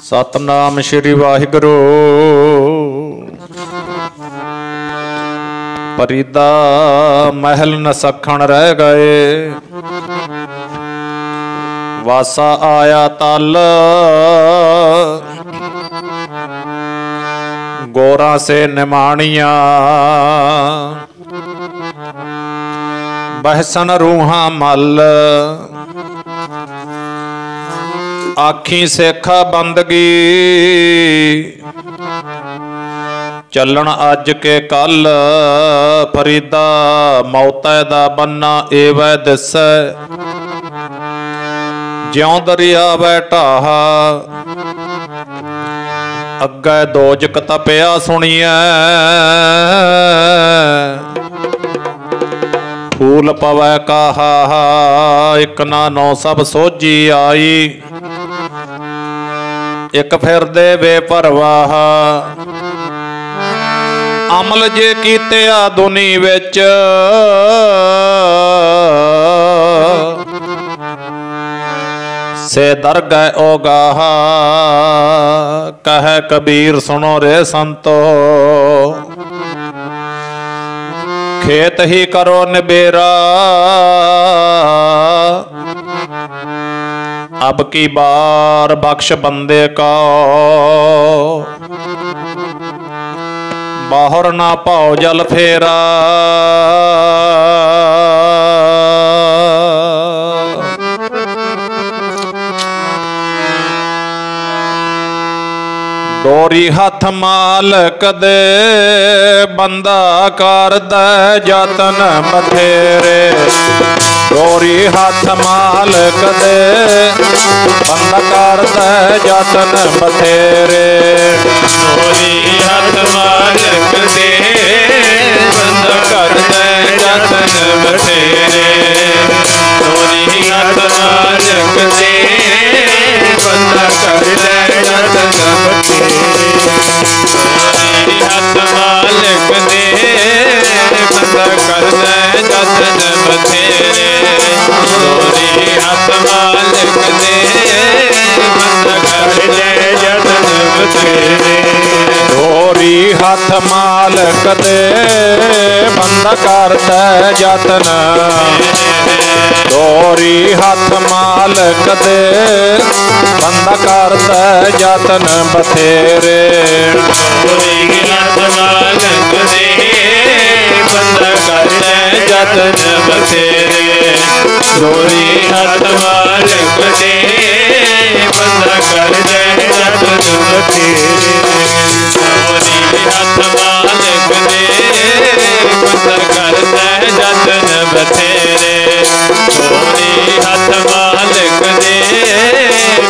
सतनाम श्री वाहिगुरु। परीदा महल न सखण रह गए, वासा आया तल। गोरा से निमाणिया बहसन रूहां मल। आखी सेखा बंदगी चलन अज के कल। फरीदा मौतै दा बन्ना एवै दिसै, ज्यों दरिया वै ढाहा। अग्गै दोजक तपिया सुनिए, फूल पवै काहा। इक ना नौ सब सोझी आई, एक फिर दे बेपरवाह। अमल जे कीते आ दुनी विच, से दर गए ओगाह। कह कबीर सुनो रे संतो, खेत ही करो निबेरा। अब की बार बख्श बंदे का, बाहर ना पाओ जल फेरा। डोरी हथ मालक दे, बंदा करदा जतन बथेरे। डोरी हथ मालक दे, बंदा करदा जतन बथेरे। डोरी हथ मालक दे, बंदा करदा जतन बथेरे। डोरी हथ मालक दे, बंदा करदा जतन बथेरे। डोरी हथ मालक दे, बंदा करदा जतन बथेरे। डोरी हथ मालक दे, बंदा करदा जतन बथेरे। डोरी हथ मालक दे, बंदा करदा जतन। डोरी हथ मालक दे, बंदा करदा जतन बथेरे। डोरी हथ मालक दे, बंदा करदा जतन बथेरे। डोरी हथ मालक दे, बंदा करदा जतन बथेरे। डोरी हथ मालक दे, बंदा करदा जतन बथेरे। डोरी हथ मालक दे,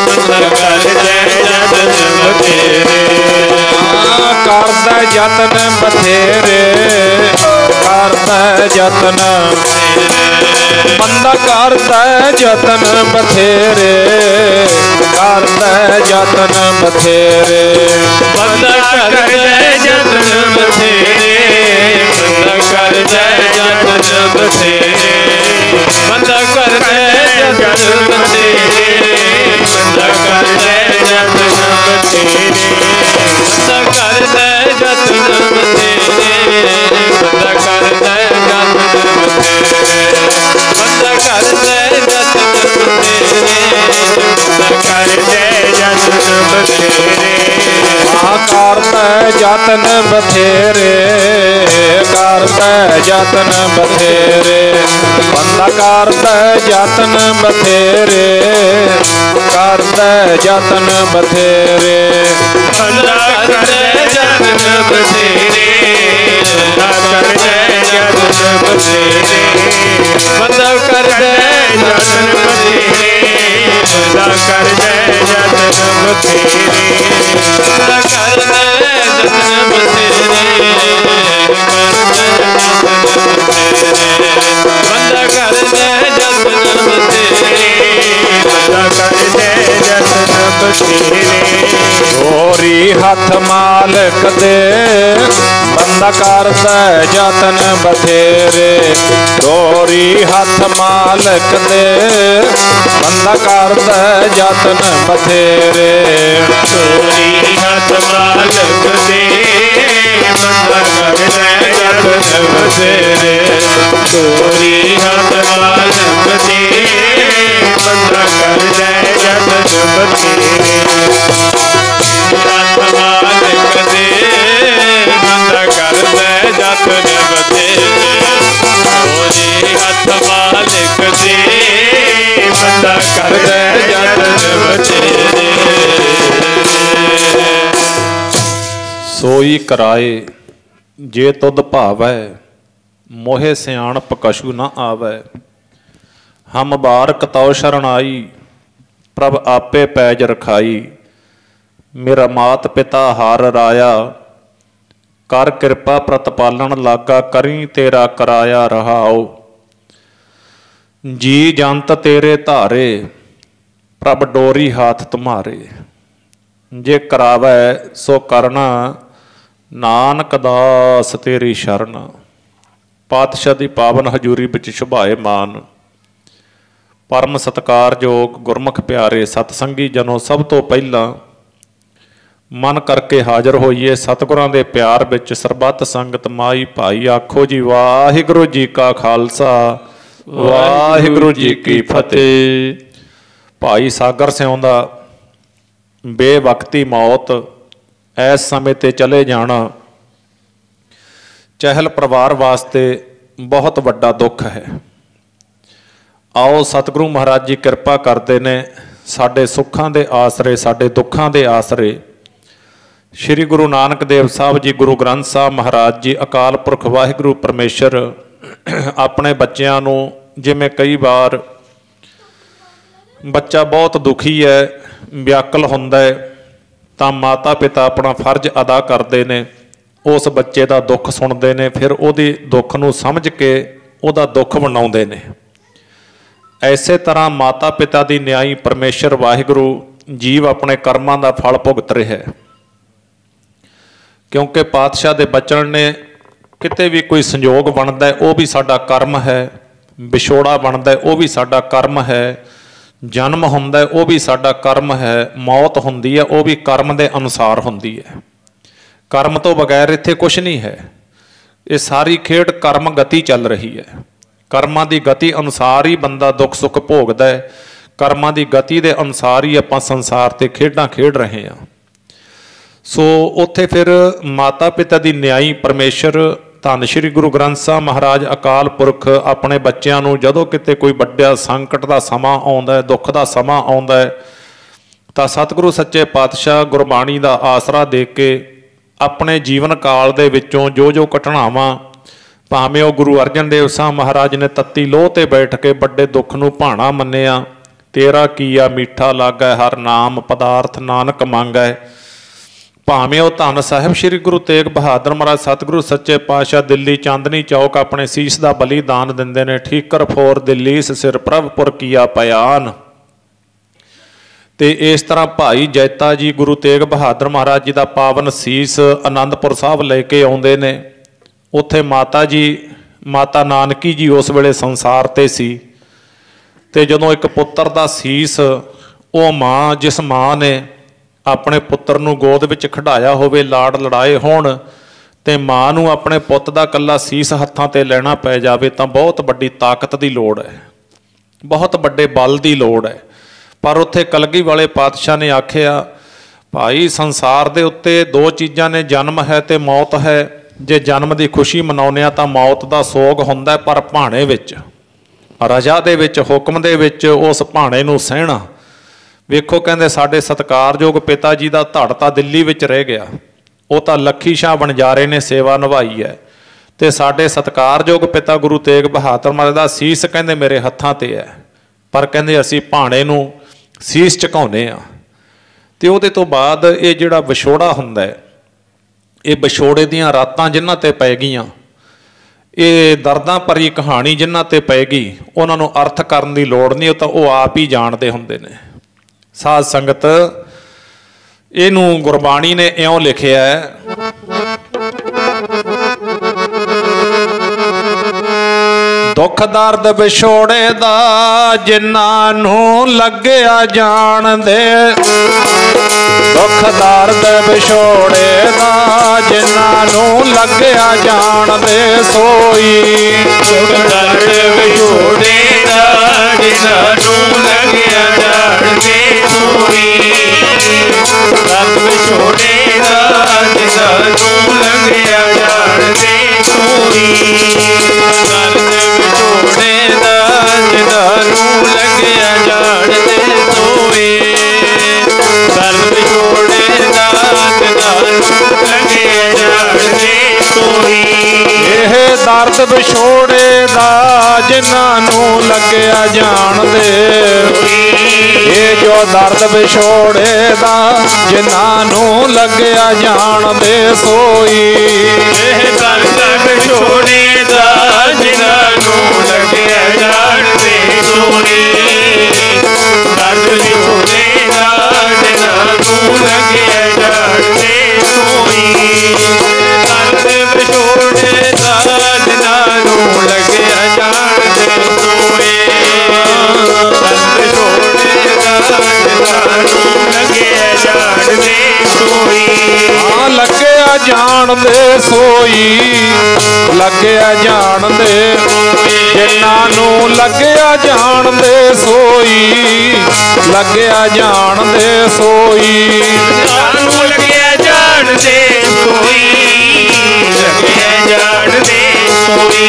बंदा करदा जतन बथेरे। करदा जतन बथेरे, करदा जतन। बंदा करदा जतन बथेरे, करदा जतन बथेरे। बंदा करदा जतन बथेरे, बंदा करदा जतन बथेरे। बंदा करदा जतन बथेरे, बंदा करदा जतन बथेरे। बंदा करदा जतन बथेरे, बंदा करदा जतन बथेरे। बंदा करदा जतन बथेरे, बंदा करदा जतन बथेरे। करदा जतन बथेरे, करदा जतन बथेरे। बंदा करदा जतन बथेरे, करदा जतन बथेरे। बंदा करदा जतन बथेरे, बंदा करदा जतन बथेरे। बंदा करदा जतन बथेरे, बंदा करदा जतन बथेरे। बंदा करदा जतन बथेरे, बंदा करदा जतन बथेरे। बंदा करदा जतन बथेरे। डोरी हथ मालक दे, बंदा करदा जतन बथेरे। डोरी हथ मालक दे, बंदा करदा जतन बथेरे। बसेरे गोरी हथ मालिक तेरे बंदा कर दे जतन बतेरे हथ मालिक तेरे बंदा कर दे जतन बतेरे गोरी हथ मालिक तेरे बंदा कर दे जतन बतेरे सोई कराए जे तुद भावै मोहे सियाणप कछु न आवै हम बारक तौ शरण आई प्रभ आपे पैज रखाई मेरा मात पिता हार राया कर कृपा प्रतिपालन लागा करी तेरा कराया रहाओ जी जंत तेरे धारे प्रभ डोरी हाथ तुम्हारे जे करावै सो करना नानक दास तेरी शरण पातशाह की पावन हजूरी विच शुभाए मान परम सत्कारयोग गुरमुख प्यारे सतसंगी जनों सब तो पहला मन करके हाजिर होइए सतगुरां दे प्यार विच सरबत संगत माई भाई आखो जी वाहिगुरू जी का खालसा वाहिगुरू जी की फतेह। भाई सागर सिंह दा बेवक्ती मौत इस समय ते चले जाना चहल परिवार वास्ते बहुत वड्डा दुख है। आओ सतगुरु महाराज जी कृपा करते ने साडे सुखां दे आसरे साडे दुखां दे आसरे श्री गुरु नानक देव साहब जी गुरु ग्रंथ साहब महाराज जी अकाल पुरख वाहिगुरू परमेश्वर अपने बच्चों नूं जिवें कई बार बच्चा बहुत दुखी है व्याकुल हुंदा है ਤਾਂ माता पिता अपना फर्ज अदा करते हैं उस बच्चे का दुख सुनते हैं फिर ਉਹਦੇ दुख ਨੂੰ समझ के ਉਹਦਾ दुख मनाउंदे ने। इसे तरह माता पिता की न्याई परमेश्वर वाहिगुरू जीव अपने कर्मां का फल भुगत रहा है क्योंकि पातशाह के बचन ने किते भी कोई संयोग बनता है वह भी साडा कर्म है विछोड़ा बनता है वह भी साडा कर्म है जन्म हुंदा है वह भी साडा कर्म है मौत हुंदी है वह भी कर्म के अनुसार हुंदी है। कर्म तो बगैर इत्थे कुछ नहीं है ये सारी खेड कर्म गति चल रही है कर्मां की गति अनुसार ही बंदा दुख सुख भोगदा है कर्मां की गति के अनुसार ही आपां संसार ते खेडां खेड रहे हैं। सो उत्थे फिर माता पिता की न्याई परमेश्वर धन श्री गुरु ग्रंथ साहब महाराज अकाल पुरख अपने बच्चों को जदों किते कोई वड्डा संकट का समा आउंदा है दुख का समा आउंदा है तो सतगुरु सच्चे पातशाह गुरबाणी का आसरा दे के अपने जीवन काल दे विचों जो जो घटनावां भावें वो गुरु अर्जन देव साहब महाराज ने तत्ती लोह ते बैठ के बड़े दुख नूं भाणा मन्निया तेरा कीया मीठा लागै हर नाम पदार्थ नानक मांगै भावें वो धन साहिब श्री गुरु तेग बहादुर महाराज सतगुरु सच्चे पातशाह दिल्ली चांदनी चौक अपने सीस का बलिदान दिंदे ने ठीकर फोर दिल्ली सिर प्रभपुर किया पयान ते इस तरह भाई जैता जी गुरु तेग बहादुर महाराज जी का पावन सीस आनंदपुर साहब लेके आउंदे ने उत्थे माता जी माता नानकी जी उस वेले संसार ते सी ते जदों एक पुत्र का सीस वो माँ जिस माँ ने अपने पुत्र नूं गोद विच खिडाया होवे लाड़ लड़ाए होण ते मां नूं अपने पुत दा कल्ला सीस हत्थां ते लैना पै जावे तां बहुत वड्डी ताकत की लोड़ है बहुत वड्डे बल की लोड़ है। पर उत्थे कलगी वाले पातशाह ने आखिया भाई संसार दे उत्ते दो चीज़ां ने जन्म है ते मौत है जे जन्म की खुशी मनाउने आ तां मौत का सोग हुंदा है पर भाणे विच रजा दे विच हुक्म दे विच उस भाणे नूं सहना वेखो कहते साडे सत्कारयोग पिता जी का धड़ तां दिल्ली विच रह गया वो तो लखी शाह बनजारे ने सेवा निभाई है तो साडे सत्कारयोग पिता गुरु तेग बहादुर महाराज का सीस कहते मेरे हत्थां ते है पर कहते असीं भाणे नूं सीस झुकाउने आ ते उहदे तो बाद ये जिहड़ा विछोड़ा हुंदा है ये विछोड़े दीयां रातां जिन्हां ते पै गईयां ये दर्दां भरी कहानी जिन्हां ते पै गई उन्हां नूं अर्थ करन दी लोड़ नहीं तां वो आप ही जाणदे हुंदे ने। साध संगत इनू गुरबाणी ने इउं लिखिया है दुख दर्द विछोड़े दा जिन्हां नूं लग्गिया जान दे ਦੁੱਖ ਦਰਦ ਵਿਛੋੜੇ ਦਾ ਜਿਨ੍ਹਾਂ ਨੂੰ ਲੱਗਿਆ ਜਾਣਦੇ ਸੋਈ। ਦੁੱਖ ਦਰਦ ਵਿਛੋੜੇ ਦਾ ਜਿਨ੍ਹਾਂ ਨੂੰ ਲੱਗਿਆ ਜਾਣਦੇ ਸੋਈ। ਦਰਦ ਵਿਛੋੜੇ ਦਾ ਜਿਨ੍ਹਾਂ ਨੂੰ ਲੱਗਿਆ ਜਾਣਦੇ ਸੋਈ। ਦਰਦ ਵਿਛੋੜੇ ਦਾ ਜਿਨ੍ਹਾਂ ਨੂੰ ਲੱਗਿਆ ਜਾਣਦੇ ਸੋਈ। ਦਰਦ ਵਿਛੋੜੇ ਦਾ ਜਿਨ੍ਹਾਂ ਨੂੰ ਲੱਗਿਆ ਜਾਣਦੇ ਸੋਈ। ਇਹ ਦਰਦ ਵਿਛੋੜੇ ਦਾ ਜਿਨ੍ਹਾਂ ਨੂੰ ਲੱਗਿਆ ਜਾਣਦੇ। ਇਹ ਜੋ ਦਰਦ ਵਿਛੋੜੇ ਦਾ ਜਿਨ੍ਹਾਂ ਨੂੰ ਲੱਗਿਆ ਜਾਣਦੇ ਸੋਈ। ਇਹ ਦਰਦ ਵਿਛੋੜੇ ਦਾ ਜਿਨ੍ਹਾਂ ਨੂੰ ਲੱਗਿਆ ਜਾਣਦੇ ਸੋਈ। ਦਰਦ ਵਿਛੋੜੇ ਦਾ ਜਿਨ੍ਹਾਂ ਨੂੰ ਲੱਗਿਆ ਜਾਣਦੇ ਸੋਈ। ਦਰਦ ਵਿਛੋੜੇ ਦਾ ਜਿਨ੍ਹਾਂ ਨੂੰ ਲੱਗਿਆ ਜਾਣਦੇ ਸੋਈ। ਦਰਦ ਵਿਛੋੜੇ ਦਾ ਜਿਨ੍ਹਾਂ ਨੂੰ ਲੱਗਿਆ ਜਾਣਦੇ ਸੋਈ। ਹਾਂ ਲੱਗਿਆ ਜਾਣਦੇ ਸੋਈ। ਲੱਗਿਆ ਜਾਣਦੇ ਜਿਨ੍ਹਾਂ ਨੂੰ ਲੱਗਿਆ ਜਾਣਦੇ ਸੋਈ। ਲੱਗਿਆ ਜਾਣਦੇ ਸੋਈ। ਜਿਨ੍ਹਾਂ ਨੂੰ ਲੱਗਿਆ ਜਾਣਦੇ ਸੋਈ। ਲੱਗਿਆ ਜਾਣਦੇ ਸੋਈ।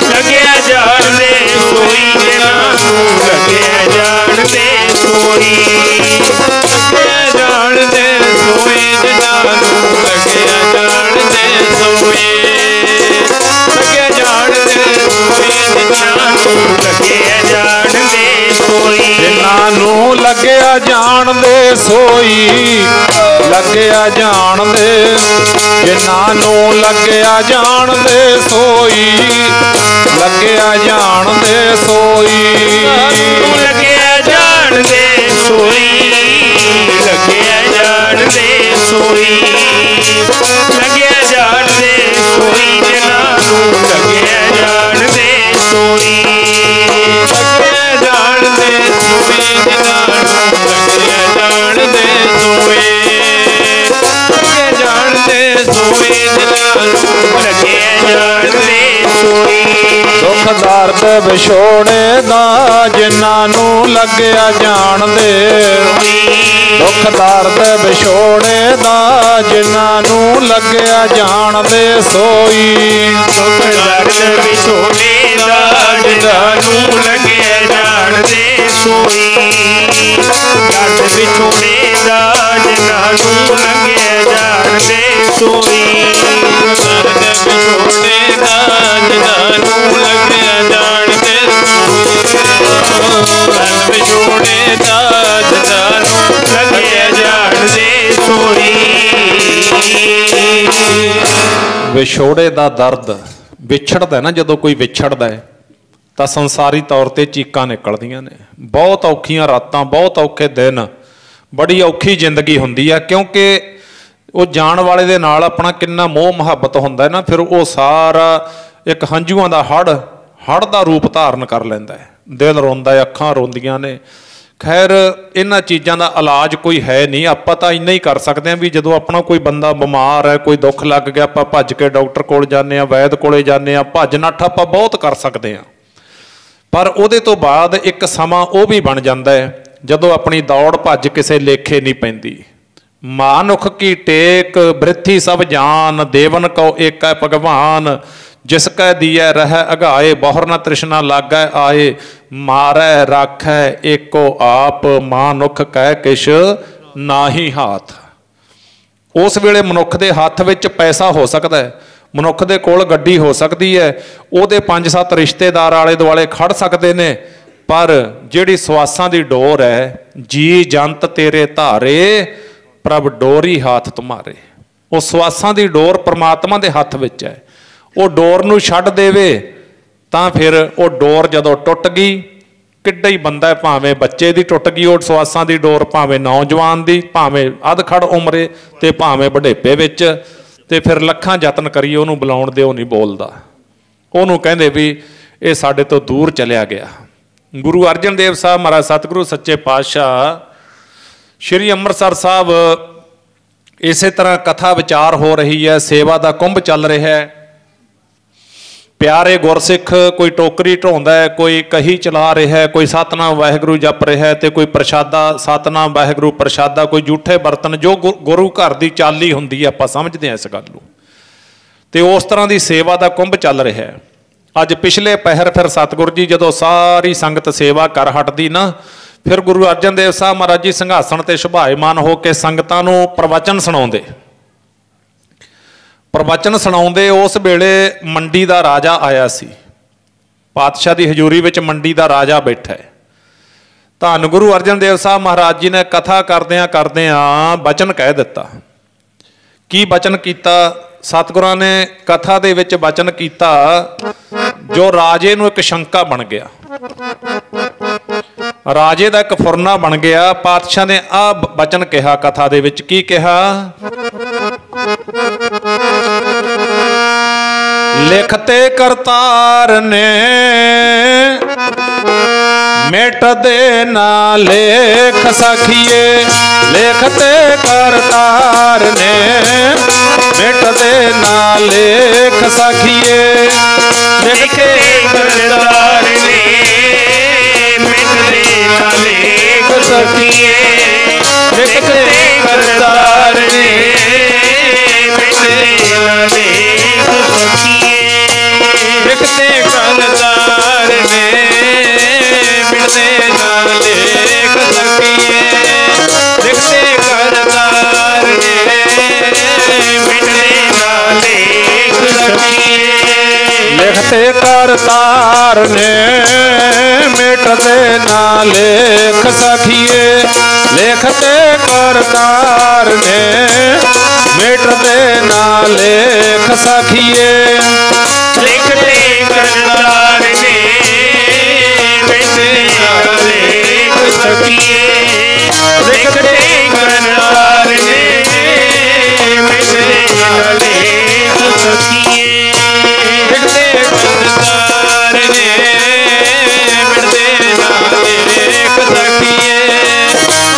ਲੱਗਿਆ ਜਾਣਦੇ ਸੋਈ। ਜਿਨ੍ਹਾਂ ਨੂੰ ਲੱਗਿਆ ਜਾਣਦੇ ਸੋਈ। ਲੱਗਿਆ ਜਾਣਦੇ ਸੋਈ। ਜਿਨ੍ਹਾਂ ਨੂੰ ਲੱਗਿਆ ਜਾਣਦੇ ਸੋਈ। ਲੱਗਿਆ ਜਾਣਦੇ ਸੋਈ। ਜਿਨ੍ਹਾਂ ਨੂੰ ਲੱਗਿਆ ਜਾਣਦੇ ਸੋਈ। ਜਿਨ੍ਹਾਂ ਨੂੰ ਲੱਗਿਆ ਜਾਣਦੇ ਸੋਈ। ਲੱਗਿਆ ਜਾਣਦੇ ਜਿਨ੍ਹਾਂ ਨੂੰ ਲੱਗਿਆ ਜਾਣਦੇ ਸੋਈ। ਲੱਗਿਆ ਜਾਣਦੇ ਸੋਈ। ਲੱਗਿਆ ਜਾਣਦੇ ਸੋਈ। ਲੱਗਿਆ ਜਾਣਦੇ ਸੋਈ। ਲੱਗਿਆ ਜਾਣਦੇ ਸੋਈ। ਜਿਨ੍ਹਾਂ ਨੂੰ ਲੱਗਿਆ ਜਾਣਦੇ ਸੋਈ। ਲੱਗਿਆ ਜਾਣਦੇ ਸੋਈ। ਜਿਨ੍ਹਾਂ ਨੂੰ ਲੱਗਿਆ ਜਾਣਦੇ ਸੋਈ। ਲੱਗਿਆ ਜਾਣਦੇ ਸੋਈ। ਜਿਨ੍ਹਾਂ ਨੂੰ ਲੱਗਿਆ ਜਾਣਦੇ ਸੋਈ। ਦੁੱਖ ਦਰਦ ਵਿਛੋੜੇ ਦਾ ਜਿਨ੍ਹਾਂ ਨੂੰ ਲੱਗਿਆ ਜਾਣਦੇ। ਦੁੱਖ ਦਰਦ ਵਿਛੋੜੇ ਦਾ ਜਿਨ੍ਹਾਂ ਨੂੰ ਲੱਗਿਆ ਜਾਣਦੇ ਸੋਈ। ਦੁੱਖ ਦਰਦ ਵਿਛੋੜੇ ਦਾ ਜਿਨ੍ਹਾਂ ਨੂੰ ਲੱਗਿਆ ਜਾਣਦੇ ਸੋਈ। ਦਰਦ ਵਿਛੋੜੇ ਦਾ ਜਿਨ੍ਹਾਂ ਨੂੰ ਲੱਗਿਆ ਜਾਣਦੇ ਸੋਈ। ਦਰਦ ਵਿਛੋੜੇ ਦਾ ਜਿਨ੍ਹਾਂ ਨੂੰ ਲੱਗਿਆ ਜਾਣਦੇ ਸੋਈ। ਦਰਦ ਵਿਛੋੜੇ ਦਾ ਜਿਨ੍ਹਾਂ ਨੂੰ ਲੱਗਿਆ ਜਾਣਦੇ ਸੋਈ। ਵਿਛੋੜੇ ਦਾ ਦਰਦ ਵਿਛੜਦਾ ਨਾ, ਜਦੋਂ ਕੋਈ ਵਿਛੜਦਾ ਹੈ ਤਾਂ ਸੰਸਾਰੀ ਤੌਰ ਤੇ ਚੀਕਾਂ ਨਿਕਲਦੀਆਂ ਨੇ। ਬਹੁਤ ਔਖੀਆਂ ਰਾਤਾਂ, ਬਹੁਤ ਔਖੇ ਦਿਨ, ਬੜੀ ਔਖੀ ਜ਼ਿੰਦਗੀ ਹੁੰਦੀ ਆ। ਕਿਉਂਕਿ ਉਹ ਜਾਣ ਵਾਲੇ ਦੇ ਨਾਲ ਆਪਣਾ ਕਿੰਨਾ ਮੋਹ ਮੁਹੱਬਤ ਹੁੰਦਾ ਨਾ, ਫਿਰ ਉਹ ਸਾਰਾ ਇੱਕ ਹੰਝੂਆਂ ਦਾ ਹੜ੍ਹ ਦਾ ਰੂਪ ਧਾਰਨ ਕਰ ਲੈਂਦਾ ਹੈ। ਦਿਲ ਰੋਂਦਾ ਹੈ, ਅੱਖਾਂ ਰੋਂਦੀਆਂ ਨੇ। ਖੈਰ ਇਹਨਾਂ ਚੀਜ਼ਾਂ ਦਾ ਇਲਾਜ ਕੋਈ ਹੈ ਨਹੀਂ। ਆਪਾਂ ਤਾਂ ਇੰਨਾ ਹੀ ਕਰ ਸਕਦੇ ਹਾਂ ਵੀ ਜਦੋਂ ਆਪਣਾ ਕੋਈ ਬੰਦਾ ਬਿਮਾਰ ਹੈ, ਕੋਈ ਦੁੱਖ ਲੱਗ ਗਿਆ, ਆਪਾਂ ਭੱਜ ਕੇ ਡਾਕਟਰ ਕੋਲ ਜਾਂਦੇ ਹਾਂ, ਵੈਦ ਕੋਲੇ ਜਾਂਦੇ ਹਾਂ। ਭੱਜ ਨੱਠ ਆਪਾਂ ਬਹੁਤ ਕਰ ਸਕਦੇ ਹਾਂ, ਪਰ ਉਹਦੇ ਤੋਂ ਬਾਅਦ ਇੱਕ ਸਮਾਂ ਉਹ ਵੀ ਬਣ ਜਾਂਦਾ ਹੈ ਜਦੋਂ ਆਪਣੀ ਦੌੜ ਭੱਜ ਕਿਸੇ ਲੇਖੇ ਨਹੀਂ ਪੈਂਦੀ। ਮਾਨੁਖ ਕੀ ਟੇਕ ਬ੍ਰਿਥੀ ਸਭ ਜਾਨ, ਦੇਵਨ ਕਉ ਏਕੈ ਭਗਵਾਨ। ਜਿਸ ਕੈ ਦੀਐ ਰਹਿ ਅਗਾਏ, ਬਹੁਰ ਨ ਤ੍ਰਿਸ਼ਨਾ ਲਾਗੈ ਆਏ। ਮਾਰੈ ਰਾਖੈ ਏਕੋ ਆਪ, ਮਾਨੁਖ ਕਹਿ ਕਿਛ ਨਾਹੀ ਹਾਥ। ਉਸ ਵੇਲੇ ਮਨੁੱਖ ਦੇ ਹੱਥ ਵਿੱਚ ਪੈਸਾ ਹੋ ਸਕਦਾ ਹੈ, ਮਨੁੱਖ ਦੇ ਕੋਲ ਗੱਡੀ ਹੋ ਸਕਦੀ ਹੈ, ਉਹਦੇ 5-7 ਰਿਸ਼ਤੇਦਾਰ ਆਲੇ ਦੁਆਲੇ ਖੜ ਸਕਦੇ ਨੇ, ਪਰ ਜਿਹੜੀ ਸਵਾਸਾਂ ਦੀ ਡੋਰ ਹੈ, ਜੀ ਜੰਤ ਤੇਰੇ ਧਾਰੇ ਪ੍ਰਭ ਡੋਰੀ ਹਾਥ ਤੁਮਾਰੇ। ਉਹ ਸਵਾਸਾਂ ਦੀ ਡੋਰ ਪਰਮਾਤਮਾ ਦੇ ਹੱਥ ਵਿੱਚ ਹੈ। ਉਹ ਡੋਰ ਨੂੰ ਛੱਡ ਦੇਵੇ ਤਾਂ ਫਿਰ ਉਹ ਡੋਰ ਜਦੋਂ ਟੁੱਟ ਗਈ, ਕਿੱਡਾ ਹੀ ਬੰਦਾ, ਭਾਵੇਂ ਬੱਚੇ ਦੀ ਟੁੱਟ ਗਈ ਉਹ ਸਵਾਸਾਂ ਦੀ ਡੋਰ, ਭਾਵੇਂ ਨੌਜਵਾਨ ਦੀ, ਭਾਵੇਂ ਅਧਖੜ ਉਮਰੇ ਤੇ ਭਾਵੇਂ ਵਡੇਪੇ ਵਿੱਚ, ਤੇ ਫਿਰ ਲੱਖਾਂ ਯਤਨ ਕਰੀਏ ਉਹਨੂੰ ਬੁਲਾਉਣ ਦੇ, ਉਹ ਨਹੀਂ ਬੋਲਦਾ। ਉਹਨੂੰ ਕਹਿੰਦੇ ਵੀ ਇਹ ਸਾਡੇ ਤੋਂ ਦੂਰ ਚਲਿਆ ਗਿਆ। ਗੁਰੂ ਅਰਜਨ ਦੇਵ ਸਾਹਿਬ ਮਹਾਰਾਜ ਸਤਿਗੁਰੂ ਸੱਚੇ ਪਾਤਸ਼ਾਹ श्री अमृतसर साहब इसे तरह कथा विचार हो रही है, सेवा का कुंभ चल रहा है। प्यारे गुरसिख कोई टोकरी ढोंदा है, कोई कही चला रहा है, कोई सतनाम वाहिगुरू जप रहा है, तो कोई प्रशादा सतनाम वाहिगुरू प्रशादा, कोई जूठे बर्तन, जो गुरु घर की चाली होंदी है, आपां समझते हैं इस गल नूं। तो उस तरह की सेवा का कुंभ चल रहा है। अज पिछले पहर फिर सतगुरु जी जदों सारी संगत सेवा कर हटदी ना, फिर गुरु अर्जन देव साहब महाराज जी संघासन ते सुभायमान हो के संगतां नूं प्रवचन सुणाउंदे। प्रवचन सुणाउंदे उस वेले मंडी का राजा आया सी, पातशाह की हजूरी विच मंडी का राजा बैठा है। धन गुरु अर्जन देव साहब महाराज जी ने कथा करदियां करदियां बचन कह दिता। की बचन कीता? सतगुरां ने कथा दे विच बचन कीता, जो राजे नूं एक शंका बन गया, राजे का एक फुरना बन गया। पातशाह ने आ बचन कहा कथा दे विच, की कहा? लिखते करतार ने मिट दे ना लेख सखिए, लिखते करतार ने मिट दे ना लेख सखिए, लिखते करतार ने मिट दे ना लेख सखिए, लिखते करतार ने मिट दे ना लेख सखिए, लिखते करतार ने मिट दे ना लेख सखिए, लिखते करतार ने मिट दे ना लेख सखिए, लिखते करतार ने मिट दे ना लेख सखिए, लिखते करतार ने मिट दे ना लेख सखिए, लिखते करतार ने मिट दे ना लेख सखिए, लिखते करतार ने मिट दे ना लेख सखिए, लिखते करतार ने मिट दे ना लेख सखिए,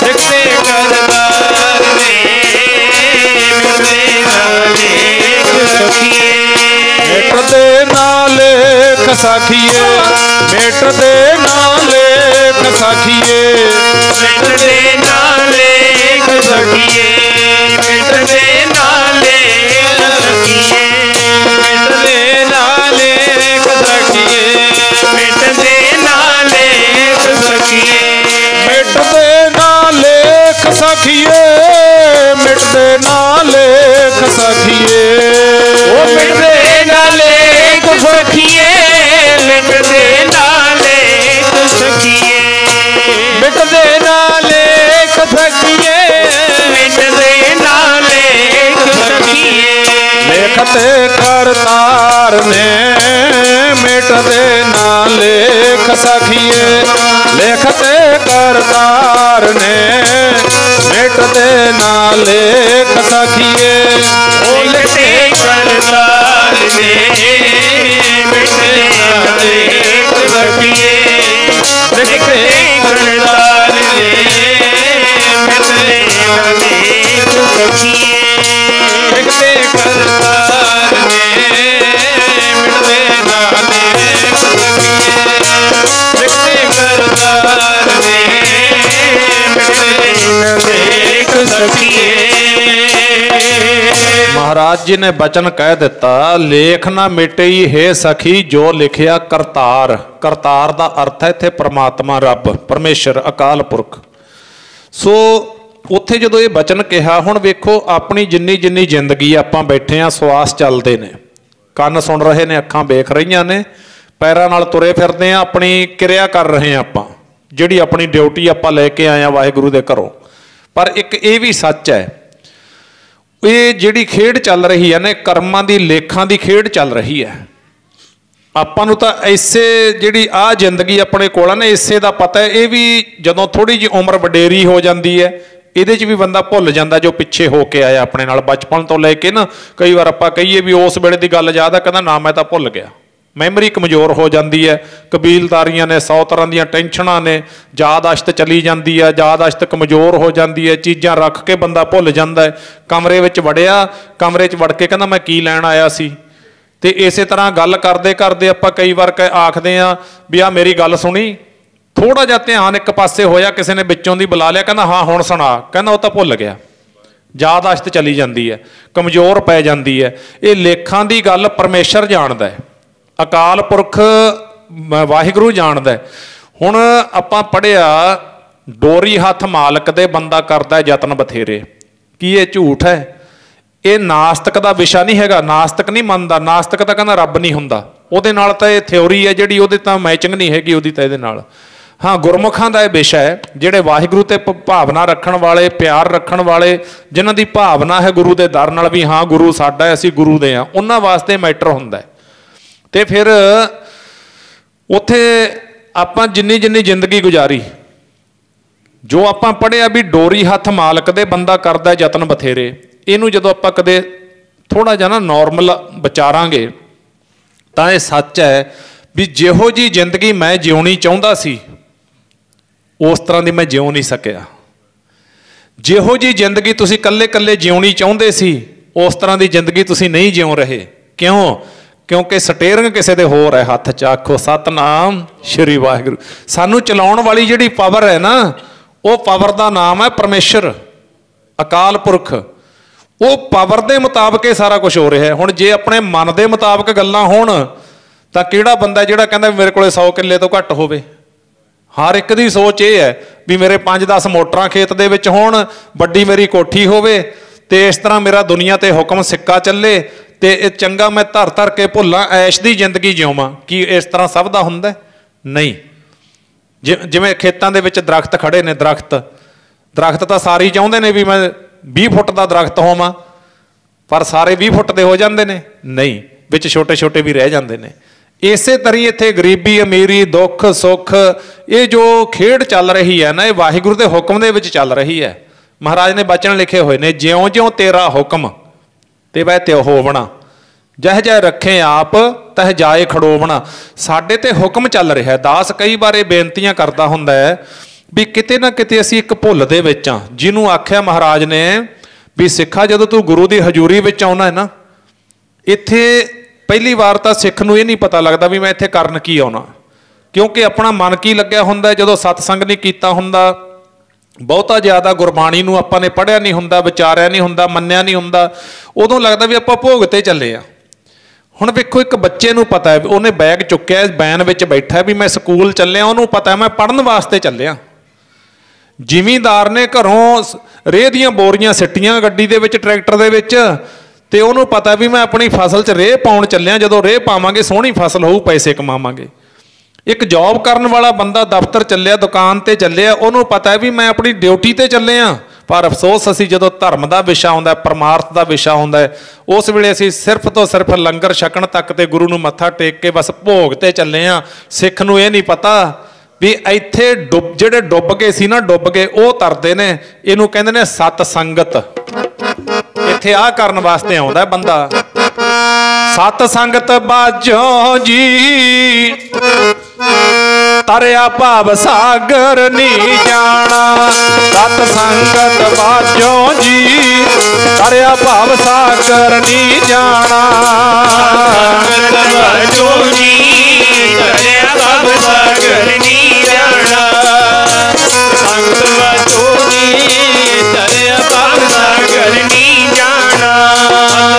लिखते करतार ने मिट दे ना लेख सखिए, मिट दे ना लेख सखिए, मिट दे ना लेख सखिए, मिट दे ना लेख सखिए, मिट दे ना लेख सखिए, मिट दे ना लेख सखिए, मिट दे ना लेख सखिए, मिट दे ना लेख सखिए, मिट दे ना लेख सखिए, ओ मिट दे ना लेख सखिए, मिट दे ना लेख सखिए, मिट दे ना लेख सखिए, मिट दे ना लेख सखिए, लिखते करतार ने मिट दे ना लेख सखिए, लिखते करतार ने मिट दे ना लेख सखिए, ओ लिखते करतार ने मिट दे ना लेख सखिए, लिखते करतार ने मिट दे ना लेख सखिए, लिखते करतार ने मिट दे ना लेख सखिए, लिखते करतार ने मिट दे ना लेख सखिए। महाराज जी ने बचन कह दिता, लेख ना मिटई हे सखी जो लिखिया करतार। करतार का अर्थ है इत्थे परमात्मा, रब, परमेश्वर, अकाल पुरख। सो उत्थे जदों ये बचन कहा, हुण वेखो अपनी जिन्नी जिन्नी जिंदगी आपां बैठे आ, सवास चलते ने, ਕੰਨ सुन रहे ने, अखां वेख रही ने, पैरां नाल तुरे फिरदे आ, अपनी किरिया कर रहे हैं आपां, जिहड़ी अपनी ड्यूटी आपां लैके आए आ वाहिगुरू दे घरों। पर एक ये भी सच है, ये जिहड़ी खेड चल रही है ना, कर्मां दी लेखां दी खेड चल रही है। आपां नूं तां इसे जिहड़ी आ जिंदगी अपने कोल है ना, इसे दा पता है। ये भी जदों थोड़ी जी उम्र वडेरी हो जाती है, ਇਹਦੇ 'ਚ भी बंदा भुल जाता जो पिछे होके आया अपने नाल बचपन तो लैके ना। कई बार आपां कहीए भी उस वेले की गल याद है, कहंदा ना मैं तो भुल गया, ਮੈਮਰੀ ਕਮਜ਼ੋਰ ਹੋ ਜਾਂਦੀ ਹੈ। ਕਬੀਲਦਾਰੀਆਂ ਨੇ, 100 ਤਰ੍ਹਾਂ ਦੀਆਂ ਟੈਨਸ਼ਨਾਂ ਨੇ, ਯਾਦਾਸ਼ਤ ਚਲੀ ਜਾਂਦੀ ਹੈ, ਯਾਦਾਸ਼ਤ ਕਮਜ਼ੋਰ ਹੋ ਜਾਂਦੀ ਹੈ, ਚੀਜ਼ਾਂ ਰੱਖ ਕੇ ਬੰਦਾ ਭੁੱਲ ਜਾਂਦਾ ਹੈ। ਕਮਰੇ ਵਿੱਚ ਵੜਿਆ, ਕਮਰੇ 'ਚ ਵੜ ਕੇ ਕਹਿੰਦਾ ਮੈਂ ਕੀ ਲੈਣ ਆਇਆ ਸੀ। ਤੇ ਇਸੇ ਤਰ੍ਹਾਂ ਗੱਲ ਕਰਦੇ ਕਰਦੇ ਆਪਾਂ ਕਈ ਵਾਰ ਆਖਦੇ ਹਾਂ ਵੀ ਆ ਮੇਰੀ ਗੱਲ ਸੁਣੀ, ਥੋੜਾ ਜਿਹਾ ਧਿਆਨ ਇੱਕ ਪਾਸੇ ਹੋਇਆ, ਕਿਸੇ ਨੇ ਵਿੱਚੋਂ ਦੀ ਬੁਲਾ ਲਿਆ, ਕਹਿੰਦਾ ਹਾਂ ਹੁਣ ਸੁਣਾ, ਕਹਿੰਦਾ ਉਹ ਤਾਂ ਭੁੱਲ ਗਿਆ। ਯਾਦਾਸ਼ਤ ਚਲੀ ਜਾਂਦੀ ਹੈ, ਕਮਜ਼ੋਰ ਪੈ ਜਾਂਦੀ ਹੈ। ਇਹ ਲੇਖਾਂ ਦੀ ਗੱਲ ਪਰਮੇਸ਼ਰ ਜਾਣਦਾ ਹੈ, ਅਕਾਲ ਪੁਰਖ ਵਾਹਿਗੁਰੂ ਜਾਣਦਾ ਹੈ। ਹੁਣ ਆਪਾਂ ਪੜ੍ਹਿਆ ਡੋਰੀ ਹੱਥ ਮਾਲਕ ਦੇ ਬੰਦਾ ਕਰਦਾ ਯਤਨ ਬਥੇਰੇ। ਕੀ ਇਹ ਝੂਠ ਹੈ? ਇਹ ਨਾਸਤਕ ਦਾ ਵਿਸ਼ਾ ਨਹੀਂ ਹੈਗਾ। ਨਾਸਤਕ ਨਹੀਂ ਮੰਨਦਾ, ਨਾਸਤਕ ਤਾਂ ਕਹਿੰਦਾ ਰੱਬ ਨਹੀਂ ਹੁੰਦਾ। ਉਹਦੇ ਨਾਲ ਤਾਂ ਇਹ ਥਿਉਰੀ ਹੈ ਜਿਹੜੀ, ਉਹਦੇ ਤਾਂ ਮੈਚਿੰਗ ਨਹੀਂ ਹੈਗੀ ਉਹਦੀ ਤਾਂ ਇਹਦੇ ਨਾਲ। ਹਾਂ, ਗੁਰਮੁਖਾਂ ਦਾ ਇਹ ਵਿਸ਼ਾ ਹੈ, ਜਿਹੜੇ ਵਾਹਿਗੁਰੂ ਤੇ ਭਾਵਨਾ ਰੱਖਣ ਵਾਲੇ, ਪਿਆਰ ਰੱਖਣ ਵਾਲੇ, ਜਿਨ੍ਹਾਂ ਦੀ ਭਾਵਨਾ ਹੈ ਗੁਰੂ ਦੇ ਦਰ ਨਾਲ ਵੀ ਹਾਂ ਗੁਰੂ ਸਾਡਾ ਹੈ, ਅਸੀਂ ਗੁਰੂ ਦੇ ਹਾਂ, ਉਹਨਾਂ ਵਾਸਤੇ ਮੈਟਰ ਹੁੰਦਾ। ਤੇ ਫਿਰ ਉੱਥੇ ਆਪਾਂ ਜਿੰਨੀ ਜਿੰਨੀ ਜ਼ਿੰਦਗੀ ਗੁਜ਼ਾਰੀ, ਜੋ ਆਪਾਂ ਪੜ੍ਹਿਆ ਵੀ ਡੋਰੀ ਹੱਥ ਮਾਲਕ ਦੇ ਬੰਦਾ ਕਰਦਾ ਯਤਨ ਬਥੇਰੇ, ਇਹਨੂੰ ਜਦੋਂ ਆਪਾਂ ਕਦੇ ਥੋੜ੍ਹਾ ਜਿਹਾ ਨਾ ਨੋਰਮਲ ਵਿਚਾਰਾਂਗੇ ਤਾਂ ਇਹ ਸੱਚ ਹੈ ਵੀ ਜਿਹੋ ਜਿਹੀ ਜ਼ਿੰਦਗੀ ਮੈਂ ਜਿਉਣੀ ਚਾਹੁੰਦਾ ਸੀ ਉਸ ਤਰ੍ਹਾਂ ਦੀ ਮੈਂ ਜਿਉ ਨਹੀਂ ਸਕਿਆ। ਜਿਹੋ ਜਿਹੀ ਜ਼ਿੰਦਗੀ ਤੁਸੀਂ ਇਕੱਲੇ ਇਕੱਲੇ ਜਿਉਣੀ ਚਾਹੁੰਦੇ ਸੀ ਉਸ ਤਰ੍ਹਾਂ ਦੀ ਜ਼ਿੰਦਗੀ ਤੁਸੀਂ ਨਹੀਂ ਜਿਉ ਰਹੇ। ਕਿਉਂ? ਕਿਉਂਕਿ ਸਟੇਰਿੰਗ ਕਿਸੇ ਦੇ ਹੋਰ ਹੈ, ਹੱਥ 'ਚ। ਆਖੋ ਸਤਿਨਾਮ ਸ਼੍ਰੀ ਵਾਹਿਗੁਰੂ। ਸਾਨੂੰ ਚਲਾਉਣ ਵਾਲੀ ਜਿਹੜੀ ਪਾਵਰ ਹੈ ਨਾ, ਉਹ ਪਾਵਰ ਦਾ ਨਾਮ ਹੈ ਪਰਮੇਸ਼ਰ, ਅਕਾਲ ਪੁਰਖ। ਉਹ ਪਾਵਰ ਦੇ ਮੁਤਾਬਕ ਇਹ ਸਾਰਾ ਕੁਝ ਹੋ ਰਿਹਾ ਹੈ। ਹੁਣ ਜੇ ਆਪਣੇ ਮਨ ਦੇ ਮੁਤਾਬਕ ਗੱਲਾਂ ਹੋਣ ਤਾਂ ਕਿਹੜਾ ਬੰਦਾ ਜਿਹੜਾ ਕਹਿੰਦਾ ਮੇਰੇ ਕੋਲੇ 100 ਕਿੱਲੇ ਤੋਂ ਘੱਟ ਹੋਵੇ? ਹਰ ਇੱਕ ਦੀ ਸੋਚ ਇਹ ਹੈ ਵੀ ਮੇਰੇ 5-10 ਮੋਟਰਾਂ ਖੇਤ ਦੇ ਵਿੱਚ ਹੋਣ, ਵੱਡੀ ਮੇਰੀ ਕੋਠੀ ਹੋਵੇ, ਤੇ ਇਸ ਤਰ੍ਹਾਂ ਮੇਰਾ ਦੁਨੀਆ ਤੇ ਹੁਕਮ ਸਿੱਕਾ ਚੱਲੇ, ਤੇ ਇਹ ਚੰਗਾ ਮੈਂ ਧਰ ਧਰ ਕੇ ਭੁੱਲਾਂ, ਐਸ਼ ਦੀ ਜ਼ਿੰਦਗੀ ਜਿਉਵਾਂ। ਕੀ ਇਸ ਤਰ੍ਹਾਂ ਸਭ ਦਾ ਹੁੰਦਾ? ਨਹੀਂ। ਜਿਵੇਂ ਖੇਤਾਂ ਦੇ ਵਿੱਚ ਦਰਖਤ ਖੜੇ ਨੇ, ਦਰਖਤ ਤਾਂ ਸਾਰੇ ਚਾਹੁੰਦੇ ਨੇ ਵੀ ਮੈਂ 20 ਫੁੱਟ ਦਾ ਦਰਖਤ ਹੋਵਾਂ, ਪਰ ਸਾਰੇ 20 ਫੁੱਟ ਦੇ ਹੋ ਜਾਂਦੇ ਨੇ? ਨਹੀਂ, ਵਿੱਚ ਛੋਟੇ ਛੋਟੇ ਵੀ ਰਹਿ ਜਾਂਦੇ ਨੇ। ਇਸੇ ਤਰ੍ਹਾਂ ਇੱਥੇ ਗਰੀਬੀ, ਅਮੀਰੀ, ਦੁੱਖ ਸੁੱਖ, ਇਹ ਜੋ ਖੇਡ ਚੱਲ ਰਹੀ ਹੈ ਨਾ, ਇਹ ਵਾਹਿਗੁਰੂ ਦੇ ਹੁਕਮ ਦੇ ਵਿੱਚ ਚੱਲ ਰਹੀ ਹੈ। ਮਹਾਰਾਜ ਨੇ ਬਚਨ ਲਿਖੇ ਹੋਏ ਨੇ, ਜਿਉਂ ਜਿਉਂ ਤੇਰਾ ਹੁਕਮ ਤੇ ਵੈ ਤਿਉ ਹੋਵਣਾ, ਜਹ ਜਹ ਰੱਖੇ ਆਪ ਤਹ ਜਾਏ ਖੜੋਵਣਾ। ਸਾਡੇ ਤੇ ਹੁਕਮ ਚੱਲ ਰਿਹਾ। ਦਾਸ ਕਈ ਵਾਰ ਇਹ ਬੇਨਤੀਆਂ ਕਰਦਾ ਹੁੰਦਾ ਹੈ ਵੀ ਕਿਤੇ ਨਾ ਕਿਤੇ ਅਸੀਂ ਇੱਕ ਭੁੱਲ ਦੇ ਵਿੱਚ ਹਾਂ। ਜਿਹਨੂੰ ਆਖਿਆ ਮਹਾਰਾਜ ਨੇ ਵੀ ਸਿੱਖਾ, ਜਦੋਂ ਤੂੰ ਗੁਰੂ ਦੀ ਹਜ਼ੂਰੀ ਵਿੱਚ ਆਉਣਾ ਹੈ ਨਾ, ਇੱਥੇ ਪਹਿਲੀ ਵਾਰ ਤਾਂ ਸਿੱਖ ਨੂੰ ਇਹ ਨਹੀਂ ਪਤਾ ਲੱਗਦਾ ਵੀ ਮੈਂ ਇੱਥੇ ਕਰਨ ਕੀ ਆਉਣਾ, ਕਿਉਂਕਿ ਆਪਣਾ ਮਨ ਕੀ ਲੱਗਿਆ ਹੁੰਦਾ। ਜਦੋਂ ਸਤਸੰਗ ਨਹੀਂ ਕੀਤਾ ਹੁੰਦਾ, ਬਹੁਤਾ ਜ਼ਿਆਦਾ ਗੁਰਬਾਣੀ ਨੂੰ ਆਪਾਂ ਨੇ ਪੜ੍ਹਿਆ ਨਹੀਂ ਹੁੰਦਾ, ਵਿਚਾਰਿਆ ਨਹੀਂ ਹੁੰਦਾ, ਮੰਨਿਆ ਨਹੀਂ ਹੁੰਦਾ, ਉਦੋਂ ਲੱਗਦਾ ਵੀ ਆਪਾਂ ਭੋਗ ਤੇ ਚੱਲੇ ਆ। ਹੁਣ ਵੇਖੋ, ਇੱਕ ਬੱਚੇ ਨੂੰ ਪਤਾ ਹੈ, ਉਹਨੇ ਬੈਗ ਚੁੱਕਿਆ, ਵੈਨ ਵਿੱਚ ਬੈਠਾ ਵੀ ਮੈਂ ਸਕੂਲ ਚੱਲਿਆ, ਉਹਨੂੰ ਪਤਾ ਮੈਂ ਪੜ੍ਹਨ ਵਾਸਤੇ ਚੱਲਿਆ। ਜ਼ਿਮੀਂਦਾਰ ਨੇ ਘਰੋਂ ਰੇਹ ਦੀਆਂ ਬੋਰੀਆਂ ਸਿੱਟੀਆਂ ਗੱਡੀ ਦੇ ਵਿੱਚ, ਟਰੈਕਟਰ ਦੇ ਵਿੱਚ, ਤੇ ਉਹਨੂੰ ਪਤਾ ਵੀ ਮੈਂ ਆਪਣੀ ਫਸਲ 'ਚ ਰੇਹ ਪਾਉਣ ਚੱਲਿਆ, ਜਦੋਂ ਰੇਹ ਪਾਵਾਂਗੇ ਸੋਹਣੀ ਫਸਲ ਹੋਊ, ਪੈਸੇ ਕਮਾਵਾਂਗੇ। ਇੱਕ ਜੌਬ ਕਰਨ ਵਾਲਾ ਬੰਦਾ ਦਫ਼ਤਰ ਚੱਲਿਆ, ਦੁਕਾਨ ਤੇ ਚੱਲਿਆ, ਉਹਨੂੰ ਪਤਾ ਹੈ ਵੀ ਮੈਂ ਆਪਣੀ ਡਿਊਟੀ ਤੇ ਚੱਲੇ ਆ। ਪਰ ਅਫਸੋਸ, ਅਸੀਂ ਜਦੋਂ ਧਰਮ ਦਾ ਵਿਸ਼ਾ ਆਉਂਦਾ, ਪਰਮਾਰਥ ਦਾ ਵਿਸ਼ਾ ਆਉਂਦਾ, ਉਸ ਵੇਲੇ ਅਸੀਂ ਸਿਰਫ ਤੋਂ ਸਿਰਫ ਲੰਗਰ ਛਕਣ ਤੱਕ ਤੇ ਗੁਰੂ ਨੂੰ ਮੱਥਾ ਟੇਕ ਕੇ ਬਸ ਭੋਗ ਤੇ ਚੱਲੇ ਆ। ਸਿੱਖ ਨੂੰ ਇਹ ਨਹੀਂ ਪਤਾ ਵੀ ਇੱਥੇ ਜਿਹੜੇ ਡੁੱਬ ਗਏ ਸੀ ਨਾ, ਡੁੱਬ ਗਏ, ਉਹ ਤਰਦੇ ਨੇ। ਇਹਨੂੰ ਕਹਿੰਦੇ ਨੇ ਸਤ ਸੰਗਤ। ਇੱਥੇ ਆਹ ਕਰਨ ਵਾਸਤੇ ਆਉਂਦਾ ਬੰਦਾ। ਸਤ ਸੰਗਤ ਬਾਝੋਂ ਜੀ ਤਰਿਆ ਭਾਵ ਸਾਗਰ ਨੀ ਜਾਣਾ। ਸਤ ਸੰਗਤ ਬਾਝੋਂ ਜੀ ਤਰਿਆ ਭਾਵ ਸਾਗਰ ਨੀ ਜਾਣਾ। ਸੰਗਤ ਬਾਝੋਂ ਜੀ ਤਰਿਆ ਭਾਵ ਸਾਗਰ ਨੀ ਜਾਣਾ। ਸੰਗਤ ਬਾਝੋਂ ਜੀ ਤਰਿਆ ਭਾਵ ਸਾਗਰ ਨੀ ਜਾਣਾ।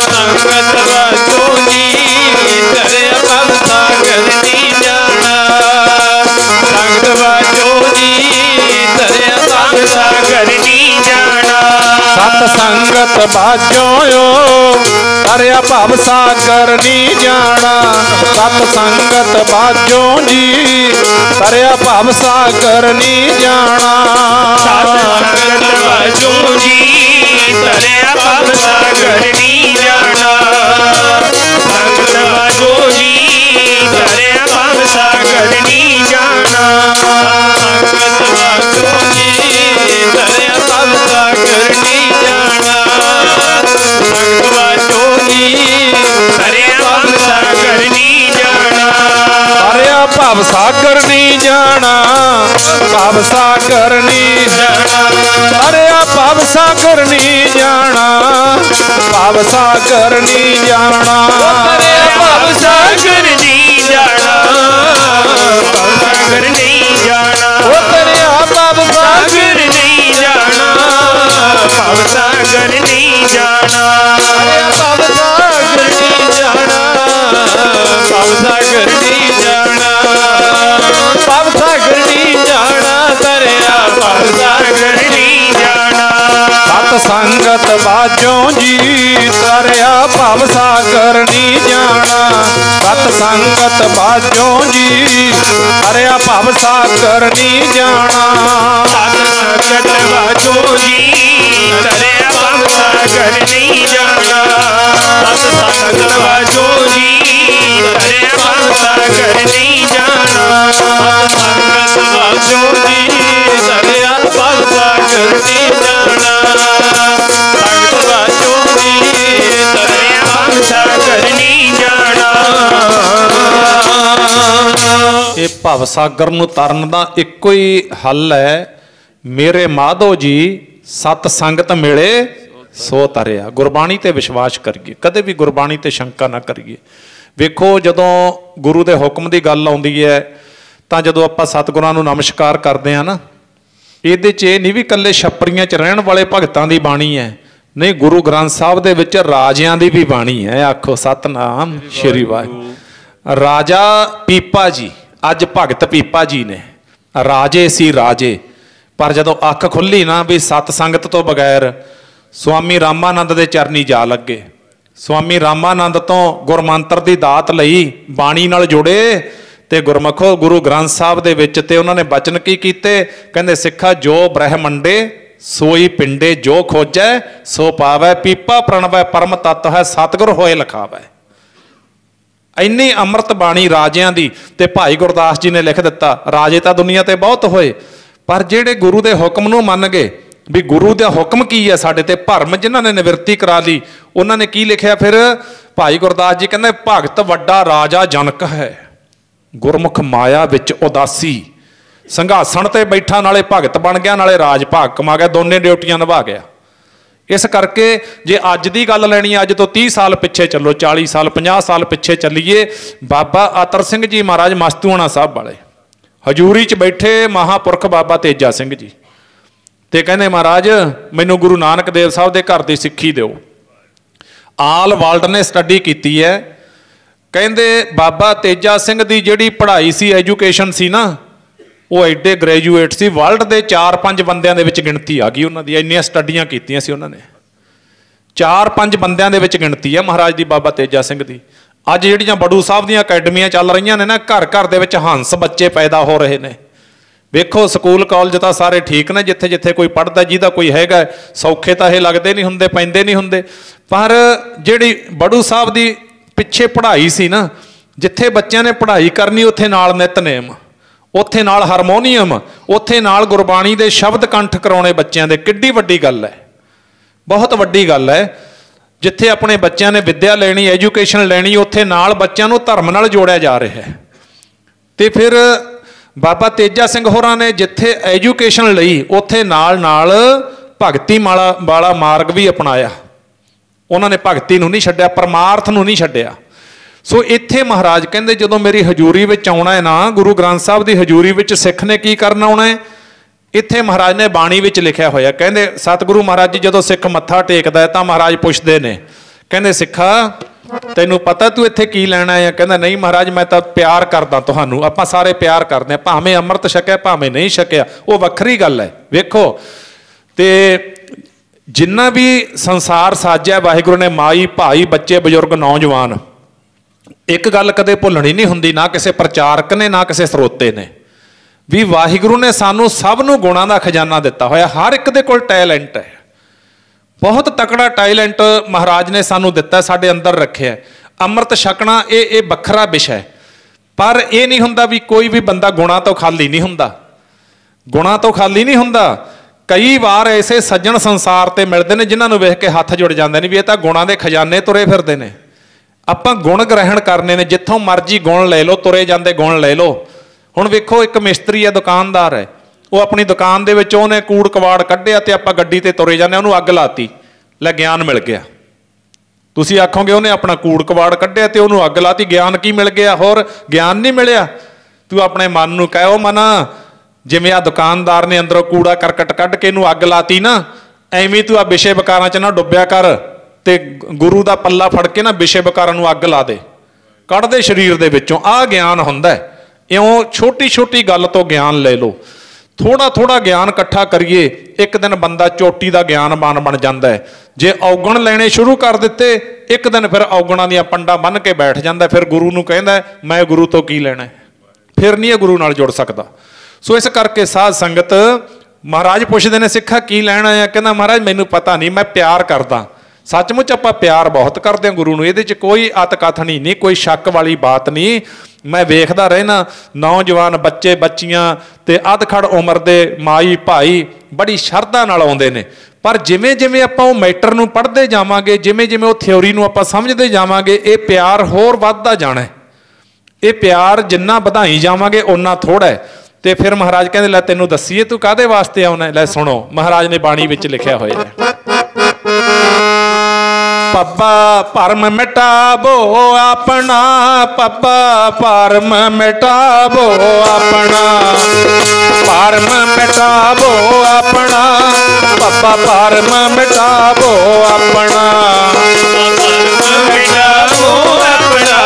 ਸੰਗਤ ਬਾਝੋਂ ਜੀ ਤਰਿਆ ਭਾਵ ਸਾਗਰ ਨੀ ਜਾਣਾ। ਸੰਗਤ ਬਾਝੋਂ ਜੀ ਤਰਿਆ ਭਾਵ ਸਾਗਰ ਨੀ ਜਾਣਾ। ਸਤ ਸੰਗਤ ਬਾਝੋਂ ਤਰਿਆ ਭਾਵ ਸਾਗਰ ਨੀ ਜਾਣਾ। ਸਤ ਸੰਗਤ ਬਾਝੋਂ ਜੀ ਤਰਿਆ ਭਾਵ ਸਾਗਰ ਨੀ ਜਾਣਾ। ਸਤ ਸੰਗਤ ਬਾਝੋਂ ਜੀ ਤਰਿਆ ਭਾਵ ਸਾਗਰ ਨੀ ਜਾਣਾ। ਸੰਗਤ ਬਾਝੋਂ ਜੀ ਤਰਿਆ ਭਾਵ ਸਾਗਰ ਨੀ ਜਾਣਾ। ਸੰਗਤ ਬਾਝੋਂ ਜੀ ਤਰਿਆ ਭਾਵ ਸਾਗਰ ਨੀ ਜਾਣਾ। ਸੰਗਤ ਬਾਝੋਂ ਜੀ ਤਰਿਆ ਭਾਵ ਸਾਗਰ ਨੀ ਜਾਣਾ। ਭਵ ਸਾਗਰ ਨਹੀਂ ਜਾਣਾ, ਭਵ ਸਾਗਰ ਨਹੀਂ ਜਾਣਾ, ਤਰਿਆ ਭਵ ਸਾਗਰ ਨਹੀਂ ਜਾਣਾ, ਭਵ ਸਾਗਰ ਨਹੀਂ ਜਾਣਾ, ਤਰਿਆ ਭਵ ਸਾਗਰ ਨਹੀਂ ਜਾਣਾ, ਭਵ ਸਾਗਰ ਨਹੀਂ ਜਾਣਾ, ਉਹ ਤਰਿਆ ਭਵ ਸਾਗਰ ਨਹੀਂ ਜਾਣਾ, ਭਵ ਸਾਗਰ ਨਹੀਂ ਜਾਣਾ, ਤਰਿਆ ਭਵ ਸਾਗਰ ਨਹੀਂ ਜਾਣਾ, ਭਵ ਸਾਗਰ ਨਹੀਂ ਜਾਣਾ, ਭਵ ਸਾਗਰ ਨਹੀਂ ਜਾਣਾ, ਤਰਿਆ ਭਵ ਸਾਗਰ ਨਹੀਂ ਜਾਣਾ, ਸਤ ਸੰਗਤ ਬਾਝੋਂ ਜੀ ਤਰਿਆ ਭਵ ਸਾਗਰ ਨਹੀਂ ਜਾਣਾ, ਸਤ ਸੰਗਤ ਬਾਝੋਂ ਜੀ ਤਰਿਆ ਭਵ ਸਾਗਰ ਨਹੀਂ ਜਾਣਾ, ਸਤ ਸੰਗਤ ਬਾਝੋਂ ਜੀ ਤਰਿਆ ਭਵ ਸਾਗਰ ਨਹੀਂ ਜਾਣਾ, ਸਤ ਸੰਗਤ ਬਾਝੋਂ ਜੀ ਤਰਿਆ ਭਵ ਸਾਗਰ ਨਹੀਂ ਜਾਣਾ, ਸਤ ਸੰਗਤ ਬਾਝੋਂ ਜੀ ਤਰਿਆ ਭਵ ਸਾਗਰ ਨਹੀਂ ਜਾਣਾ, ਸੰਗਤ ਬਾਝੋਂ ਜੀ ਤਰਿਆ ਭਵ ਸਾਗਰ ਨਹੀਂ ਜਾਣਾ। ਇਹ ਭਵ ਸਾਗਰ ਨੂੰ ਤਰਨ ਦਾ ਇੱਕੋ ਹੀ ਹੱਲ ਹੈ, ਮੇਰੇ ਮਾਧੋ ਜੀ ਸਤ ਸੰਗਤ ਮਿਲੇ ਸੋ ਤਰਿਆ। ਗੁਰਬਾਣੀ ਤੇ ਵਿਸ਼ਵਾਸ ਕਰੀਏ, ਕਦੇ ਵੀ ਗੁਰਬਾਣੀ ਤੇ ਸ਼ੰਕਾ ਨਾ ਕਰੀਏ। ਵੇਖੋ ਜਦੋਂ ਗੁਰੂ ਦੇ ਹੁਕਮ ਦੀ ਗੱਲ ਆਉਂਦੀ ਹੈ ਤਾਂ ਜਦੋਂ ਆਪਾਂ ਸਤਿਗੁਰਾਂ ਨੂੰ ਨਮਸਕਾਰ ਕਰਦੇ ਹਾਂ ਨਾ, ਇਹਦੇ 'ਚ ਇਹ ਨਹੀਂ ਵੀ ਇਕੱਲੇ ਛੱਪਰੀਆਂ 'ਚ ਰਹਿਣ ਵਾਲੇ ਭਗਤਾਂ ਦੀ ਬਾਣੀ ਹੈ, ਨਹੀਂ, ਗੁਰੂ ਗ੍ਰੰਥ ਸਾਹਿਬ ਦੇ ਵਿੱਚ ਰਾਜਿਆਂ ਦੀ ਵੀ ਬਾਣੀ ਹੈ। ਆਖੋ ਸਤਨਾਮ ਸ਼੍ਰੀ ਵਾਹਿਗੁਰੂ। ਰਾਜਾ ਪੀਪਾ ਜੀ, ਅੱਜ ਭਗਤ ਪੀਪਾ ਜੀ ਨੇ, ਰਾਜੇ ਸੀ ਰਾਜੇ, ਪਰ ਜਦੋਂ ਅੱਖ ਖੁੱਲੀ ਨਾ ਵੀ ਸਤ ਸੰਗਤ ਤੋਂ ਬਗੈਰ ਸਵਾਮੀ ਰਾਮਾਨੰਦ ਦੇ ਚਰਨੀ ਜਾ ਲੱਗੇ। ਸਵਾਮੀ ਰਾਮਾਨੰਦ ਤੋਂ ਗੁਰਮੰਤਰ ਦੀ ਦਾਤ ਲਈ, ਬਾਣੀ ਨਾਲ ਜੁੜੇ ਤੇ ਗੁਰਮਖੋ ਗੁਰੂ ਗ੍ਰੰਥ ਸਾਹਿਬ ਦੇ ਵਿੱਚ ਤੇ ਉਹਨਾਂ ਨੇ ਬਚਨ ਕੀ ਕੀਤੇ? ਕਹਿੰਦੇ ਸਿੱਖਾ ਜੋ ਬ੍ਰਹਮੰਡੇ ਸੋਈ ਪਿੰਡੇ, ਜੋ ਖੋਜੈ ਸੋ ਪਾਵੈ, ਪੀਪਾ ਪ੍ਰਣਵੈ ਪਰਮ ਤਤ ਹੈ, ਸਤਿਗੁਰ ਹੋਏ ਲਖਾਵੈ। ਇੰਨੀ ਅੰਮ੍ਰਿਤ ਬਾਣੀ ਰਾਜਿਆਂ ਦੀ। ਤੇ ਭਾਈ ਗੁਰਦਾਸ ਜੀ ਨੇ ਲਿਖ ਦਿੱਤਾ, ਰਾਜੇ ਤਾਂ ਦੁਨੀਆ ਤੇ ਬਹੁਤ ਹੋਏ, ਪਰ ਜਿਹੜੇ ਗੁਰੂ ਦੇ ਹੁਕਮ ਨੂੰ ਮੰਨ ਗਏ ਵੀ ਗੁਰੂ ਦਾ ਹੁਕਮ ਕੀ ਹੈ ਸਾਡੇ ਤੇ, ਭਰਮ ਜਿਨ੍ਹਾਂ ਨੇ ਨਿਵਰਤੀ ਕਰਾ ਲਈ, ਉਹਨਾਂ ਨੇ ਕੀ ਲਿਖਿਆ ਫਿਰ? ਭਾਈ ਗੁਰਦਾਸ ਜੀ ਕਹਿੰਦੇ ਭਗਤ ਵੱਡਾ ਰਾਜਾ ਜਨਕ ਹੈ, ਗੁਰਮੁਖ ਮਾਇਆ ਵਿੱਚ ਉਦਾਸੀ, ਸਿੰਘਾਸਣ ਤੇ ਬੈਠਾ ਨਾਲੇ ਭਗਤ ਬਣ ਗਿਆ ਨਾਲੇ ਰਾਜ ਭਾਗ ਕਮਾ ਗਿਆ, ਦੋਨੇ ਡਿਊਟੀਆਂ ਨਿਭਾ ਗਿਆ। ਇਸ ਕਰਕੇ ਜੇ ਅੱਜ ਦੀ ਗੱਲ ਲੈਣੀ ਹੈ, ਅੱਜ ਤੋਂ 30 ਸਾਲ ਪਿੱਛੇ ਚੱਲੋ, 40 ਸਾਲ 50 ਸਾਲ ਪਿੱਛੇ ਚੱਲੀਏ, ਬਾਬਾ ਆਤਰ ਸਿੰਘ ਜੀ ਮਹਾਰਾਜ ਮਸਤੂਆਣਾ ਸਾਹਿਬ ਵਾਲੇ ਹਜੂਰੀ 'ਚ ਬੈਠੇ ਮਹਾਂਪੁਰਖ ਬਾਬਾ ਤੇਜਾ ਸਿੰਘ ਜੀ, ਤੇ ਕਹਿੰਦੇ ਮਹਾਰਾਜ ਮੈਨੂੰ ਗੁਰੂ ਨਾਨਕ ਦੇਵ ਸਾਹਿਬ ਦੇ ਘਰ ਦੀ ਸਿੱਖੀ ਦਿਓ। ਆਲ ਵਰਲਡ ਨੇ ਸਟੱਡੀ ਕੀਤੀ ਹੈ, ਕਹਿੰਦੇ ਬਾਬਾ ਤੇਜਾ ਸਿੰਘ ਦੀ ਜਿਹੜੀ ਪੜ੍ਹਾਈ ਸੀ, ਐਜੂਕੇਸ਼ਨ ਸੀ ਨਾ, ਉਹ ਐਡੇ ਗ੍ਰੈਜੂਏਟ ਸੀ, ਵਰਲਡ ਦੇ 4-5 ਬੰਦਿਆਂ ਦੇ ਵਿੱਚ ਗਿਣਤੀ ਆ ਗਈ ਉਹਨਾਂ ਦੀ, ਇੰਨੀਆਂ ਸਟੱਡੀਆਂ ਕੀਤੀਆਂ ਸੀ ਉਹਨਾਂ ਨੇ। 4-5 ਬੰਦਿਆਂ ਦੇ ਵਿੱਚ ਗਿਣਤੀ ਹੈ ਮਹਾਰਾਜ ਦੀ, ਬਾਬਾ ਤੇਜਾ ਸਿੰਘ ਦੀ। ਅੱਜ ਜਿਹੜੀਆਂ ਬੜੂ ਸਾਹਿਬ ਦੀਆਂ ਅਕੈਡਮੀਆਂ ਚੱਲ ਰਹੀਆਂ ਨੇ ਨਾ, ਘਰ ਘਰ ਦੇ ਵਿੱਚ ਹੰਸ ਬੱਚੇ ਪੈਦਾ ਹੋ ਰਹੇ ਨੇ। ਵੇਖੋ ਸਕੂਲ ਕਾਲਜ ਤਾਂ ਸਾਰੇ ਠੀਕ ਨੇ, ਜਿੱਥੇ ਜਿੱਥੇ ਕੋਈ ਪੜ੍ਹਦਾ, ਜਿਹਦਾ ਕੋਈ ਹੈਗਾ, ਸੌਖੇ ਤਾਂ ਇਹ ਲੱਗਦੇ ਨਹੀਂ ਹੁੰਦੇ, ਪੈਂਦੇ ਨਹੀਂ ਹੁੰਦੇ, ਪਰ ਜਿਹੜੀ ਬੜੂ ਸਾਹਿਬ ਦੀ ਪਿੱਛੇ ਪੜ੍ਹਾਈ ਸੀ ਨਾ, ਜਿੱਥੇ ਬੱਚਿਆਂ ਨੇ ਪੜ੍ਹਾਈ ਕਰਨੀ ਉੱਥੇ ਨਾਲ ਨਿਤਨੇਮ, ਉੱਥੇ ਨਾਲ ਹਾਰਮੋਨੀਅਮ, ਉੱਥੇ ਨਾਲ ਗੁਰਬਾਣੀ ਦੇ ਸ਼ਬਦ ਕੰਠ ਕਰਾਉਣੇ ਬੱਚਿਆਂ ਦੇ। ਕਿੱਡੀ ਵੱਡੀ ਗੱਲ ਹੈ, ਬਹੁਤ ਵੱਡੀ ਗੱਲ ਹੈ। ਜਿੱਥੇ ਆਪਣੇ ਬੱਚਿਆਂ ਨੇ ਵਿੱਦਿਆ ਲੈਣੀ, ਐਜੂਕੇਸ਼ਨ ਲੈਣੀ, ਉੱਥੇ ਨਾਲ ਬੱਚਿਆਂ ਨੂੰ ਧਰਮ ਨਾਲ ਜੋੜਿਆ ਜਾ ਰਿਹਾ ਹੈ। ਤੇ ਫਿਰ ਬਾਬਾ ਤੇਜਾ ਸਿੰਘ ਹੋਰਾਂ ਨੇ ਜਿੱਥੇ ਐਜੂਕੇਸ਼ਨ ਲਈ, ਉੱਥੇ ਨਾਲ ਨਾਲ ਭਗਤੀ ਵਾਲਾ ਮਾਰਗ ਵੀ ਅਪਣਾਇਆ। ਉਹਨਾਂ ਨੇ ਭਗਤੀ ਨੂੰ ਨਹੀਂ ਛੱਡਿਆ, ਪਰਮਾਰਥ ਨੂੰ ਨਹੀਂ ਛੱਡਿਆ। ਸੋ ਇੱਥੇ ਮਹਾਰਾਜ ਕਹਿੰਦੇ ਜਦੋਂ ਮੇਰੀ ਹਜ਼ੂਰੀ ਵਿੱਚ ਆਉਣਾ ਹੈ ਨਾ, ਗੁਰੂ ਗ੍ਰੰਥ ਸਾਹਿਬ ਦੀ ਹਜ਼ੂਰੀ ਵਿੱਚ ਸਿੱਖ ਨੇ ਕੀ ਕਰਨਾ ਆਉਣਾ ਹੈ? ਇੱਥੇ ਮਹਾਰਾਜ ਨੇ ਬਾਣੀ ਵਿੱਚ ਲਿਖਿਆ ਹੋਇਆ, ਕਹਿੰਦੇ ਸਤਿਗੁਰੂ ਮਹਾਰਾਜ ਜੀ ਜਦੋਂ ਸਿੱਖ ਮੱਥਾ ਟੇਕਦਾ ਹੈ ਤਾਂ ਮਹਾਰਾਜ ਪੁੱਛਦੇ ਨੇ, ਕਹਿੰਦੇ ਸਿੱਖਾ ਤੈਨੂੰ ਪਤਾ ਤੂੰ ਇੱਥੇ ਕੀ ਲੈਣਾ ਹੈ? ਕਹਿੰਦਾ ਨਹੀਂ ਮਹਾਰਾਜ ਮੈਂ ਤਾਂ ਪਿਆਰ ਕਰਦਾ ਤੁਹਾਨੂੰ, ਆਪਾਂ ਸਾਰੇ ਪਿਆਰ ਕਰਦੇ ਹਾਂ, ਭਾਵੇਂ ਅੰਮ੍ਰਿਤ ਛਕਿਆ ਭਾਵੇਂ ਨਹੀਂ ਛਕਿਆ, ਉਹ ਵੱਖਰੀ ਗੱਲ ਹੈ। ਵੇਖੋ ਤੇ ਜਿੰਨਾ ਵੀ ਸੰਸਾਰ ਸਾਜਿਆ ਵਾਹਿਗੁਰੂ ਨੇ, ਮਾਈ ਭਾਈ ਬੱਚੇ ਬਜ਼ੁਰਗ ਨੌਜਵਾਨ, ਇੱਕ ਗੱਲ ਕਦੇ ਭੁੱਲਣੀ ਨਹੀਂ ਹੁੰਦੀ, ਨਾ ਕਿਸੇ ਪ੍ਰਚਾਰਕ ਨੇ ਨਾ ਕਿਸੇ ਸਰੋਤੇ ਨੇ, ਵੀ ਵਾਹਿਗੁਰੂ ਨੇ ਸਾਨੂੰ ਸਭ ਨੂੰ ਗੁਣਾਂ ਦਾ ਖਜ਼ਾਨਾ ਦਿੱਤਾ ਹੋਇਆ। ਹਰ ਇੱਕ ਦੇ ਕੋਲ ਟੈਲੈਂਟ ਹੈ, ਬਹੁਤ ਤਕੜਾ ਟੈਲੈਂਟ ਮਹਾਰਾਜ ਨੇ ਸਾਨੂੰ ਦਿੱਤਾ, ਸਾਡੇ ਅੰਦਰ ਰੱਖਿਆ। ਅੰਮ੍ਰਿਤ ਛਕਣਾ ਇਹ ਵੱਖਰਾ ਵਿਸ਼ਾ ਹੈ, ਪਰ ਇਹ ਨਹੀਂ ਹੁੰਦਾ ਵੀ ਕੋਈ ਵੀ ਬੰਦਾ ਗੁਣਾਂ ਤੋਂ ਖਾਲੀ ਨਹੀਂ ਹੁੰਦਾ, ਗੁਣਾਂ ਤੋਂ ਖਾਲੀ ਨਹੀਂ ਹੁੰਦਾ। ਕਈ ਵਾਰ ਐਸੇ ਸੱਜਣ ਸੰਸਾਰ ਤੇ ਮਿਲਦੇ ਨੇ ਜਿਨ੍ਹਾਂ ਨੂੰ ਵੇਖ ਕੇ ਹੱਥ ਜੁੜ ਜਾਂਦੇ ਨੇ ਵੀ ਇਹ ਤਾਂ ਗੁਣਾਂ ਦੇ ਖਜ਼ਾਨੇ ਤੁਰੇ ਫਿਰਦੇ ਨੇ। ਆਪਾਂ ਗੁਣ ਗ੍ਰਹਿਣ ਕਰਨੇ ਨੇ, ਜਿੱਥੋਂ ਮਰਜ਼ੀ ਗੁਣ ਲੈ ਲਓ, ਤੁਰੇ ਜਾਂਦੇ ਗੁਣ ਲੈ ਲਓ, ਹੁਣ ਵੇਖੋ ਇੱਕ ਮਿਸਤਰੀ ਹੈ, ਦੁਕਾਨਦਾਰ ਹੈ, ਉਹ ਆਪਣੀ ਦੁਕਾਨ ਦੇ ਵਿੱਚ ਉਹਨੇ ਕੂੜ ਕਵਾੜ ਕੱਢਿਆ ਤੇ ਆਪਾਂ ਗੱਡੀ ਤੇ ਤੁਰੇ ਜਾਂਦੇ, ਉਹਨੂੰ ਅੱਗ ਲਾਤੀ, ਲੈ ਗਿਆਨ ਮਿਲ ਗਿਆ। ਤੁਸੀਂ ਆਖੋਗੇ ਉਹਨੇ ਆਪਣਾ ਕੂੜ ਕਵਾੜ ਕੱਢਿਆ ਤੇ ਉਹਨੂੰ ਅੱਗ ਲਾਤੀ, ਗਿਆਨ ਕੀ ਮਿਲ ਗਿਆ? ਹੋਰ ਗਿਆਨ ਨਹੀਂ ਮਿਲਿਆ। ਤੂੰ ਆਪਣੇ ਮਨ ਨੂੰ ਕਹਿ, ਉਹ ਮਨ ਜਿਵੇਂ ਆ ਦੁਕਾਨਦਾਰ ਨੇ ਅੰਦਰੋਂ ਕੂੜਾ ਕਰਕਟ ਕੱਢ ਕੇ ਇਹਨੂੰ ਅੱਗ ਲਾਤੀ ਨਾ, ਐਵੇਂ ਤੂੰ ਆ ਵਿਸ਼ੇ ਵਿਕਾਰਾਂ 'ਚ ਨਾ ਡੁੱਬਿਆ ਕਰ ਤੇ ਗੁਰੂ ਦਾ ਪੱਲਾ ਫੜ ਕੇ ਨਾ ਵਿਸ਼ੇ ਵਿਕਾਰਾਂ ਨੂੰ ਅੱਗ ਲਾ ਦੇ, ਕੱਢ ਦੇ ਸਰੀਰ ਦੇ ਵਿੱਚੋਂ। ਆਹ ਗਿਆਨ ਹੁੰਦਾ। ਇਉਂ ਛੋਟੀ ਛੋਟੀ ਗੱਲ ਤੋਂ ਗਿਆਨ ਲੈ ਲਓ, ਥੋੜਾ ਥੋੜਾ ਗਿਆਨ ਇਕੱਠਾ ਕਰੀਏ, ਇੱਕ ਦਿਨ ਬੰਦਾ ਚੋਟੀ ਦਾ ਗਿਆਨਵਾਨ ਬਣ ਜਾਂਦਾ ਹੈ। ਜੇ ਔਗਣ ਲੈਣੇ ਸ਼ੁਰੂ ਕਰ ਦਿੱਤੇ, ਇੱਕ ਦਿਨ ਫਿਰ ਔਗਣਾਂ ਦੀਆਂ ਪੰਡਾਂ ਬੰਨ੍ਹ ਕੇ ਬੈਠ ਜਾਂਦਾ, ਫਿਰ ਗੁਰੂ ਨੂੰ ਕਹਿੰਦਾ ਮੈਂ ਗੁਰੂ ਤੋਂ ਕੀ ਲੈਣਾ, ਫਿਰ ਨਹੀਂ ਇਹ ਗੁਰੂ ਨਾਲ ਜੁੜ ਸਕਦਾ। ਸੋ ਇਸ ਕਰਕੇ ਸਾਧ ਸੰਗਤ, ਮਹਾਰਾਜ ਪੁੱਛਦੇ ਨੇ ਸਿੱਖਾ ਕੀ ਲੈਣਾ ਆ? ਕਹਿੰਦਾ ਮਹਾਰਾਜ ਮੈਨੂੰ ਪਤਾ ਨਹੀਂ, ਮੈਂ ਪਿਆਰ ਕਰਦਾ। ਸੱਚਮੁੱਚ ਆਪਾਂ ਪਿਆਰ ਬਹੁਤ ਕਰਦੇ ਹਾਂ ਗੁਰੂ ਨੂੰ, ਇਹਦੇ 'ਚ ਕੋਈ ਅਤਕਥਨੀ ਨਹੀਂ, ਕੋਈ ਸ਼ੱਕ ਵਾਲੀ ਬਾਤ ਨਹੀਂ। ਮੈਂ ਵੇਖਦਾ ਰਹਿਣਾ ਨੌਜਵਾਨ ਬੱਚੇ ਬੱਚੀਆਂ ਤੇ ਅਧਖੜ ਉਮਰ ਦੇ ਮਾਈ ਭਾਈ ਬੜੀ ਸ਼ਰਧਾ ਨਾਲ ਆਉਂਦੇ ਨੇ, ਪਰ ਜਿਵੇਂ ਜਿਵੇਂ ਆਪਾਂ ਉਹ ਮੈਟਰ ਨੂੰ ਪੜ੍ਹਦੇ ਜਾਵਾਂਗੇ, ਜਿਵੇਂ ਜਿਵੇਂ ਉਹ ਥਿਉਰੀ ਨੂੰ ਆਪਾਂ ਸਮਝਦੇ ਜਾਵਾਂਗੇ, ਇਹ ਪਿਆਰ ਹੋਰ ਵੱਧਦਾ ਜਾਣਾ। ਇਹ ਪਿਆਰ ਜਿੰਨਾ ਵਧਾਈ ਜਾਵਾਂਗੇ ਓਨਾ ਥੋੜ੍ਹਾ ਹੈ। ਤੇ ਫਿਰ ਮਹਾਰਾਜ ਕਹਿੰਦੇ ਲੈ ਤੈਨੂੰ ਦੱਸੀਏ ਤੂੰ ਕਾਹਦੇ ਵਾਸਤੇ ਆਉਣਾ। ਲੈ ਸੁਣੋ, ਮਹਾਰਾਜ ਨੇ ਬਾਣੀ ਵਿੱਚ ਲਿਖਿਆ ਹੋਇਆ ਹੈ, ਪੱਪਾ ਭਰਮ ਮਿਟਾਵੋ ਆਪਣਾ, ਪੱਪਾ ਭਰਮ ਮਿਟਾਵੋ ਆਪਣਾ, ਭਰਮ ਮਿਟਾਵੋ ਆਪਣਾ, ਪੱਪਾ ਭਰਮ ਮਿਟਾਵੋ ਆਪਣਾ, ਭਰਮ ਮਿਟਾਵੋ ਆਪਣਾ,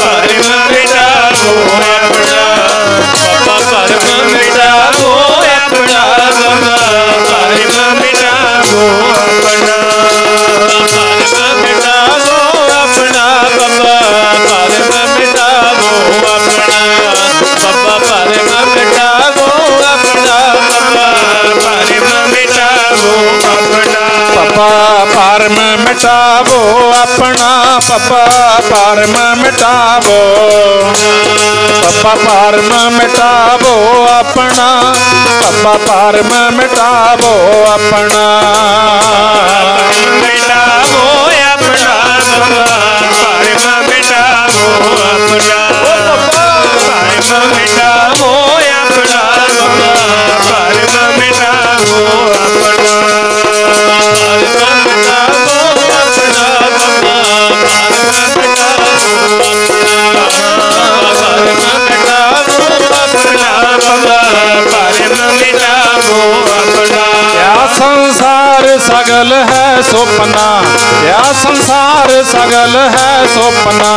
ਭਰਮ ਮਿਟਾਵੋ ਆਪਣਾ, ਪੱਪਾ ਭਰਮ ਮਿਟਾਵੋ ਆਪਣਾ, ਭਰਮ ਮਿਟਾਵੋ ਆਪਣਾ, ਭਰਮ ਮਿਟਾਵੋ ਆਪਣਾ, ਬੱਬਾ ਭਰਮ ਮਿਟਾਵੋ ਆਪਣਾ, ਬੱਬਾ ਭਰਮ ਮਿਟਾਵੋ ਆਪਣਾ, ਬੱਬਾ ਭਰਮ ਮਿਟਾਵੋ ਆਪਣਾ, ਬੱਬਾ ਭਰਮ ਮਿਟਾਵੋ ਆਪਣਾ, ਬੱਬਾ ਭਰਮ ਮਿਟਾਵੋ, ਬੱਬਾ ਭਰਮ ਮਿਟਾਵੋ ਆਪਣਾ, ਬੱਬਾ ਭਰਮ ਮਿਟਾਵੋ ਆਪਣਾ, ਮਿਟਾਵੋ ਆਪਣਾ, ਭਰਮ ਮਿਟਾਵੋ ਆਪਣਾ, ਭਰਮ ਮਿਟਾਵੋ ਆਪਣਾ, ਭਰਮ ਮਿਟਾਵੋ ਆਪਣਾ, ਭਰਮ ਮਿਟਾਵੋ ਆਪਣਾ, ਭਰਮ ਮਿਟਾਵੋ संसार सगल है सुपना, या संसार सगल है सुपना,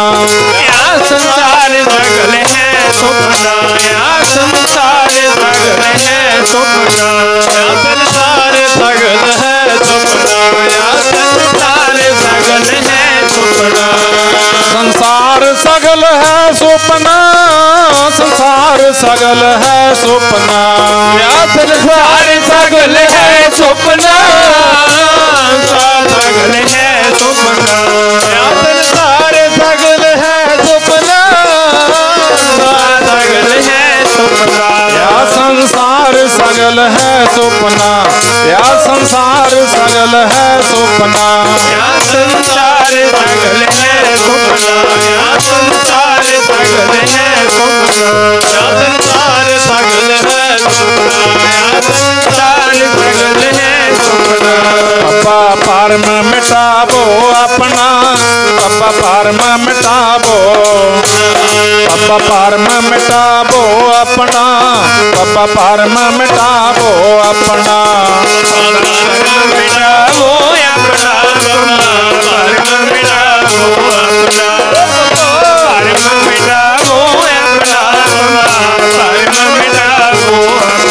या संसार सगल है सुपना, या संसार सगल है सुपना, या संसार सगल है सुपना, या संसार सगल है सुपना, संसार सगल है सुपना, संसार सगल है सुपना, या संसार सगल है सुपना, सगल है सुपना, या संसार सगल है सुपना, सगल है सुपना, या संसार सगल है सुपना, या संसार सगल है सुपना, या संसार सगल है सुपना, या संसार सगल है सुपना, या संसार सगल है सुपना, या संसार सगल है सुपना, पप्पा भरम मिटावो अपना, पप्पा भरम मिटावो, पप्पा भरम मिटावो अपना, पप्पा भरम मिटावो अपना, भरम मिटावो अपना, भरम मिटावो अपना, भरम मिटावो अपना, भरम मिटावो अपना,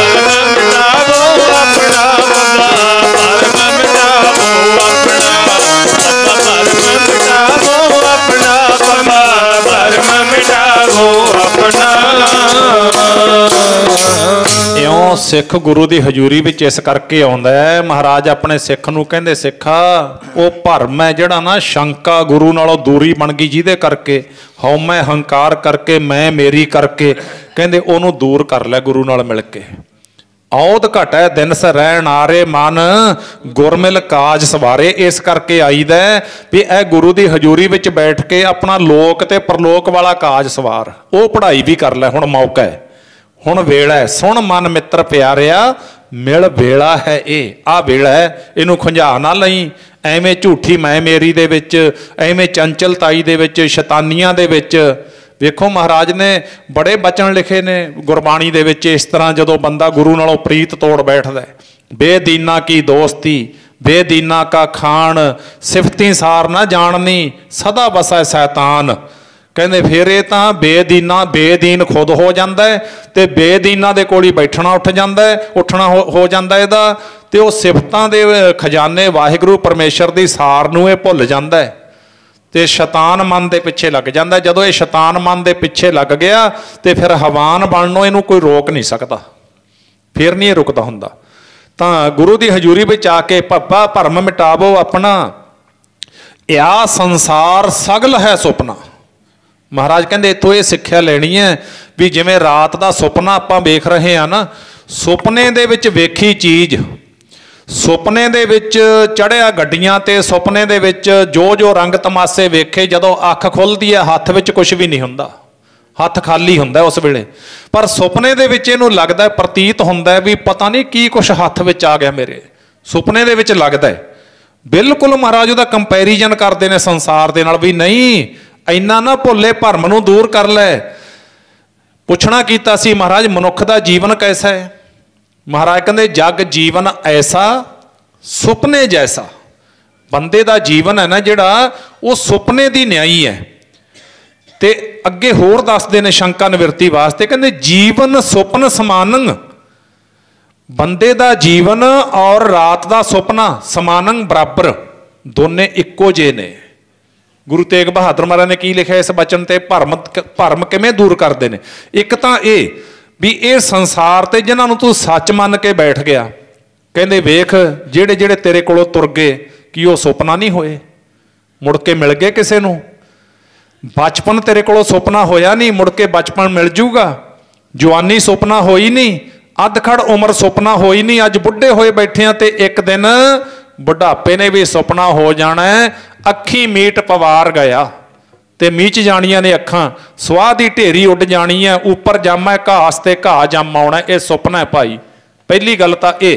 भरम मिटावो अपना, भरम मिटावो अपना, भरम मिटावो अपना, भरम मिटावो अपना। ਇਉਂ ਸਿੱਖ ਗੁਰੂ ਦੀ ਹਜ਼ੂਰੀ ਵਿੱਚ ਇਸ ਕਰਕੇ ਆਉਂਦਾ ਹੈ। ਮਹਾਰਾਜ ਆਪਣੇ ਸਿੱਖ ਨੂੰ ਕਹਿੰਦੇ, ਸਿੱਖਾ ਉਹ ਭਰਮ ਹੈ ਜਿਹੜਾ ਨਾ, ਸ਼ੰਕਾ ਗੁਰੂ ਨਾਲੋਂ ਦੂਰੀ ਬਣ ਗਈ, ਜਿਹਦੇ ਕਰਕੇ ਹਉਮੈ ਹੰਕਾਰ ਕਰਕੇ ਮੈਂ ਮੇਰੀ ਕਰਕੇ, ਕਹਿੰਦੇ ਉਹਨੂੰ ਦੂਰ ਕਰ ਲੈ ਗੁਰੂ ਨਾਲ ਮਿਲ ਕੇ। औध घटै दिन सरैण आरे मन गुरमिल काज सवारे। इस करके आईदा भी ए गुरु की हजूरी विच बैठ के अपना लोक ते परलोक वाला काज सवार, वो पढ़ाई भी कर लै। हुण मौका है, हुण वेला है। सुन मन मित्र प्यारिया मिल वेला है ये, आ वेला है, इनू खंजा ना लई एवें झूठी मैं मेरी दे विच, एवें चंचलताई दे विच, शैतानियां दे विच। वेखो महाराज ने बड़े बचन लिखे ने गुरबाणी दे विच, इस तरह जदों बंदा गुरु नालों प्रीत तोड़ बैठदा है। बेदीना की दोस्ती बेदीना का खान, सिफती सार ना जाननी सदा बसै शैतान। कहंदे फिर ये तां बेदीना बेदीन खुद हो जांदा है ते बेदीना दे कोल ही बैठना उठना हो जांदा इहदा, ते वो सिफतां दे खजाने वाहिगुरू परमेश्वर दी सार नूं ये भुल जांदा है ते शैतान मन के पिछे लग जाता है। जदों ये शैतान मन के पिछे लग गया तो फिर हवान बननों इनू कोई रोक नहीं सकता, फिर नहीं रुकता हुंदा। तां गुरु की हजूरी में आके भप्पा भरम मिटावो अपना, या संसार सगल है सुपना। महाराज कहते इतों ये सिक्ख्या लेनी है भी जिवें रात का सुपना आपां वेख रहे हैं ना, सुपने दे विच वेखी चीज़, सुपने दे विच चढ़िया गड्डियां ते सुपने दे विच जो जो रंग तमाशे वेखे, जदों अख खुलदी है हत्थ विच कुछ भी नहीं हुंदा, हत्थ खाली हुंदा उस वेले। पर सुपने दे विच इहनूं लगदा है, प्रतीत हुंदा है भी पता नहीं की कुछ हत्थ विच आ गया मेरे, सुपने दे विच लगदा है। बिल्कुल महाराज उहदा कंपैरिजन करदे ने संसार दे नाल भी नहीं इन्ना ना भुल्ले, भरम नूं दूर कर लै। पुछना कीता सी महाराज मनुख दा जीवन कैसा है? महाराज कहते जग जीवन ऐसा सुपने जैसा। बंदे दा जीवन है ना जिहड़ा वो सुपने दी न्याई है। ते अगे होर दसदे ने शंका निवृत्ति वास्ते, कहते जीवन सुपन समानंग, बंदे दा जीवन और रात दा सुपना समानंग बराबर, दोने इक्को जे ने। गुरु तेग बहादुर महाराज ने की लिखा इस बचन ते भरम किवें दूर करते हैं। एक तां ये भी ये संसार ते जिन्हां तू सच मन के बैठ गया, कहंदे वेख जेड़े जेड़े तेरे कोलों तुर गए कि वो सुपना नहीं होए, मुड़ के मिल गए किसे नूं। बचपन तेरे कोलों सुपना होया नहीं, मुड़ के बचपन मिल जूगा। जवानी सुपना होई नहीं, अधखड़ उम्र सुपना होई नहीं। अज बुढ़े होए बैठे हैं ते एक दिन बुढ़ापे ने भी सुपना हो जाना है। अखी मीट पवार गया ते मीच जानियां ने अखां, सुआह दी ढेरी उड जानी है, उपर जामा घास ते घाह जम आउणा। ये सुपना है भाई, पहली गल तां ये।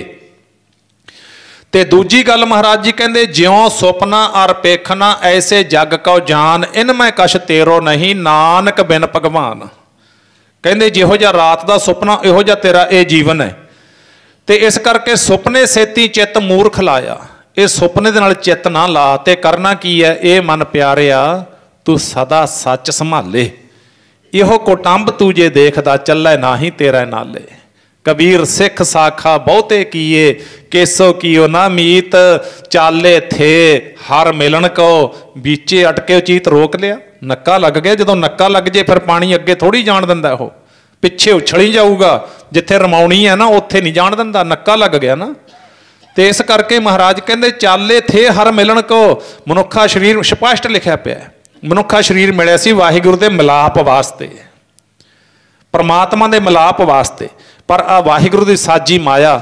ते दूजी गल महाराज जी कहंदे ज्यों सुपना अर पेखना ऐसे जग को जान, इनमें कछ तेरो नहीं नानक बिन भगवान। कहंदे जिहो जिहा रात दा सुपना इहो जिहा तेरा ये जीवन है। ते इस करके सुपने सेती चित्त मूर्ख लाया, ये सुपने दे नाल चित्त ना ला। ते करना की है, ये मन प्यारिया तू सदा सच संभाले, इहो कुटंब तू जे देखदा चलै नाही तेरा नाले। कबीर सिख साखा बहुते किए केसो कियो ना मीत, चाले थे हर मिलन को बीचे अटके चीत रोक लिया। नक्का लग गया, जदों नक्का लग जे फिर पानी अगे थोड़ी जान दिंदा, वो पिछे उछल ही जाऊगा। जिथे रमाउणी है ना उत्थे नहीं जान दिंदा, नक्का लग गया ना। तो इस करके महाराज कहते चाले थे हर मिलन को, मनुखा शरीर स्पष्ट लिखा पिया, मनुखा शरीर मिलिया सी वाहिगुरू दे मिलाप वास्ते, परमात्मा दे मिलाप वास्ते। पर आ वाहिगुरू दी साजी माया,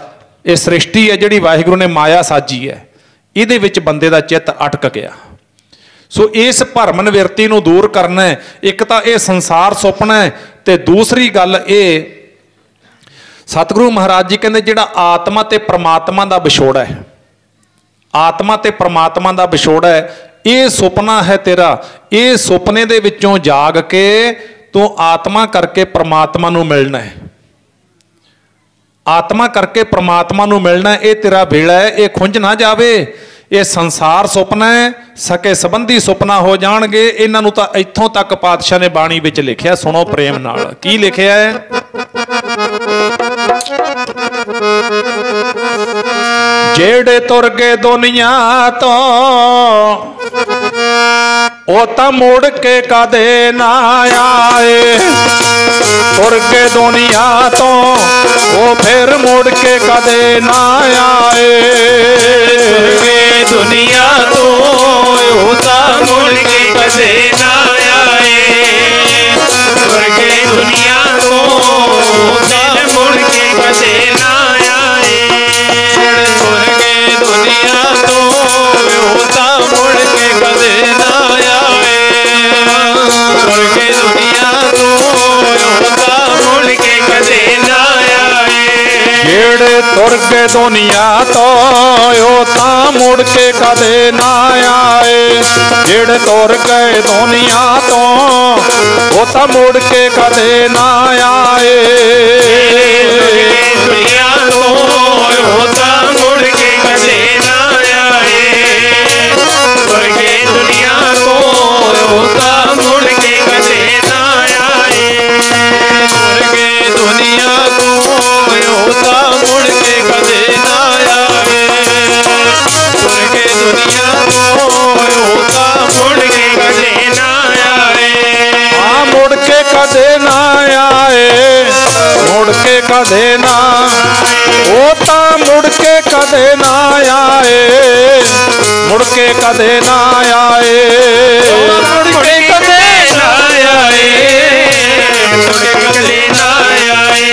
ये सृष्टि है जिहड़ी वाहिगुरू ने माया साजी है, इहदे विच बंदे दा चित्त अटक गया। सो इस भरम निवृत्ति नूं दूर करना है। एक तां ये संसार सुपना है, ते दूसरी गल ये सतगुरु महाराज जी कहते जिहड़ा आत्मा ते परमात्मा दा विछोड़ा है, आत्मा ते परमात्मा दा विछोड़ा है, ये सुपना है तेरा। ये सुपने दे विचों जाग के तू आत्मा करके परमात्मा नूं मिलना है, आत्मा करके परमात्मा नूं मिलना है। ये तेरा वेला है, ये खुंझ ना जावे। ये संसार सुपना है, सके संबंधी सुपना हो जाणगे। इन्हां नूं तां इत्थों तक पातशाह ने बाणी विच लिखिआ, सुनो प्रेम नाल की लिखिआ है। जेड़े तुर गए दुनिया तो ओ तां मुड़ के कदे ना आए, तुर गए दुनिया तो ओ फिर मुड़ के कदे ना आए। दुनिया तो होता मुड़ के कदे ना आए, स्वर्ग दुनिया तो मुड़ के कदे ना दुनिया तो ओ तां मुड़ के कदे ना आए। जेड़े तुर गए दुनिया तो ओ तां मुड़ के कदे ना आए। दुनिया तो ओ तां मुड़ के कदे ना आए। तुर गए दुनिया तो ओ तां मुड़ के कदे ना आए। तुर गए दुनिया तो ओ तां मुड़ के कदे ना आए। तुर गए दुनिया तो ओ तां मुड़ के कदे ना आए। हाँ मुड़ के कदे ना आए। मुड़ के कदे ना ओ तां मुड़ के कदे ना आए। मुड़ के कदे ना आए। मुड़ के कदे ना आए। मुड़ के कदे ना आए।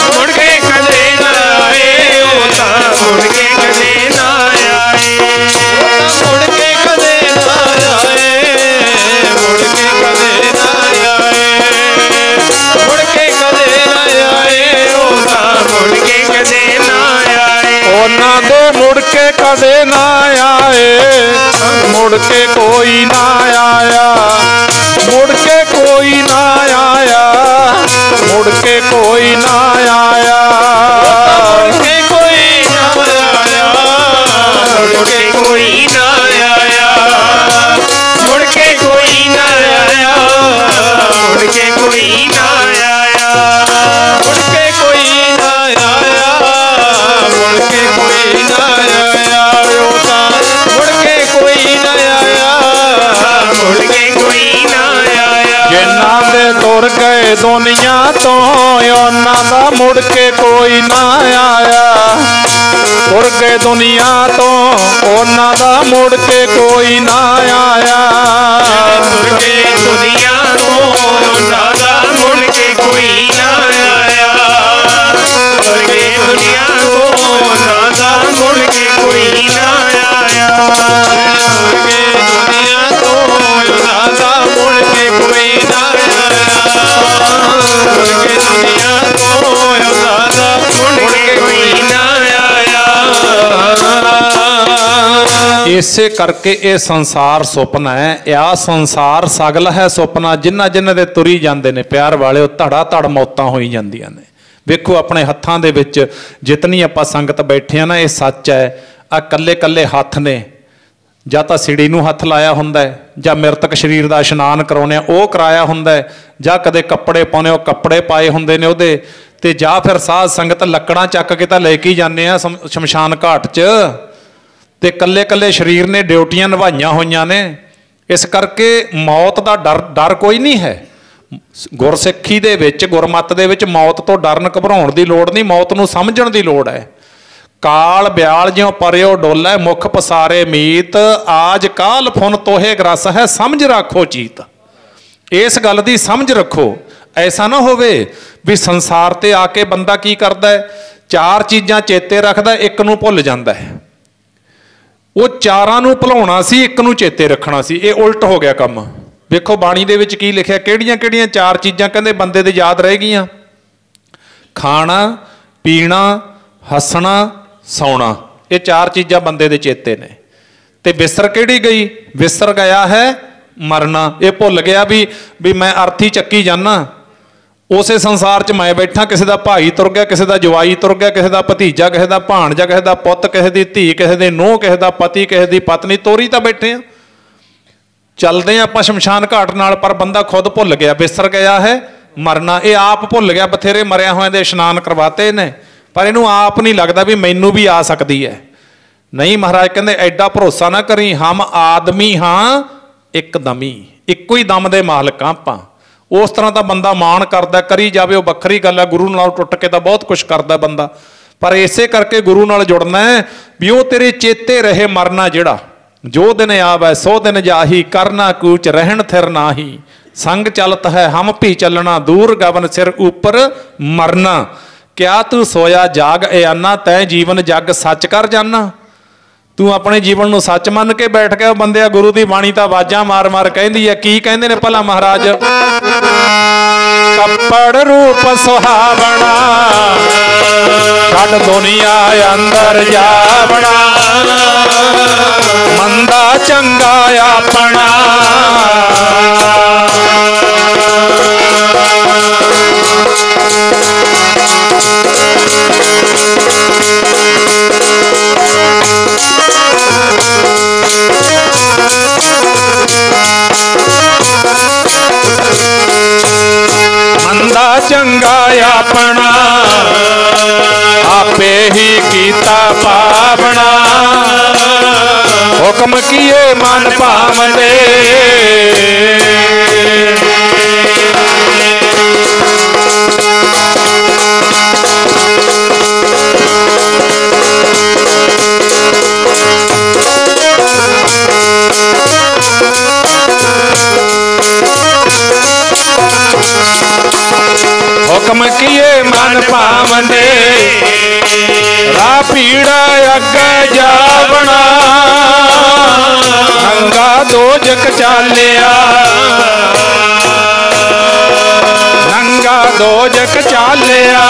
मुड़ के कदे ना आए। ओ तां मुड़ के कदे ना आए। मुड़ के कदे ना आए। मुड़ के कदे ना आए। मुड़ के कदे ना आए। ओ तां मुड़ के कदे ना आए। ਉਹਨਾਂ ਦੇ ਮੁੜ ਕੇ ਕਦੇ ਨਾ ਆਏ। ਮੁੜ ਕੇ ਕੋਈ ਨਾ ਆਇਆ। ਮੁੜ ਕੇ ਕੋਈ ਨਾ ਆਇਆ। ਮੁੜ ਕੇ ਕੋਈ ਨਾ ਆਇਆ। मुड़ के कोई ना आया। मुड़ के कोई ना आया। मुड़ के कोई ना आया। मुड़ के कोई ना आया। मुड़ के कोई ना आया। मुड़ के कोई ना आया। ओ तां मुड़ के कोई ना आया। मुड़ के कोई ना आया। ਜਿਨ੍ਹਾਂ ਦੇ ਤੁਰ ਗਏ ਦੁਨੀਆ ਤੋਂ ਉਹਨਾਂ ਦਾ ਮੁੜ ਕੇ ਕੋਈ ਨਾ ਆਇਆ। ਤੁਰ ਗਏ ਦੁਨੀਆ ਤੋਂ ਉਹਨਾਂ ਦਾ ਮੁੜ ਕੇ ਕੋਈ ਨਾ ਆਇਆ। तुर गए दुनिया तो दादा मुड़ के कोई ना आया। तुर गए दुनिया तो दादा मुड़ के कोई ना आया। तुर गए दुनिया तो दादा मुड़ के कोई ना आया। तुर गए दुनिया तो दादा मुड़ के कोई ना आया। ਇਸੇ ਕਰਕੇ ਇਹ ਸੰਸਾਰ ਸੁਪਨਾ ਹੈ। ਆ ਸੰਸਾਰ ਸਗਲ ਹੈ ਸੁਪਨਾ। ਜਿਨ੍ਹਾਂ ਜਿਨ੍ਹਾਂ ਦੇ ਤੁਰੀ ਜਾਂਦੇ ਨੇ ਪਿਆਰ ਵਾਲਿਓ ਧੜਾ ਧੜ ਮੌਤਾਂ ਹੋਈ ਜਾਂਦੀਆਂ ਨੇ। ਵੇਖੋ ਆਪਣੇ ਹੱਥਾਂ ਦੇ ਵਿੱਚ ਜਿਤਨੀ ਆਪਾਂ ਸੰਗਤ ਬੈਠੇ ਆ ਨਾ, ਇਹ ਸੱਚ ਹੈ। ਆ ਕੱਲੇ ਕੱਲੇ ਹੱਥ ਨੇ। ਜਾਂ ਤਾਂ ਸਿੜੀ ਨੂੰ ਹੱਥ ਲਾਇਆ ਹੁੰਦਾ ਹੈ, ਜਾਂ ਮਿਰਤਕ ਸਰੀਰ ਦਾ ਇਸ਼ਨਾਨ ਕਰਾਉਂਦੇ ਆ ਉਹ ਕਰਾਇਆ ਹੁੰਦਾ ਹੈ, ਜਾਂ ਕਦੇ ਕੱਪੜੇ ਪਾਉਂਦੇ ਉਹ ਕੱਪੜੇ ਪਾਏ ਹੁੰਦੇ ਨੇ ਉਹਦੇ ਤੇ, ਜਾਂ ਫਿਰ ਸਾਧ ਸੰਗਤ ਲੱਕੜਾਂ ਚੱਕ ਕੇ ਤਾਂ ਲੈ ਕੇ ਜਾਂਦੇ ਆ ਸ਼ਮਸ਼ਾਨ ਘਾਟ 'ਚ। ਤੇ ਕੱਲੇ ਕੱਲੇ ਸਰੀਰ ਨੇ ਡਿਊਟੀਆਂ ਨਿਭਾਈਆਂ ਹੋਈਆਂ ਨੇ। ਇਸ ਕਰਕੇ ਮੌਤ ਦਾ ਡਰ ਕੋਈ ਨਹੀਂ ਹੈ। ਗੁਰਸਿੱਖੀ ਦੇ ਵਿੱਚ, ਗੁਰਮੱਤ ਦੇ ਵਿੱਚ ਮੌਤ ਤੋਂ ਡਰਨ ਘਬਰਾਉਣ ਦੀ ਲੋੜ ਨਹੀਂ। ਮੌਤ ਨੂੰ ਸਮਝਣ ਦੀ ਲੋੜ ਹੈ। ਕਾਲ ਬਿਆਲ ਜਿਉ ਪਰਿਓ ਡੋਲੇ ਮੁਖ ਪਸਾਰੇ ਮੀਤ। ਆਜ ਕਾਲ ਫੁਨ ਤੋਹੇ ਗ੍ਰਸ ਹੈ ਸਮਝ ਰੱਖੋ ਚੀਤ। ਇਸ ਗੱਲ ਦੀ ਸਮਝ ਰੱਖੋ। ਐਸਾ ਨਾ ਹੋਵੇ ਵੀ ਸੰਸਾਰ ਤੇ ਆ ਕੇ ਬੰਦਾ ਕੀ ਕਰਦਾ ਹੈ, ਚਾਰ ਚੀਜ਼ਾਂ ਚੇਤੇ ਰੱਖਦਾ, ਇੱਕ ਨੂੰ ਭੁੱਲ ਜਾਂਦਾ ਹੈ। ਉਹ ਚਾਰਾਂ ਨੂੰ ਭੁਲਾਉਣਾ ਸੀ, ਇੱਕ ਨੂੰ ਚੇਤੇ ਰੱਖਣਾ ਸੀ। ਇਹ ਉਲਟ ਹੋ ਗਿਆ ਕੰਮ। ਵੇਖੋ ਬਾਣੀ ਦੇ ਵਿੱਚ ਕੀ ਲਿਖਿਆ, ਕਿਹੜੀਆਂ ਕਿਹੜੀਆਂ ਚਾਰ ਚੀਜ਼ਾਂ ਕਹਿੰਦੇ ਬੰਦੇ ਦੇ ਯਾਦ ਰਹਿ ਗਈਆਂ। ਖਾਣਾ, ਪੀਣਾ, ਹੱਸਣਾ, ਸੌਣਾ। ਇਹ ਚਾਰ ਚੀਜ਼ਾਂ ਬੰਦੇ ਦੇ ਚੇਤੇ ਨੇ। ਤੇ ਵਿਸਰ ਕਿਹੜੀ ਗਈ? ਵਿਸਰ ਗਿਆ ਹੈ ਮਰਨਾ। ਇਹ ਭੁੱਲ ਗਿਆ ਵੀ ਮੈਂ ਅਰਥੀ ਚੱਕੀ ਜਾਨਾ। ਉਸੇ ਸੰਸਾਰ 'ਚ ਮੈਂ ਬੈਠਾ, ਕਿਸੇ ਦਾ ਭਾਈ ਤੁਰ ਗਿਆ, ਕਿਸੇ ਦਾ ਜਵਾਈ ਤੁਰ ਗਿਆ, ਕਿਸੇ ਦਾ ਭਤੀਜਾ, ਕਿਸੇ ਦਾ ਭਾਣਜਾ, ਕਿਸੇ ਦਾ ਪੁੱਤ, ਕਿਸੇ ਦੀ ਧੀ, ਕਿਸੇ ਦੇ ਨੂੰਹ, ਕਿਸੇ ਦਾ ਪਤੀ, ਕਿਸੇ ਦੀ ਪਤਨੀ। ਤੋਰੀ ਤਾਂ ਬੈਠੇ ਆ, ਚੱਲਦੇ ਆ ਆਪਾਂ ਸ਼ਮਸ਼ਾਨ ਘਾਟ ਨਾਲ। ਪਰ ਬੰਦਾ ਖੁਦ ਭੁੱਲ ਗਿਆ, ਵਿਸਰ ਗਿਆ ਹੈ ਮਰਨਾ। ਇਹ ਆਪ ਭੁੱਲ ਗਿਆ। ਬਥੇਰੇ ਮਰਿਆ ਹੋਇਆਂ ਦੇ ਇਸ਼ਨਾਨ ਕਰਵਾਤੇ ਨੇ, ਪਰ ਇਹਨੂੰ ਆਪ ਨਹੀਂ ਲੱਗਦਾ ਵੀ ਮੈਨੂੰ ਵੀ ਆ ਸਕਦੀ ਹੈ। ਨਹੀਂ, ਮਹਾਰਾਜ ਕਹਿੰਦੇ ਐਡਾ ਭਰੋਸਾ ਨਾ ਕਰੀ। ਹਮ ਆਦਮੀ ਹਾਂ ਇੱਕਦਮੀ, ਇੱਕੋ ਹੀ ਦਮ ਦੇ ਮਾਲਕ ਹਾਂ ਆਪਾਂ। ਉਸ ਤਰ੍ਹਾਂ ਦਾ ਬੰਦਾ ਮਾਣ ਕਰਦਾ, ਕਰੀ ਜਾਵੇ, ਉਹ ਵੱਖਰੀ ਗੱਲ ਹੈ। ਗੁਰੂ ਨਾਲ ਟੁੱਟ ਕੇ ਤਾਂ ਬਹੁਤ ਕੁਛ ਕਰਦਾ ਬੰਦਾ, ਪਰ ਇਸੇ ਕਰਕੇ ਗੁਰੂ ਨਾਲ ਜੁੜਨਾ ਹੈ ਵੀ ਉਹ ਤੇਰੇ ਚੇਤੇ ਰਹੇ ਮਰਨਾ ਜਿਹੜਾ। ਜੋ ਦਿਨ ਆਵੈ ਸੋ ਦਿਨ ਜਾਹੀ, ਕਰਨਾ ਕੂਚ ਰਹਿਣ ਥਿਰ ਨਾਹੀ। ਸੰਗ ਚਲਤ ਹੈ ਹਮ ਭੀ ਚੱਲਣਾ, ਦੂਰ ਗਵਨ ਸਿਰ ਉੱਪਰ ਮਰਨਾ। ਕਿਆ ਤੂੰ ਸੋਇਆ ਜਾਗ ਇਆਨਾ, ਤੈ ਜੀਵਨ ਜੱਗ ਸੱਚ ਕਰ ਜਾਨਾ। तू अपने जीवन नूं सच मन के बैठ गया। बंदिया गुरु की बाणी तो आवाज़ां मार मार कहती है। की कहते ने भला महाराज, कपड़ रूप सुहावना छड़ दुनिया अंदर जावना, मंदा चंगा अपना मंदा चंगा अपना आपे ही कीता पावना, हुक्म किए मन पावने हुक्म किए मन पावने, रा पीड़ा अगे जावना, नंगा दोजक चालिया, नंगा दोजक चालिया।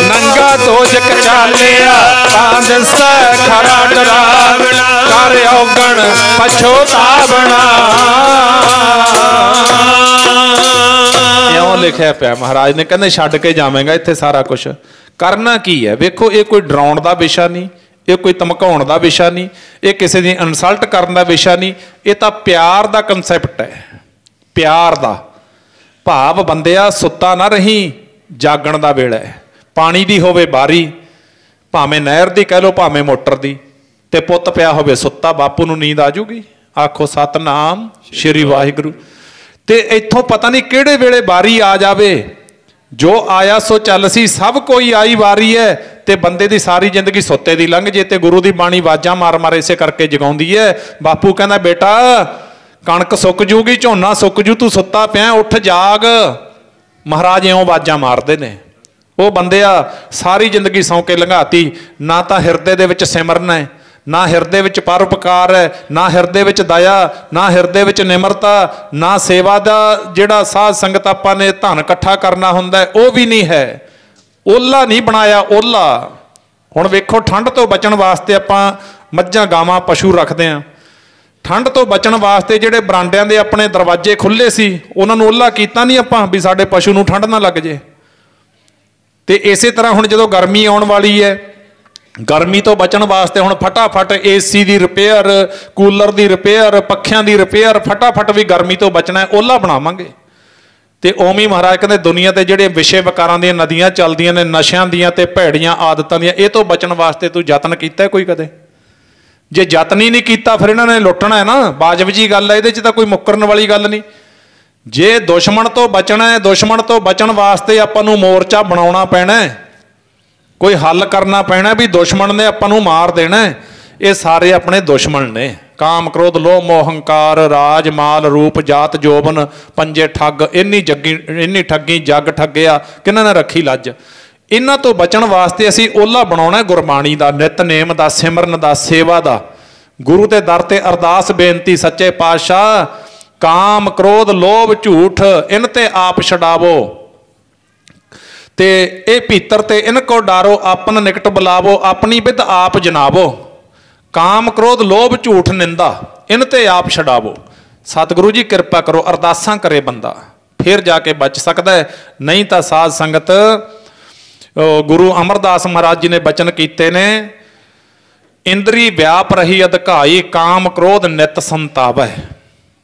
नंगा दोजक चालिया, पांद से खरा डरावना, कर औगण पछोतावना। क्यों लिखिया पिया महाराज ने, कहते छड्ड के जावेगा इत्थे सारा कुछ। करना की है वेखो, ये कोई डराउण दा विषय नहीं, ये कोई धमकाउण दा विषय नहीं, ये किसी दी इंसल्ट करन दा विषय नहीं, ये तां प्यार दा कंसैप्ट है। प्यार दा भाव बंदिया सुत्ता ना रही, जागण दा वेला है। पानी दी होवे बारी, भावें नहर दी कह लो भावें मोटर दी, ते पुत्त पिया होवे सुत्ता, बापू नूं नींद आ जूगी। आखो सतनाम श्री वाहिगुरू। ते इत्थों पता नहीं किहड़े वेले बारी आ जावे, जो आया सो चल सी, सब कोई आई वारी है, ते बंदे दी सारी जिंदगी सुत्ते दी लंघ जे। ते गुरु दी बाणी आवाज़ां मार मार इसे करके जगाउंदी है। बापू कहंदा बेटा कणक सुक जूगी, झोना सुक जू, तू सुत्ता पिया, उठ जाग। महाराज इउं आवाज़ां मारदे ने। वो बंदिया सारी जिंदगी सौ के लंघाती, ना तो हिरदे दे विच सिमरन है, ना हिरदे विच परोपकार है, ना हिरदे विच दया, ना हिरदे विच निमरता, ना सेवा दा जिहड़ा साध संगत आपां ने धन इकट्ठा करना हुंदा है वो भी नहीं है। ओला नहीं बनाया ओला। हुण वेखो ठंड तो बचण वास्ते आपां मੱਝਾਂ गावां पशु रखते हैं। ठंड तो बचण वास्ते जिहड़े बरांडिਆਂ ਦੇ अपने दरवाजे खुले सी, उन्हां नूं ओला कीता नहीं आपां भी साडे पशु नूं ठंड ना लग जे। तो इस तरह हुण जदों गर्मी आने वाली है, गर्मी तो बचण वास्ते हुण फटाफट AC की रिपेयर, कूलर की रिपेयर, पखियां की रिपेयर, फटाफट भी गर्मी तो बचना है, ओला बनावांगे। तो उवें महाराज कहते दुनिया के जिहड़े विषय विकारां दी नदियां चलदियां ने, नशियां दियां ते भैड़ियां आदतां दियां, ये तो बचण वास्ते तू यतन कीता कोई कदे? जे यतन ही नहीं किया फिर इन्हां ने लुटना है ना। वाजिब जी गल है, इहदे च तां कोई मुक्करन वाली गल नहीं। जे दुश्मन तो बचना है, दुश्मन तो बचन वास्ते आपां नूं मोर्चा बनाउणा पैना है, कोई हल करना पैना भी दुश्मन ने आपां नूं मार देना है। ये सारे अपने दुश्मन ने। काम क्रोध लोभ मोह हंकार राज माल रूप जात जोबन पंजे ठग, इन्नी ठगी जग ठगिया, किन्हां ने रखी लज। इन्हां तो बचण वास्ते असीं ओला बनाउणा गुरबाणी दा, नितनेम दा, सिमरन दा, सेवा दा। गुरु के दर ते अरदास बेनती सच्चे पातशाह, काम क्रोध लोभ झूठ इन ते आप छड़ावो, ते ए भीतर ते इनको डारो, आपन निकट बुलावो, अपनी विद आप जनावो। काम क्रोध लोभ झूठ निंदा इन ते आप छड़ावो। सतगुरु जी कृपा करो, अरदासां करे बंदा फिर जाके बच सकता है, नहीं तो साध संगत गुरु अमरदास महाराज जी ने बचन कीते ने, इंद्री व्याप रही अधकाई, काम क्रोध नित संतावै।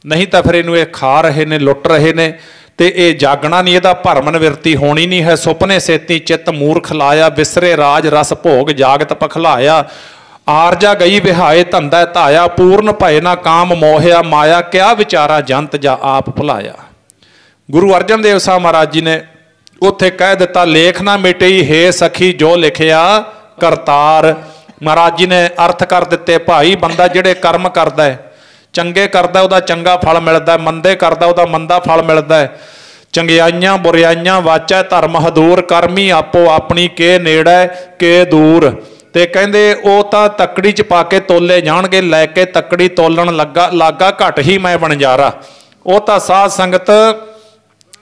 नहीं तो फिर इनू खा रहे ने, लुट रहे ने, तो ये जागना नहीं, यदा भरम निवृत्ति होनी नहीं है। सुपने सेती चित्त मूर्ख लाया, विसरे राज रस भोग जागत पखलाया। आरजा गई विहाए धंधा धाया, पूर्ण भय ना काम मोहया माया, क्या विचारा जंत जा आप भुलाया। गुरु अर्जन देव साहब महाराज जी ने उत्थे कह दिता, लेख ना मिटई हे सखी जो लिखिया करतार। महाराज जी ने अर्थ कर दिते, भाई बंदा जिहड़े कर्म करदा है, ਚੰਗੇ ਕਰਦਾ ਉਹਦਾ ਚੰਗਾ ਫਲ ਮਿਲਦਾ, ਮੰਦੇ ਕਰਦਾ ਉਹਦਾ ਮੰਦਾ ਫਲ ਮਿਲਦਾ। ਚੰਗਿਆਈਆਂ ਬੁਰਿਆਈਆਂ ਵਾਚੈ ਧਰਮ ਹਦੂਰ, ਕਰਮੀ ਆਪੋ ਆਪਣੀ ਕੇ ਨੇੜੇ ਕੇ ਦੂਰ। ਤੇ ਕਹਿੰਦੇ ਉਹ ਤਾਂ ਤੱਕੜੀ 'ਚ ਪਾ ਕੇ ਤੋਲੇ ਜਾਣਗੇ, ਲੈ ਕੇ ਤੱਕੜੀ ਤੋਲਣ ਲਾਗਾ ਘਟ ਹੀ ਮੈਂ ਵਣਜਾਰਾ। ਉਹ ਤਾਂ ਸਾਧ ਸੰਗਤ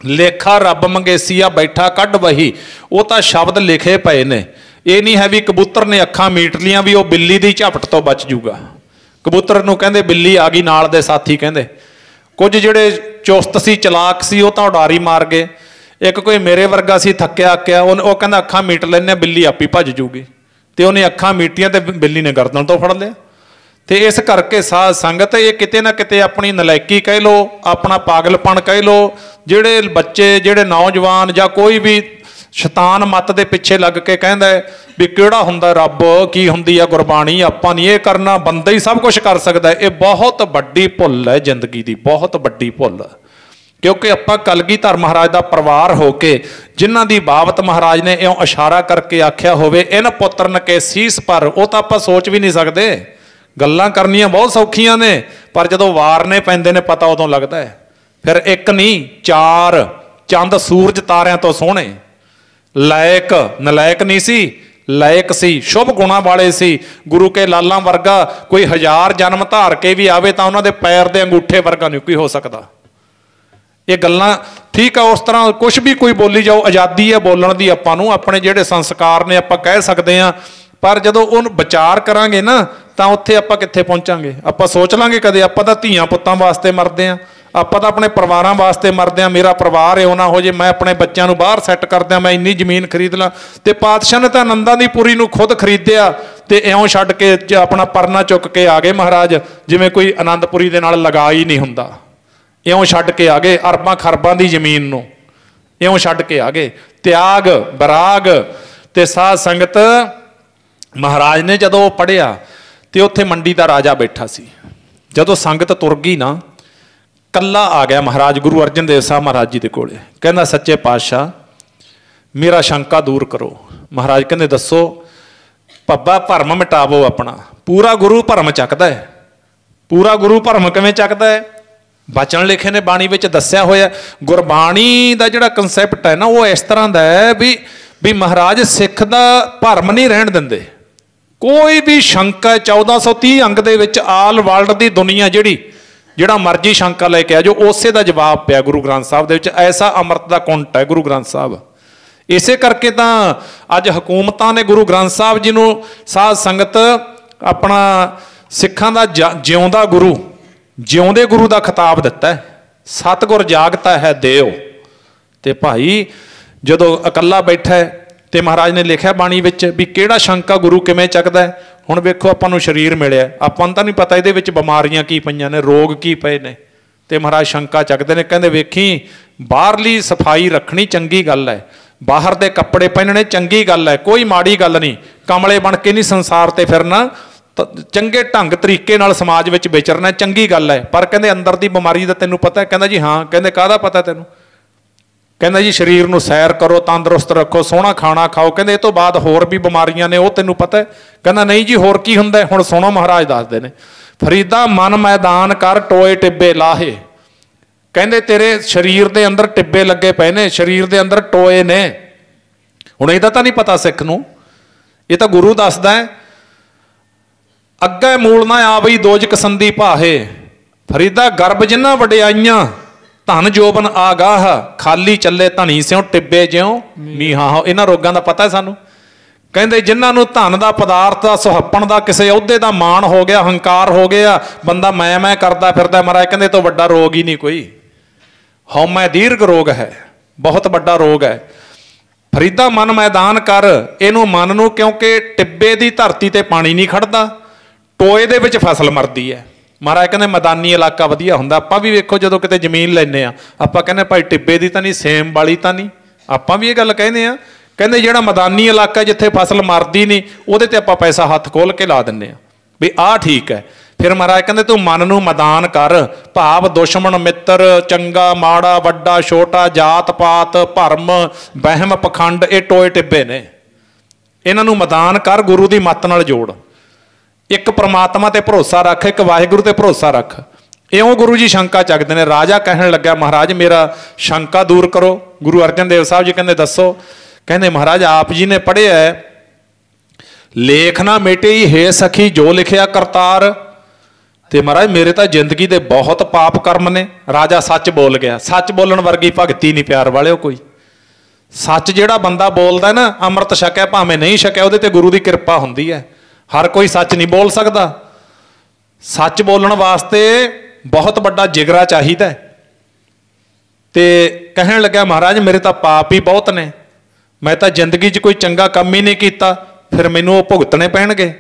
ਲੇਖਾ ਰੱਬ ਮੰਗੇਸੀਆ ਬੈਠਾ ਕੱਢ ਵਹੀ, ਉਹ ਤਾਂ ਸ਼ਬਦ ਲਿਖੇ ਪਏ ਨੇ। ਇਹ ਨਹੀਂ ਹੈ ਵੀ ਕਬੂਤਰ ਨੇ ਅੱਖਾਂ ਮੀਟ ਲੀਆਂ ਵੀ ਉਹ ਬਿੱਲੀ ਦੀ ਝਪਟ ਤੋਂ ਬਚ ਜੂਗਾ। ਕਬੂਤਰ ਨੂੰ ਕਹਿੰਦੇ ਬਿੱਲੀ ਆ ਗਈ ਨਾਲ ਦੇ ਸਾਥੀ, ਕਹਿੰਦੇ ਕੁਝ ਜਿਹੜੇ ਚੁਸਤ ਸੀ ਚਲਾਕ ਸੀ ਉਹ ਤਾਂ ਉਡਾਰੀ ਮਾਰ ਗਏ। ਇੱਕ ਕੋਈ ਮੇਰੇ ਵਰਗਾ ਸੀ ਥੱਕਿਆ ਆਕਿਆ, ਉਹ ਕਹਿੰਦਾ ਅੱਖਾਂ ਮੀਟ ਲੈਂਦੇ ਬਿੱਲੀ ਆਪੀ ਭੱਜ ਜੂਗੀ, ਤੇ ਉਹਨੇ ਅੱਖਾਂ ਮੀਟੀਆਂ ਤੇ ਬਿੱਲੀ ਨੇ ਗਰਦਨ ਤੋਂ ਫੜ ਲਿਆ। ਤੇ ਇਸ ਕਰਕੇ ਸਾਧ ਸੰਗਤ ਇਹ ਕਿਤੇ ਨਾ ਕਿਤੇ ਆਪਣੀ ਨਲਾਇਕੀ ਕਹਿ ਲਓ, ਆਪਣਾ ਪਾਗਲਪਣ ਕਹਿ ਲਓ। ਜਿਹੜੇ ਬੱਚੇ ਜਿਹੜੇ ਨੌਜਵਾਨ ਜਾਂ ਕੋਈ ਵੀ ਸ਼ੈਤਾਨ ਮੱਤ ਦੇ ਪਿੱਛੇ ਲੱਗ ਕੇ ਕਹਿੰਦਾ ਵੀ ਕਿਹੜਾ ਹੁੰਦਾ ਰੱਬ, ਕੀ ਹੁੰਦੀ ਆ ਗੁਰਬਾਣੀ, ਆਪਾਂ ਨਹੀਂ ਇਹ ਕਰਨਾ, ਬੰਦਾ ਹੀ ਸਭ ਕੁਝ ਕਰ ਸਕਦਾ, ਇਹ ਬਹੁਤ ਵੱਡੀ ਭੁੱਲ ਹੈ ਜ਼ਿੰਦਗੀ ਦੀ, ਬਹੁਤ ਵੱਡੀ ਭੁੱਲ। ਕਿਉਂਕਿ ਆਪਾਂ ਕਲਗੀਧਰ ਮਹਾਰਾਜ ਦਾ ਪਰਿਵਾਰ ਹੋ ਕੇ, ਜਿਨ੍ਹਾਂ ਦੀ ਬਾਬਤ ਮਹਾਰਾਜ ਨੇ ਇਉਂ ਇਸ਼ਾਰਾ ਕਰਕੇ ਆਖਿਆ ਹੋਵੇ ਇਨ ਪੁੱਤਰਨ ਕੇ ਸੀਸ ਪਰ, ਉਹ ਤਾਂ ਆਪਾਂ ਸੋਚ ਵੀ ਨਹੀਂ ਸਕਦੇ। ਗੱਲਾਂ ਕਰਨੀਆਂ ਬਹੁਤ ਸੌਖੀਆਂ ਨੇ, ਪਰ ਜਦੋਂ ਵਾਰਨੇ ਪੈਂਦੇ ਨੇ ਪਤਾ ਉਦੋਂ ਲੱਗਦਾ ਹੈ। ਫਿਰ ਇੱਕ ਨਹੀਂ 4 ਚੰਦ ਸੂਰਜ ਤਾਰਿਆਂ ਤੋਂ ਸੋਹਣੇ। ਲਾਇਕ ਨਲਾਇਕ ਨਹੀਂ ਸੀ, ਲਾਇਕ ਸੀ, ਸ਼ੁਭ ਗੁਣਾਂ ਵਾਲੇ ਸੀ। ਗੁਰੂ ਕੇ ਲਾਲਾਂ ਵਰਗਾ ਕੋਈ 1000 ਜਨਮ ਧਾਰ ਕੇ ਵੀ ਆਵੇ ਤਾਂ ਉਹਨਾਂ ਦੇ ਪੈਰ ਦੇ ਅੰਗੂਠੇ ਵਰਗਾ ਨਹੀਂ ਕੋਈ ਹੋ ਸਕਦਾ। ਇਹ ਗੱਲਾਂ ਠੀਕ ਆ, ਉਸ ਤਰ੍ਹਾਂ ਕੁਛ ਵੀ ਕੋਈ ਬੋਲੀ ਜਾਓ, ਆਜ਼ਾਦੀ ਹੈ ਬੋਲਣ ਦੀ ਆਪਾਂ ਨੂੰ, ਆਪਣੇ ਜਿਹੜੇ ਸੰਸਕਾਰ ਨੇ ਆਪਾਂ ਕਹਿ ਸਕਦੇ ਹਾਂ। ਪਰ ਜਦੋਂ ਉਹਨੂੰ ਵਿਚਾਰ ਕਰਾਂਗੇ ਨਾ ਤਾਂ ਉੱਥੇ ਆਪਾਂ ਕਿੱਥੇ ਪਹੁੰਚਾਂਗੇ। ਆਪਾਂ ਸੋਚ ਲਾਂਗੇ ਕਦੇ ਆਪਾਂ ਤਾਂ ਧੀਆਂ ਪੁੱਤਾਂ ਵਾਸਤੇ ਮਰਦੇ ਹਾਂ, ਆਪਾਂ ਤਾਂ ਆਪਣੇ ਪਰਿਵਾਰਾਂ ਵਾਸਤੇ ਮਰਦੇ ਹਾਂ। ਮੇਰਾ ਪਰਿਵਾਰ ਇਉਂ ਨਾ ਹੋ ਜੇ, ਮੈਂ ਆਪਣੇ ਬੱਚਿਆਂ ਨੂੰ ਬਾਹਰ ਸੈੱਟ ਕਰਦਿਆਂ ਮੈਂ ਇੰਨੀ ਜ਼ਮੀਨ ਖਰੀਦ ਲਾਂ। ਤੇ ਪਾਤਸ਼ਾਹ ਨੇ ਤਾਂ ਆਨੰਦਾਂ ਦੀ ਪੁਰੀ ਨੂੰ ਖੁਦ ਖਰੀਦਿਆ ਤੇ ਇਉਂ ਛੱਡ ਕੇ ਆਪਣਾ ਪਰਨਾ ਚੁੱਕ ਕੇ ਆ ਗਏ ਮਹਾਰਾਜ, ਜਿਵੇਂ ਕੋਈ ਆਨੰਦਪੁਰੀ ਦੇ ਨਾਲ ਲਗਾ ਹੀ ਨਹੀਂ ਹੁੰਦਾ। ਇਉਂ ਛੱਡ ਕੇ ਆ ਗਏ ਅਰਬਾਂ ਖਰਬਾਂ ਦੀ ਜ਼ਮੀਨ ਨੂੰ, ਇਉਂ ਛੱਡ ਕੇ ਆ ਗਏ। ਤਿਆਗ ਬਰਾਗ। ਤੇ ਸਾਧ ਸੰਗਤ ਮਹਾਰਾਜ ਨੇ ਜਦੋਂ ਉਹ ਪੜ੍ਹਿਆ ਤੇ ਉੱਥੇ ਮੰਡੀ ਦਾ ਰਾਜਾ ਬੈਠਾ ਸੀ। ਜਦੋਂ ਸੰਗਤ ਤੁਰ ਗਈ ਨਾ, ਕੱਲਾ ਆ ਗਿਆ ਮਹਾਰਾਜ ਗੁਰੂ ਅਰਜਨ ਦੇਵ ਸਾਹਿਬ ਮਹਾਰਾਜ ਜੀ ਦੇ ਕੋਲੇ। ਕਹਿੰਦਾ ਸੱਚੇ ਪਾਤਸ਼ਾਹ ਮੇਰਾ ਸ਼ੰਕਾ ਦੂਰ ਕਰੋ। ਮਹਾਰਾਜ ਕਹਿੰਦੇ ਦੱਸੋ। ਪੱਬਾ ਭਰਮ ਮਿਟਾਵੋ ਆਪਣਾ। ਪੂਰਾ ਗੁਰੂ ਭਰਮ ਚੱਕਦਾ ਹੈ। ਪੂਰਾ ਗੁਰੂ ਭਰਮ ਕਿਵੇਂ ਚੱਕਦਾ ਹੈ? ਬਚਨ ਲਿਖੇ ਨੇ ਬਾਣੀ ਵਿੱਚ ਦੱਸਿਆ ਹੋਇਆ। ਗੁਰਬਾਣੀ ਦਾ ਜਿਹੜਾ ਕਨਸੈਪਟ ਹੈ ਨਾ ਉਹ ਇਸ ਤਰ੍ਹਾਂ ਦਾ ਹੈ ਵੀ ਮਹਾਰਾਜ ਸਿੱਖ ਦਾ ਭਰਮ ਨਹੀਂ ਰਹਿਣ ਦਿੰਦੇ। ਕੋਈ ਵੀ ਸ਼ੰਕਾ 1430 ਅੰਗ ਦੇ ਵਿੱਚ ਆਲ ਵਰਲਡ ਦੀ ਦੁਨੀਆ ਜਿਹੜਾ ਮਰਜੀ ਸ਼ੰਕਾ ਲੈ ਕੇ ਆ ਜੋ ਉਸੇ ਦਾ ਜਵਾਬ ਪਿਆ ਗੁਰੂ ਗ੍ਰੰਥ ਸਾਹਿਬ ਦੇ ਵਿੱਚ। ਐਸਾ ਅੰਮ੍ਰਿਤ ਦਾ ਕੁੰਟ ਹੈ ਗੁਰੂ ਗ੍ਰੰਥ ਸਾਹਿਬ। ਇਸੇ ਕਰਕੇ ਤਾਂ ਅੱਜ ਹਕੂਮਤਾਂ ਨੇ ਗੁਰੂ ਗ੍ਰੰਥ ਸਾਹਿਬ ਜੀ ਨੂੰ ਸਾਧ ਸੰਗਤ ਆਪਣਾ ਸਿੱਖਾਂ ਦਾ ਜਿਉਂਦਾ ਗੁਰੂ, ਜਿਉਂਦੇ ਗੁਰੂ ਦਾ ਖਿਤਾਬ ਦਿੱਤਾ। ਸਤਿਗੁਰ ਜਾਗਤਾ ਹੈ ਦੇਵ। ਤੇ ਭਾਈ ਜਦੋਂ ਇਕੱਲਾ ਬੈਠਾ ਤੇ ਮਹਾਰਾਜ ਨੇ ਲਿਖਿਆ ਬਾਣੀ ਵਿੱਚ ਵੀ ਕਿਹੜਾ ਸ਼ੰਕਾ ਗੁਰੂ ਕਿਵੇਂ ਚੱਕਦਾ ਹੈ। ਹੁਣ ਵੇਖੋ ਆਪਾਂ ਨੂੰ ਸਰੀਰ ਮਿਲਿਆ, ਆਪਾਂ ਨੂੰ ਤਾਂ ਨਹੀਂ ਪਤਾ ਇਹਦੇ ਵਿੱਚ ਬਿਮਾਰੀਆਂ ਕੀ ਪਈਆਂ ਨੇ, ਰੋਗ ਕੀ ਪਏ ਨੇ। ਤੇ ਮਹਾਰਾਜ ਸ਼ੰਕਾ ਚੱਕਦੇ ਨੇ, ਕਹਿੰਦੇ ਵੇਖੀ ਬਾਹਰਲੀ ਸਫਾਈ ਰੱਖਣੀ ਚੰਗੀ ਗੱਲ ਹੈ, ਬਾਹਰ ਦੇ ਕੱਪੜੇ ਪਹਿਨਣੇ ਚੰਗੀ ਗੱਲ ਹੈ, ਕੋਈ ਮਾੜੀ ਗੱਲ ਨਹੀਂ। ਕਮਲੇ ਬਣ ਕੇ ਨਹੀਂ ਸੰਸਾਰ ਤੇ ਫਿਰਨਾ, ਚੰਗੇ ਢੰਗ ਤਰੀਕੇ ਨਾਲ ਸਮਾਜ ਵਿੱਚ ਵਿਚਰਨਾ ਚੰਗੀ ਗੱਲ ਹੈ। ਪਰ ਕਹਿੰਦੇ ਅੰਦਰ ਦੀ ਬਿਮਾਰੀ ਦਾ ਤੈਨੂੰ ਪਤਾ? ਕਹਿੰਦਾ ਜੀ ਹਾਂ। ਕਹਿੰਦੇ ਕਾਹਦਾ ਪਤਾ ਤੈਨੂੰ? ਕਹਿੰਦਾ ਜੀ ਸਰੀਰ ਨੂੰ ਸੈਰ ਕਰੋ, ਤੰਦਰੁਸਤ ਰੱਖੋ, ਸੋਹਣਾ ਖਾਣਾ ਖਾਓ। ਕਹਿੰਦੇ ਇਹ ਤੋਂ ਬਾਅਦ ਹੋਰ ਵੀ ਬਿਮਾਰੀਆਂ ਨੇ, ਉਹ ਤੈਨੂੰ ਪਤਾ? ਕਹਿੰਦਾ ਨਹੀਂ ਜੀ ਹੋਰ ਕੀ ਹੁੰਦਾ। ਹੁਣ ਸੁਣੋ ਮਹਾਰਾਜ ਦੱਸਦੇ ਨੇ, ਫਰੀਦਾ ਮਨ ਮੈਦਾਨ ਕਰ ਟੋਏ ਟਿੱਬੇ ਲਾਹੇ। ਕਹਿੰਦੇ ਤੇਰੇ ਸਰੀਰ ਦੇ ਅੰਦਰ ਟਿੱਬੇ ਲੱਗੇ ਪਏ ਨੇ, ਸਰੀਰ ਦੇ ਅੰਦਰ ਟੋਏ ਨੇ। ਹੁਣ ਇਹਦਾ ਤਾਂ ਨਹੀਂ ਪਤਾ ਸਿੱਖ ਨੂੰ, ਇਹ ਤਾਂ ਗੁਰੂ ਦੱਸਦਾ ਹੈ। ਅੱਗੇ ਮੂਲ ਨਾ ਆਵਈ ਦੋਜਕ ਸੰਦੀ ਭਾਹੇ, ਫਰੀਦਾ ਗਰਬ ਜਿੰਨਾ ਵਡਿਆਈਆਂ, ਧਨ ਜੋਬਨ ਆਗਾਹ, ਖਾਲੀ ਚੱਲੇ ਧਨੀ ਸਿਉ ਟਿੱਬੇ ਜਿਉ ਮੀਹਾਂ। ਇਹਨਾਂ ਰੋਗਾਂ ਦਾ ਪਤਾ ਹੈ ਸਾਨੂੰ। ਕਹਿੰਦੇ ਜਿਨ੍ਹਾਂ ਨੂੰ ਧਨ ਦਾ, ਪਦਾਰਥ ਦਾ, ਸੁਹੱਪਣ ਦਾ, ਕਿਸੇ ਅਹੁਦੇ ਦਾ ਮਾਣ ਹੋ ਗਿਆ, ਹੰਕਾਰ ਹੋ ਗਿਆ, ਬੰਦਾ ਮੈਂ ਕਰਦਾ ਫਿਰਦਾ। ਮਹਾਰਾਜ ਕਹਿੰਦੇ ਤੋਂ ਵੱਡਾ ਰੋਗ ਹੀ ਨਹੀਂ ਕੋਈ। ਹਉਮੈ ਦੀਰਘ ਰੋਗ ਹੈ, ਬਹੁਤ ਵੱਡਾ ਰੋਗ ਹੈ। ਫਰੀਦਾ ਮਨ ਮੈਦਾਨ ਕਰ, ਇਹਨੂੰ ਮਨ ਨੂੰ, ਕਿਉਂਕਿ ਟਿੱਬੇ ਦੀ ਧਰਤੀ ਤੇ ਪਾਣੀ ਨਹੀਂ ਖੜਦਾ, ਟੋਏ ਦੇ ਵਿੱਚ ਫਸਲ ਮਰਦੀ ਹੈ। ਮਹਾਰਾਜ ਕਹਿੰਦੇ ਮੈਦਾਨੀ ਇਲਾਕਾ ਵਧੀਆ ਹੁੰਦਾ। ਆਪਾਂ ਵੀ ਵੇਖੋ ਜਦੋਂ ਕਿਤੇ ਜ਼ਮੀਨ ਲੈਂਦੇ ਆ, ਆਪਾਂ ਕਹਿੰਦੇ ਭਾਈ ਟਿੱਬੇ ਦੀ ਤਾਂ ਨਹੀਂ, ਸੇਮ ਵਾਲੀ ਤਾਂ ਨਹੀਂ, ਆਪਾਂ ਵੀ ਇਹ ਗੱਲ ਕਹਿੰਦੇ ਆ। ਕਹਿੰਦੇ ਜਿਹੜਾ ਮੈਦਾਨੀ ਇਲਾਕਾ ਜਿੱਥੇ ਫਸਲ ਮਰਦੀ ਨਹੀਂ, ਉਹਦੇ ਤੇ ਆਪਾਂ ਪੈਸਾ ਹੱਥ ਖੋਲ ਕੇ ਲਾ ਦਿੰਦੇ ਆ ਵੀ ਆਹ ਠੀਕ ਹੈ। ਫਿਰ ਮਹਾਰਾਜ ਕਹਿੰਦੇ ਤੂੰ ਮਨ ਨੂੰ ਮੈਦਾਨ ਕਰ, ਭਾਵ ਦੁਸ਼ਮਣ ਮਿੱਤਰ, ਚੰਗਾ ਮਾੜਾ, ਵੱਡਾ ਛੋਟਾ, ਜਾਤ ਪਾਤ, ਭਰਮ, ਵਹਿਮ, ਪਖੰਡ, ਇਹ ਟੋਏ ਟਿੱਬੇ ਨੇ। ਇਹਨਾਂ ਨੂੰ ਮੈਦਾਨ ਕਰ, ਗੁਰੂ ਦੀ ਮੱਤ ਨਾਲ ਜੋੜ। ਇੱਕ ਪ੍ਰਮਾਤਮਾ ਤੇ ਭਰੋਸਾ ਰੱਖ, ਇੱਕ ਵਾਹਿਗੁਰੂ ਤੇ ਭਰੋਸਾ ਰੱਖ। ਇਉਂ ਗੁਰੂ ਜੀ ਸ਼ੰਕਾ ਚੱਕਦੇ ਨੇ। ਰਾਜਾ ਕਹਿਣ ਲੱਗਾ ਮਹਾਰਾਜ ਮੇਰਾ ਸ਼ੰਕਾ ਦੂਰ ਕਰੋ। ਗੁਰੂ ਅਰਜਨ ਦੇਵ ਸਾਹਿਬ ਜੀ ਕਹਿੰਦੇ ਦੱਸੋ। ਕਹਿੰਦੇ ਮਹਾਰਾਜ ਆਪ ਜੀ ਨੇ ਪੜ੍ਹਿਆ ਲੇਖ ਨਾ ਮੇਟੇ ਹੀ ਹੈ ਸਖੀ ਜੋ ਲਿਖਿਆ ਕਰਤਾਰ। ਤੇ ਮਹਾਰਾਜ ਮੇਰੇ ਤਾਂ ਜ਼ਿੰਦਗੀ ਦੇ ਬਹੁਤ ਪਾਪ ਕਰਮ ਨੇ। ਰਾਜਾ ਸੱਚ ਬੋਲ ਗਿਆ। ਸੱਚ ਬੋਲਣ ਵਰਗੀ ਭਗਤੀ ਨਹੀਂ ਪਿਆਰ ਵਾਲਿਓ ਕੋਈ। ਸੱਚ ਜਿਹੜਾ ਬੰਦਾ ਬੋਲਦਾ ਨਾ, ਅੰਮ੍ਰਿਤ ਛਕਿਆ ਭਾਵੇਂ ਨਹੀਂ ਛਕਿਆ, ਉਹਦੇ ਤੇ ਗੁਰੂ ਦੀ ਕਿਰਪਾ ਹੁੰਦੀ ਹੈ। ਹਰ ਕੋਈ ਸੱਚ ਨਹੀਂ ਬੋਲ ਸਕਦਾ। ਸੱਚ ਬੋਲਣ ਵਾਸਤੇ ਬਹੁਤ ਵੱਡਾ ਜਿਗਰਾ ਚਾਹੀਦਾ। ਤੇ ਕਹਿਣ ਲੱਗਾ ਮਹਾਰਾਜ ਮੇਰੇ ਤਾਂ ਪਾਪ ਹੀ ਬਹੁਤ ਨੇ, ਮੈਂ ਤਾਂ ਜ਼ਿੰਦਗੀ 'ਚ ਕੋਈ ਚੰਗਾ ਕੰਮ ਹੀ ਨਹੀਂ ਕੀਤਾ, ਫਿਰ ਮੈਨੂੰ ਉਹ ਭੁਗਤਣੇ ਪੈਣਗੇ।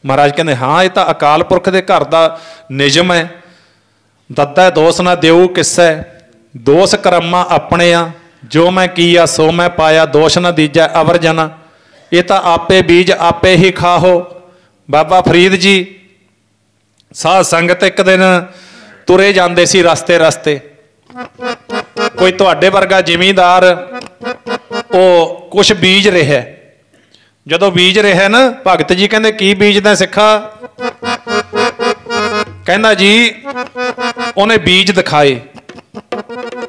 ਮਹਾਰਾਜ ਕਹਿੰਦੇ ਹਾਂ ਇਹ ਤਾਂ ਅਕਾਲ ਪੁਰਖ ਦੇ ਘਰ ਦਾ ਨਿਯਮ ਹੈ। ਦੱਦਾ ਦੋਸ ਨਾ ਦਿਓ ਕਿਸੈ, ਦੋਸ ਕਰਮਾਂ ਆਪਣੇ ਆ, ਜੋ ਮੈਂ ਕੀਆ ਸੋ ਮੈਂ ਪਾਇਆ, ਦੋਸ਼ ਨਾ ਦੀਜੈ ਅਵਰ ਜਨਾ। ਇਹ ਤਾਂ ਆਪੇ ਬੀਜ ਆਪੇ ਹੀ ਖਾਹੋ। ਬਾਬਾ ਫਰੀਦ ਜੀ ਸਾਧ ਸੰਗਤ ਇੱਕ ਦਿਨ ਤੁਰੇ ਜਾਂਦੇ ਸੀ ਰਸਤੇ ਰਸਤੇ। ਕੋਈ ਤੁਹਾਡੇ ਵਰਗਾ ਜ਼ਿਮੀਂਦਾਰ ਉਹ ਕੁਛ ਬੀਜ ਰਿਹਾ। ਜਦੋਂ ਬੀਜ ਰਿਹਾ ਨਾ, ਭਗਤ ਜੀ ਕਹਿੰਦੇ ਕੀ ਬੀਜਦਾ ਸਿੱਖਾ? ਕਹਿੰਦਾ ਜੀ ਉਹਨੇ ਬੀਜ ਦਿਖਾਏ,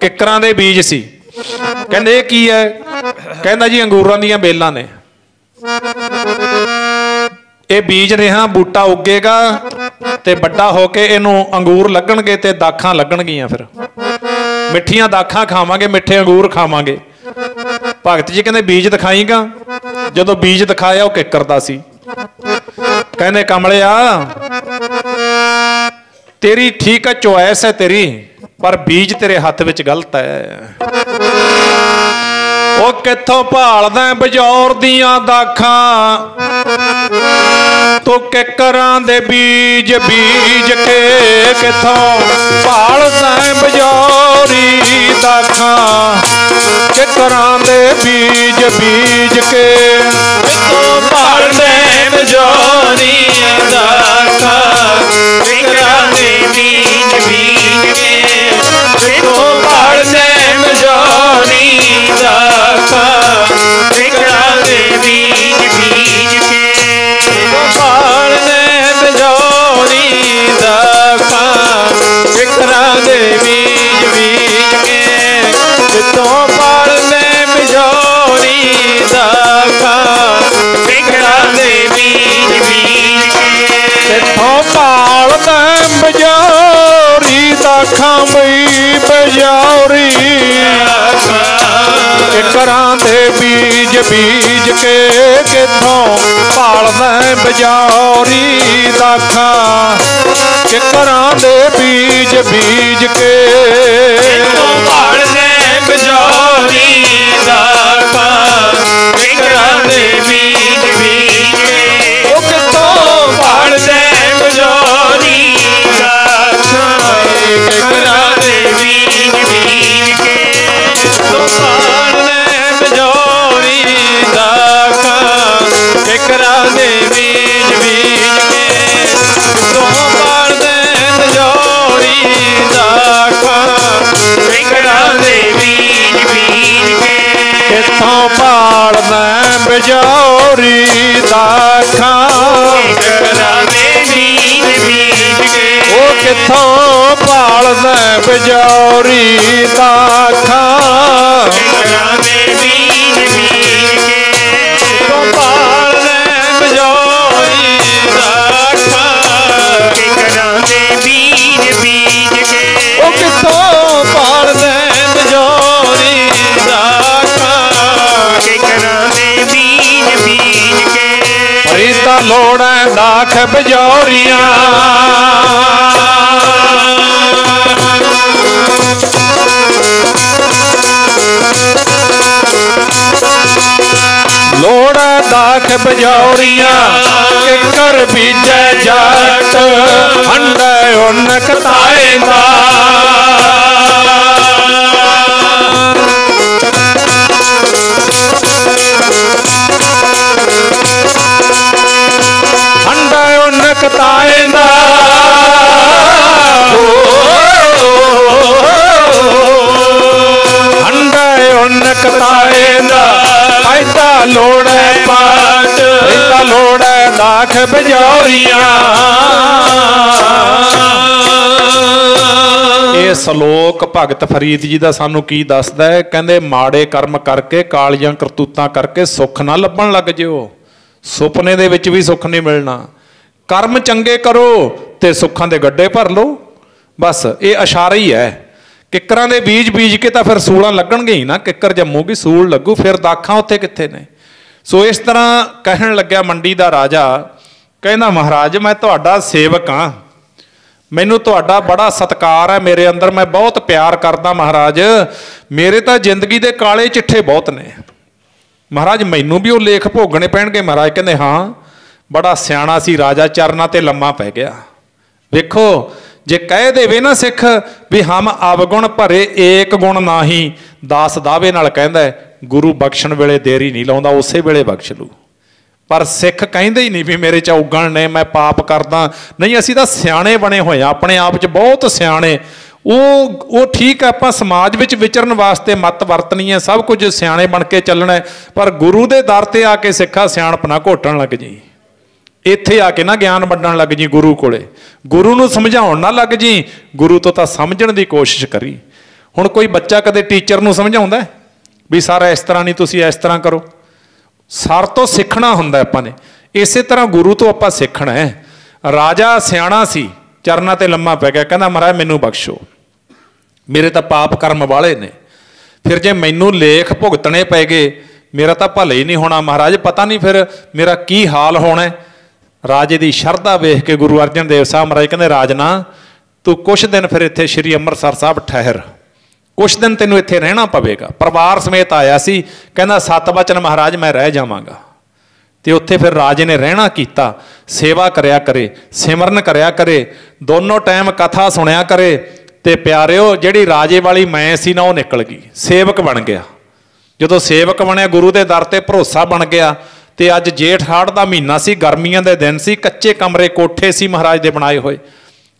ਕਿੱਕਰਾਂ ਦੇ ਬੀਜ ਸੀ। ਕਹਿੰਦੇ ਇਹ ਕੀ ਹੈ? ਕਹਿੰਦਾ ਜੀ ਅੰਗੂਰਾਂ ਦੀਆਂ ਬੇਲਾਂ ਨੇ। ਇਹ ਬੀਜ ਰਿਹਾ, ਬੂਟਾ ਉੱਗੇਗਾ ਤੇ ਵੱਡਾ ਹੋ ਕੇ ਇਹਨੂੰ ਅੰਗੂਰ ਲੱਗਣਗੇ ਤੇ ਦਾਖਾਂ ਲੱਗਣਗੀਆਂ। ਫਿਰ ਮਿੱਠੀਆਂ ਦਾਖਾਂ ਖਾਵਾਂਗੇ, ਮਿੱਠੇ ਅੰਗੂਰ ਖਾਵਾਂਗੇ। ਭਗਤ ਜੀ ਕਹਿੰਦੇ ਬੀਜ ਦਿਖਾਈਗਾ। ਜਦੋਂ ਬੀਜ ਦਿਖਾਇਆ ਉਹ ਕਿੱਕਰ ਦਾ ਸੀ। ਕਹਿੰਦੇ ਕਮਲਿਆ ਤੇਰੀ ਠੀਕ ਹੈ, ਚੁਆਇਸ ਹੈ ਤੇਰੀ, ਪਰ ਬੀਜ ਤੇਰੇ ਹੱਥ ਵਿੱਚ ਗਲਤ ਹੈ। ਉਹ ਕਿੱਥੋਂ ਭਾਲਦਾ ਬਜੌਰ ਦੀਆਂ ਦਾਖਾਂ, ਤੂੰ ਕਿੱਕਰਾਂ ਦੇ ਬੀਜ ਬੀਜ ਕੇ। ਕਿੱਥੋਂ ਭਾਲਦਾ ਬਜੌਰੀ ਦਾਖਾਂ, ਕਿੱਕਰਾਂ ਦੇ ਬੀਜ ਬੀਜ ਕੇ। ਕਿੱਥੋਂ ਭਾਲਦੇ ਬਜੌਰੀ ਦਾਖਾਂ, ਕਿੱਕਰਾਂ ਦੇ ਬੀਜ ਬੀਜ ਕੇ। ਕਿੱਥੋਂ ਭਾਲਦੇ ਬਜੌਰੀ ਦਾਖਾਂ, ਕਿੱਕਰਾਂ ਦੇ ਬੀਜ ਬੀਜ ਕੇ। ਭਾਲਦੇ ਬਜੌਰੀ ਦਾਖਾਂ, ਕਿੱਕਰਾਂ ਦੇ ਬੀਜ ਬੀਜ ਕੇ। ਕਿੱਥੋਂ ਭਾਲਦੇ ਬਜੌਰੀ ਦਾਖਾਂ, ਕਿੱਕਰਾਂ ਦੇ ਬੀਜ ਬੀਜ ਕੇ। ਕਿੱਥੋਂ ਭਾਲਦਾ ਬਜੌਰੀ ਦਾਖਾਂ ਬਈ ਬਜੌਰੀ, ਕਿੱਕਰਾਂ ਦੇ ਬੀਜ ਬੀਜ ਕੇ। ਕਿੱਥੋਂ ਭਾਲਦਾ ਬਜੌਰੀ ਦਾਖਾਂ, ਕਿੱਕਰਾਂ ਦੇ ਬੀਜ ਬੀਜ ਕੇ। ਕਿੱਥੋਂ ਭਾਲਦੇ ਬਜੌਰੀ ਦਾਖਾਂ, ਕਿੱਕਰਾਂ ਦੇ ਬੀਜ ਬੀਜ ਕੇ। ਉਹ ਕਿੱਥੋਂ ਭਾਲਦੇ ਬਜੌਰੀ ਦਾਖਾਂ, ਕਿੱਕਰਾਂ ਦੇ ਬੀਜ ਬੀਜ ਕੇ। ਕਿੱਥੋਂ ਭਾਲਦੇ ਬਜੌਰੀ ਦਾਖਾਂ, ਕਿੱਕਰਾਂ ਦੇ ਬੀਜ ਬੀਜ ਕੇ। ਕਿੱਥੋਂ ਭਾਲਦੇ ਬਜੌਰੀ ਦਾਖਾਂ, ਕਿੱਕਰਾਂ ਦੇ ਬੀਜ ਬੀਜ ਕੇ। ਕਿੱਥੋਂ ਭਾਲਦਾ ਬਜੌਰੀ ਦਾਖਾਂ, ਕਿੱਕਰਾਂ ਦੇ ਬੀਜ ਬੀਜ ਕੇ। ਉਹ ਕਿੱਥੋਂ ਭਾਲਦਾ ਬਜੌਰੀ ਦਾਖਾਂ, ਕਿੱਕਰਾਂ ਦੇ ਬੀਜ ਬੀਜ ਕੇ। ਕਿੱਥੋਂ ਭਾਲਦਾ ਬਜੌਰੀ ਦਾਖਾਂ, ਕਿੱਕਰਾਂ ਦੇ ਬੀਜ ਬੀਜ ਕੇ। ਉਹ ਕਿੱਥੋਂ ਭਾਲਦਾ ਬਜੌਰੀ ਦਾਖਾਂ, ਕਿੱਕਰਾਂ ਦੇ ਬੀਜ ਬੀਜ ਕੇ। ਫਰੀਦਾ ਲੋੜਾਂ ਦਾਖ ਬਜੌਰੀਆਂ, ਲੋੜਾਂ ਦਾਖ ਬਜੌਰੀਆਂ। ਕਿੱਕਰ ਬੀਜੈ ਜੱਟ, ਹੰਡੈ ਉਨਕ ਤਾਏ ਦਾ। ਹੰਡੈ ਉਨਕ ਤਾਏ ਦਾ। ਹੰਡੈ ਉਨਕ ਤਾਏ ਦਾ। ਐਦਾ ਲੋੜੈ ਪਾਟ, ਐਦਾ ਲੋੜੈ ਦਾਖ ਬਜੌਰੀਆਂ। ਇਹ ਸ਼ਲੋਕ ਭਗਤ ਫਰੀਦ ਜੀ ਦਾ ਸਾਨੂੰ ਕੀ ਦੱਸਦਾ ਹੈ? ਕਹਿੰਦੇ ਮਾੜੇ ਕਰਮ ਕਰਕੇ, ਕਾਲੀਆਂ ਕਰਤੂਤਾਂ ਕਰਕੇ ਸੁੱਖ ਨਾ ਲੱਭਣ ਲੱਗ ਜਿਓ। ਸੁਪਨੇ ਦੇ ਵਿੱਚ ਵੀ ਸੁੱਖ ਨਹੀਂ ਮਿਲਣਾ। ਕਰਮ ਚੰਗੇ ਕਰੋ ਤੇ ਸੁੱਖਾਂ ਦੇ ਗੱਡੇ ਭਰ ਲਓ। ਬਸ ਇਹ ਇਸ਼ਾਰਾ ਹੀ ਹੈ। ਕਿੱਕਰਾਂ ਦੇ ਬੀਜ ਬੀਜ ਕੇ ਤਾਂ ਫਿਰ ਸੂਲਾਂ ਲੱਗਣਗੇ ਹੀ ਨਾ। ਕਿੱਕਰ ਜੰਮੂਗੀ, ਸੂਲ ਲੱਗੂ, ਫਿਰ ਦਾਖਾਂ ਉੱਥੇ ਕਿੱਥੇ ਨੇ? ਸੋ ਇਸ ਤਰ੍ਹਾਂ ਕਹਿਣ ਲੱਗਿਆ ਮੰਡੀ ਦਾ ਰਾਜਾ, ਕਹਿੰਦਾ ਮਹਾਰਾਜ ਮੈਂ ਤੁਹਾਡਾ ਸੇਵਕ ਹਾਂ, ਮੈਨੂੰ ਤੁਹਾਡਾ ਬੜਾ ਸਤਿਕਾਰ ਹੈ ਮੇਰੇ ਅੰਦਰ, ਮੈਂ ਬਹੁਤ ਪਿਆਰ ਕਰਦਾ ਮਹਾਰਾਜ। ਮੇਰੇ ਤਾਂ ਜ਼ਿੰਦਗੀ ਦੇ ਕਾਲੇ ਚਿੱਠੇ ਬਹੁਤ ਨੇ ਮਹਾਰਾਜ, ਮੈਨੂੰ ਵੀ ਉਹ ਲੇਖ ਭੋਗਣੇ ਪੈਣਗੇ। ਮਹਾਰਾਜ ਕਹਿੰਦੇ ਹਾਂ। ਬੜਾ ਸਿਆਣਾ ਸੀ ਰਾਜਾ, ਚਰਨਾਂ ਤੇ ਲੰਮਾ ਪੈ ਗਿਆ। ਵੇਖੋ ਜੇ ਕਹਿ ਦੇਵੇ ਨਾ ਸਿੱਖ ਵੀ ਹਮ ਅਵਗੁਣ ਭਰੇ ਏਕ ਗੁਣ ਨਾਹੀ, ਦਾਸ ਦਾਵੇ ਨਾਲ ਕਹਿੰਦਾ ਗੁਰੂ ਬਖਸ਼ਣ ਵੇਲੇ ਦੇਰੀ ਨਹੀਂ ਲਾਉਂਦਾ, ਉਸੇ ਵੇਲੇ ਬਖਸ਼ ਲੂ। ਪਰ ਸਿੱਖ ਕਹਿੰਦੇ ਹੀ ਨਹੀਂ ਵੀ ਮੇਰੇ 'ਚ ਔਗਣ ਨੇ, ਮੈਂ ਪਾਪ ਕਰਦਾ। ਨਹੀਂ, ਅਸੀਂ ਤਾਂ ਸਿਆਣੇ ਬਣੇ ਹੋਏ ਆ, ਆਪਣੇ ਆਪ 'ਚ ਬਹੁਤ ਸਿਆਣੇ। ਉਹ ਠੀਕ ਹੈ, ਆਪਾਂ ਸਮਾਜ ਵਿੱਚ ਵਿਚਰਨ ਵਾਸਤੇ ਮੱਤ ਵਰਤਣੀ ਹੈ, ਸਭ ਕੁਝ ਸਿਆਣੇ ਬਣ ਕੇ ਚੱਲਣਾ ਹੈ। ਪਰ ਗੁਰੂ ਦੇ ਦਰ ਤੇ ਆ ਕੇ ਸਿੱਖਾ ਸਿਆਣਪ ਨਾ ਘੋਟਣ ਲੱਗ ਜੀ। ਇੱਥੇ ਆ ਕੇ ਨਾ ਗਿਆਨ ਵੰਡਣ ਲੱਗ ਜੀ ਗੁਰੂ ਕੋਲੇ, ਗੁਰੂ ਨੂੰ ਸਮਝਾਉਣ ਨਾ ਲੱਗ ਜੀ। ਗੁਰੂ ਤੋਂ ਤਾਂ ਸਮਝਣ ਦੀ ਕੋਸ਼ਿਸ਼ ਕਰੀ। ਹੁਣ ਕੋਈ ਬੱਚਾ ਕਦੇ ਟੀਚਰ ਨੂੰ ਸਮਝਾਉਂਦਾ ਵੀ ਸਰ ਇਸ ਤਰ੍ਹਾਂ ਨਹੀਂ, ਤੁਸੀਂ ਇਸ ਤਰ੍ਹਾਂ ਕਰੋ? ਸਰ ਤੋਂ ਸਿੱਖਣਾ ਹੁੰਦਾ ਆਪਾਂ ਨੇ। ਇਸੇ ਤਰ੍ਹਾਂ ਗੁਰੂ ਤੋਂ ਆਪਾਂ ਸਿੱਖਣਾ ਹੈ। ਰਾਜਾ ਸਿਆਣਾ ਸੀ, ਚਰਨਾਂ ਤੇ ਲੰਮਾ ਪੈ ਗਿਆ, ਕਹਿੰਦਾ ਮਹਾਰਾਜ ਮੈਨੂੰ ਬਖਸ਼ੋ, ਮੇਰੇ ਤਾਂ ਪਾਪ ਕਰਮ ਵਾਲੇ ਨੇ। ਫਿਰ ਜੇ ਮੈਨੂੰ ਲੇਖ ਭੁਗਤਣੇ ਪੈ ਗਏ, ਮੇਰਾ ਤਾਂ ਭਲਾ ਹੀ ਨਹੀਂ ਹੋਣਾ ਮਹਾਰਾਜ, ਪਤਾ ਨਹੀਂ ਫਿਰ ਮੇਰਾ ਕੀ ਹਾਲ ਹੋਣਾ। ਰਾਜੇ ਦੀ ਸ਼ਰਧਾ ਵੇਖ ਕੇ ਗੁਰੂ ਅਰਜਨ ਦੇਵ ਸਾਹਿਬ ਮਹਾਰਾਜ ਕਹਿੰਦੇ ਰਾਜਨਾ ਤੂੰ ਕੁਛ ਦਿਨ ਫਿਰ ਇੱਥੇ ਸ਼੍ਰੀ ਅੰਮ੍ਰਿਤਸਰ ਸਾਹਿਬ ਠਹਿਰ, ਕੁਛ ਦਿਨ ਤੈਨੂੰ ਇੱਥੇ ਰਹਿਣਾ ਪਵੇਗਾ। ਪਰਿਵਾਰ ਸਮੇਤ ਆਇਆ ਸੀ, ਕਹਿੰਦਾ ਸਤ ਬਚਨ ਮਹਾਰਾਜ ਮੈਂ ਰਹਿ ਜਾਵਾਂਗਾ। ਤੇ ਉੱਥੇ ਫਿਰ ਰਾਜੇ ਨੇ ਰਹਿਣਾ ਕੀਤਾ, ਸੇਵਾ ਕਰਿਆ ਕਰੇ, ਸਿਮਰਨ ਕਰਿਆ ਕਰੇ, ਦੋਨੋਂ ਟਾਈਮ ਕਥਾ ਸੁਣਿਆ ਕਰੇ। ਤੇ ਪਿਆਰਿਓ ਜਿਹੜੀ ਰਾਜੇ ਵਾਲੀ ਮੈਂ ਸੀ ਨਾ ਉਹ ਨਿਕਲ ਗਈ, ਸੇਵਕ ਬਣ ਗਿਆ। ਜਦੋਂ ਸੇਵਕ ਬਣਿਆ ਗੁਰੂ ਦੇ ਦਰ ਤੇ ਭਰੋਸਾ ਬਣ ਗਿਆ। ਤੇ ਅੱਜ ਜੇਠ ਹਾੜ ਦਾ ਮਹੀਨਾ ਸੀ, ਗਰਮੀਆਂ ਦੇ ਦਿਨ ਸੀ, ਕੱਚੇ ਕਮਰੇ ਕੋਠੇ ਸੀ ਮਹਾਰਾਜ ਦੇ ਬਣਾਏ ਹੋਏ।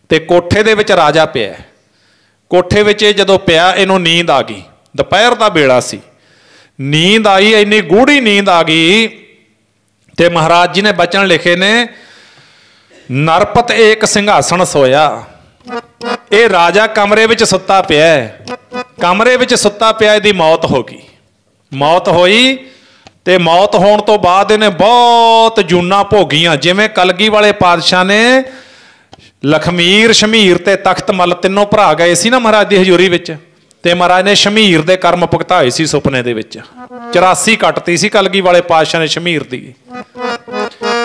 ਤੇ ਕੋਠੇ ਦੇ ਵਿੱਚ ਰਾਜਾ ਪਿਆ। ਕੋਠੇ ਵਿੱਚ ਇਹ ਜਦੋਂ ਪਿਆ ਇਹਨੂੰ ਨੀਂਦ ਆ ਗਈ। ਦੁਪਹਿਰ ਦਾ ਵੇਲਾ ਸੀ, ਨੀਂਦ ਆਈ, ਇੰਨੀ ਗੂੜੀ ਨੀਂਦ ਆ ਗਈ। ਤੇ ਮਹਾਰਾਜ ਜੀ ਨੇ ਬਚਨ ਲਿਖੇ ਨੇ, ਨਰਪਤ ਏਕ ਸਿੰਘਾਸਣ ਸੋਇਆ। ਇਹ ਰਾਜਾ ਕਮਰੇ ਵਿੱਚ ਸੁੱਤਾ ਪਿਆ, ਕਮਰੇ ਵਿੱਚ ਸੁੱਤਾ ਪਿਆ, ਇਹਦੀ ਮੌਤ ਹੋ ਗਈ। ਮੌਤ ਹੋਈ ਤੇ ਮੌਤ ਹੋਣ ਤੋਂ ਬਾਅਦ ਇਹਨੇ ਬਹੁਤ ਜੂਨਾਂ ਭੋਗੀਆਂ। ਜਿਵੇਂ ਕਲਗੀ ਵਾਲੇ ਪਾਤਸ਼ਾਹ ਨੇ ਲਖਮੀਰ, ਸ਼ਮੀਰ ਤੇ ਤਖਤ ਮੱਲ ਤਿੰਨੋਂ ਭਰਾ ਗਏ ਸੀ ਨਾ ਮਹਾਰਾਜ ਦੀ ਹਜ਼ੂਰੀ ਵਿੱਚ, ਤੇ ਮਹਾਰਾਜ ਨੇ ਸ਼ਮੀਰ ਦੇ ਕਰਮ ਭੁਗਤਾਏ ਸੀ ਸੁਪਨੇ ਦੇ ਵਿੱਚ। 84 ਕੱਟਤੀ ਸੀ ਕਲਗੀ ਵਾਲੇ ਪਾਤਸ਼ਾਹ ਨੇ ਸ਼ਮੀਰ ਦੀ।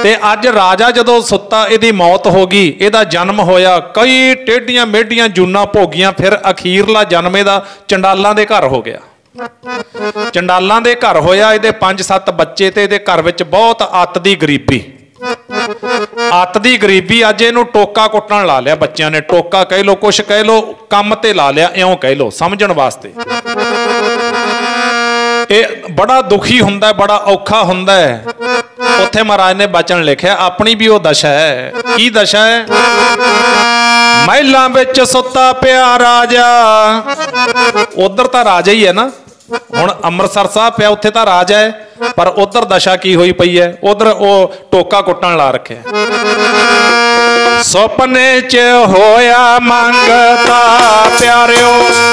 ਤੇ ਅੱਜ ਰਾਜਾ ਜਦੋਂ ਸੁੱਤਾ, ਇਹਦੀ ਮੌਤ ਹੋ ਗਈ, ਇਹਦਾ ਜਨਮ ਹੋਇਆ, ਕਈ ਟੇਢੀਆਂ ਮੇਢੀਆਂ ਜੂਨਾਂ ਭੋਗੀਆਂ। ਫਿਰ ਅਖੀਰਲਾ ਜਨਮ ਇਹਦਾ ਚੰਡਾਲਾਂ ਦੇ ਘਰ ਹੋ ਗਿਆ। ਚੰਡਾਲਾਂ ਦੇ ਘਰ ਹੋਇਆ, ਇਹਦੇ 5-7 ਬੱਚੇ ਤੇ ਇਹਦੇ ਘਰ ਵਿੱਚ ਬਹੁਤ ਅੱਤ ਦੀ ਗਰੀਬੀ। ਅੱਤ ਦੀ ਗਰੀਬੀ, ਅੱਜ ਇਹਨੂੰ ਟੋਕਾ ਕੁੱਟਣ ਲਾ ਲਿਆ ਬੱਚਿਆਂ ਨੇ। ਟੋਕਾ ਕਹਿ ਲੋ, ਕੁਛ ਕਹਿ ਲੋ, ਕੰਮ ਤੇ ਲਾ ਲਿਆ, ਇਉਂ ਕਹਿ ਲੋ ਸਮਝਣ ਵਾਸਤੇ। ਇਹ ਬੜਾ ਦੁਖੀ ਹੁੰਦਾ, ਬੜਾ ਔਖਾ ਹੁੰਦਾ ਹੈ। ਉੱਥੇ ਮਹਾਰਾਜ ਨੇ ਬਚਨ ਲਿਖਿਆ, ਆਪਣੀ ਵੀ ਉਹ ਦਸ਼ਾ ਹੈ। ਕੀ ਦਸ਼ਾ ਹੈ? ਮਹਿਲਾਂ ਵਿੱਚ ਸੁੱਤਾ ਪਿਆ ਰਾਜਾ। ਉਧਰ ਤਾਂ ਰਾਜਾ ਹੀ ਹੈ ਨਾ, ਹੁਣ ਅੰਮ੍ਰਿਤਸਰ ਸਾਹਿਬ ਪਿਆ, ਉੱਥੇ ਤਾਂ ਰਾਜਾ ਹੈ, ਪਰ ਉਧਰ ਦਸ਼ਾ ਕੀ ਹੋਈ ਪਈ ਹੈ? ਉਧਰ ਉਹ ਟੋਕਾ ਕੁੱਟਣ ਲਾ ਰੱਖਿਆ। ਸੁਪਨੇ 'ਚ ਹੋਇਆ ਮੰਗਤਾ ਪਿਆਰਿਓ,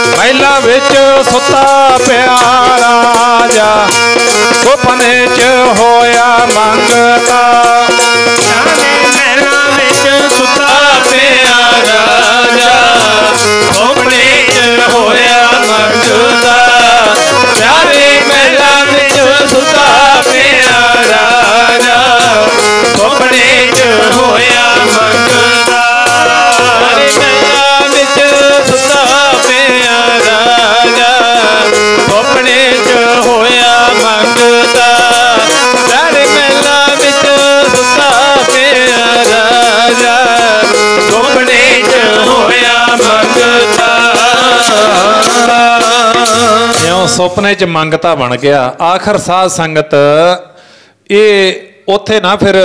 ਮਹਿਲਾਂ ਵਿੱਚ ਸੁੱਤਾ ਪਿਆ ਰਾਜਾ। ਸੁਪਨੇ 'ਚ ਹੋਇਆ ਮੰਗਤਾ, ਮਹਿਲਾਂ ਵਿੱਚ ਸੁੱਤਾ ਪਿਆ ਰਾਜਾ। ਸੁਪਨੇ 'ਚ ਹੋਇਆ ਮੰਗਤਾ, ਪਿਆਰੇ ਮਹਿਲਾਂ ਵਿੱਚ ਸੁੱਤਾ ਪਿਆ ਰਾਜਾ। ਸੁਪਨੇ 'ਚ ਹੋਇਆ ਮੰਗਤਾ, ਪਿਆਰੇ ਮਹਿਲਾਂ ਵਿੱਚ ਸੁੱਤਾ ਪਿਆ ਰਾਜਾ। ਸੁਪਨੇ 'ਚ ਹੋਇਆ ਮੰਗਤਾ, ਪਿਆਰੇ ਮਹਿਲਾਂ ਵਿੱਚ ਸੁੱਤਾ ਪਿਆ ਰਾਜਾ। ਸੁਪਨੇ 'ਚ ਹੋਇਆ ਮੰਗਤਾ। ਇਉਂ ਸੁਪਨੇ 'ਚ ਮੰਗਤਾ ਬਣ ਗਿਆ। ਆਖਰ ਸਾਧ ਸੰਗਤ ਇਹ ਉੱਥੇ ਨਾ ਫਿਰ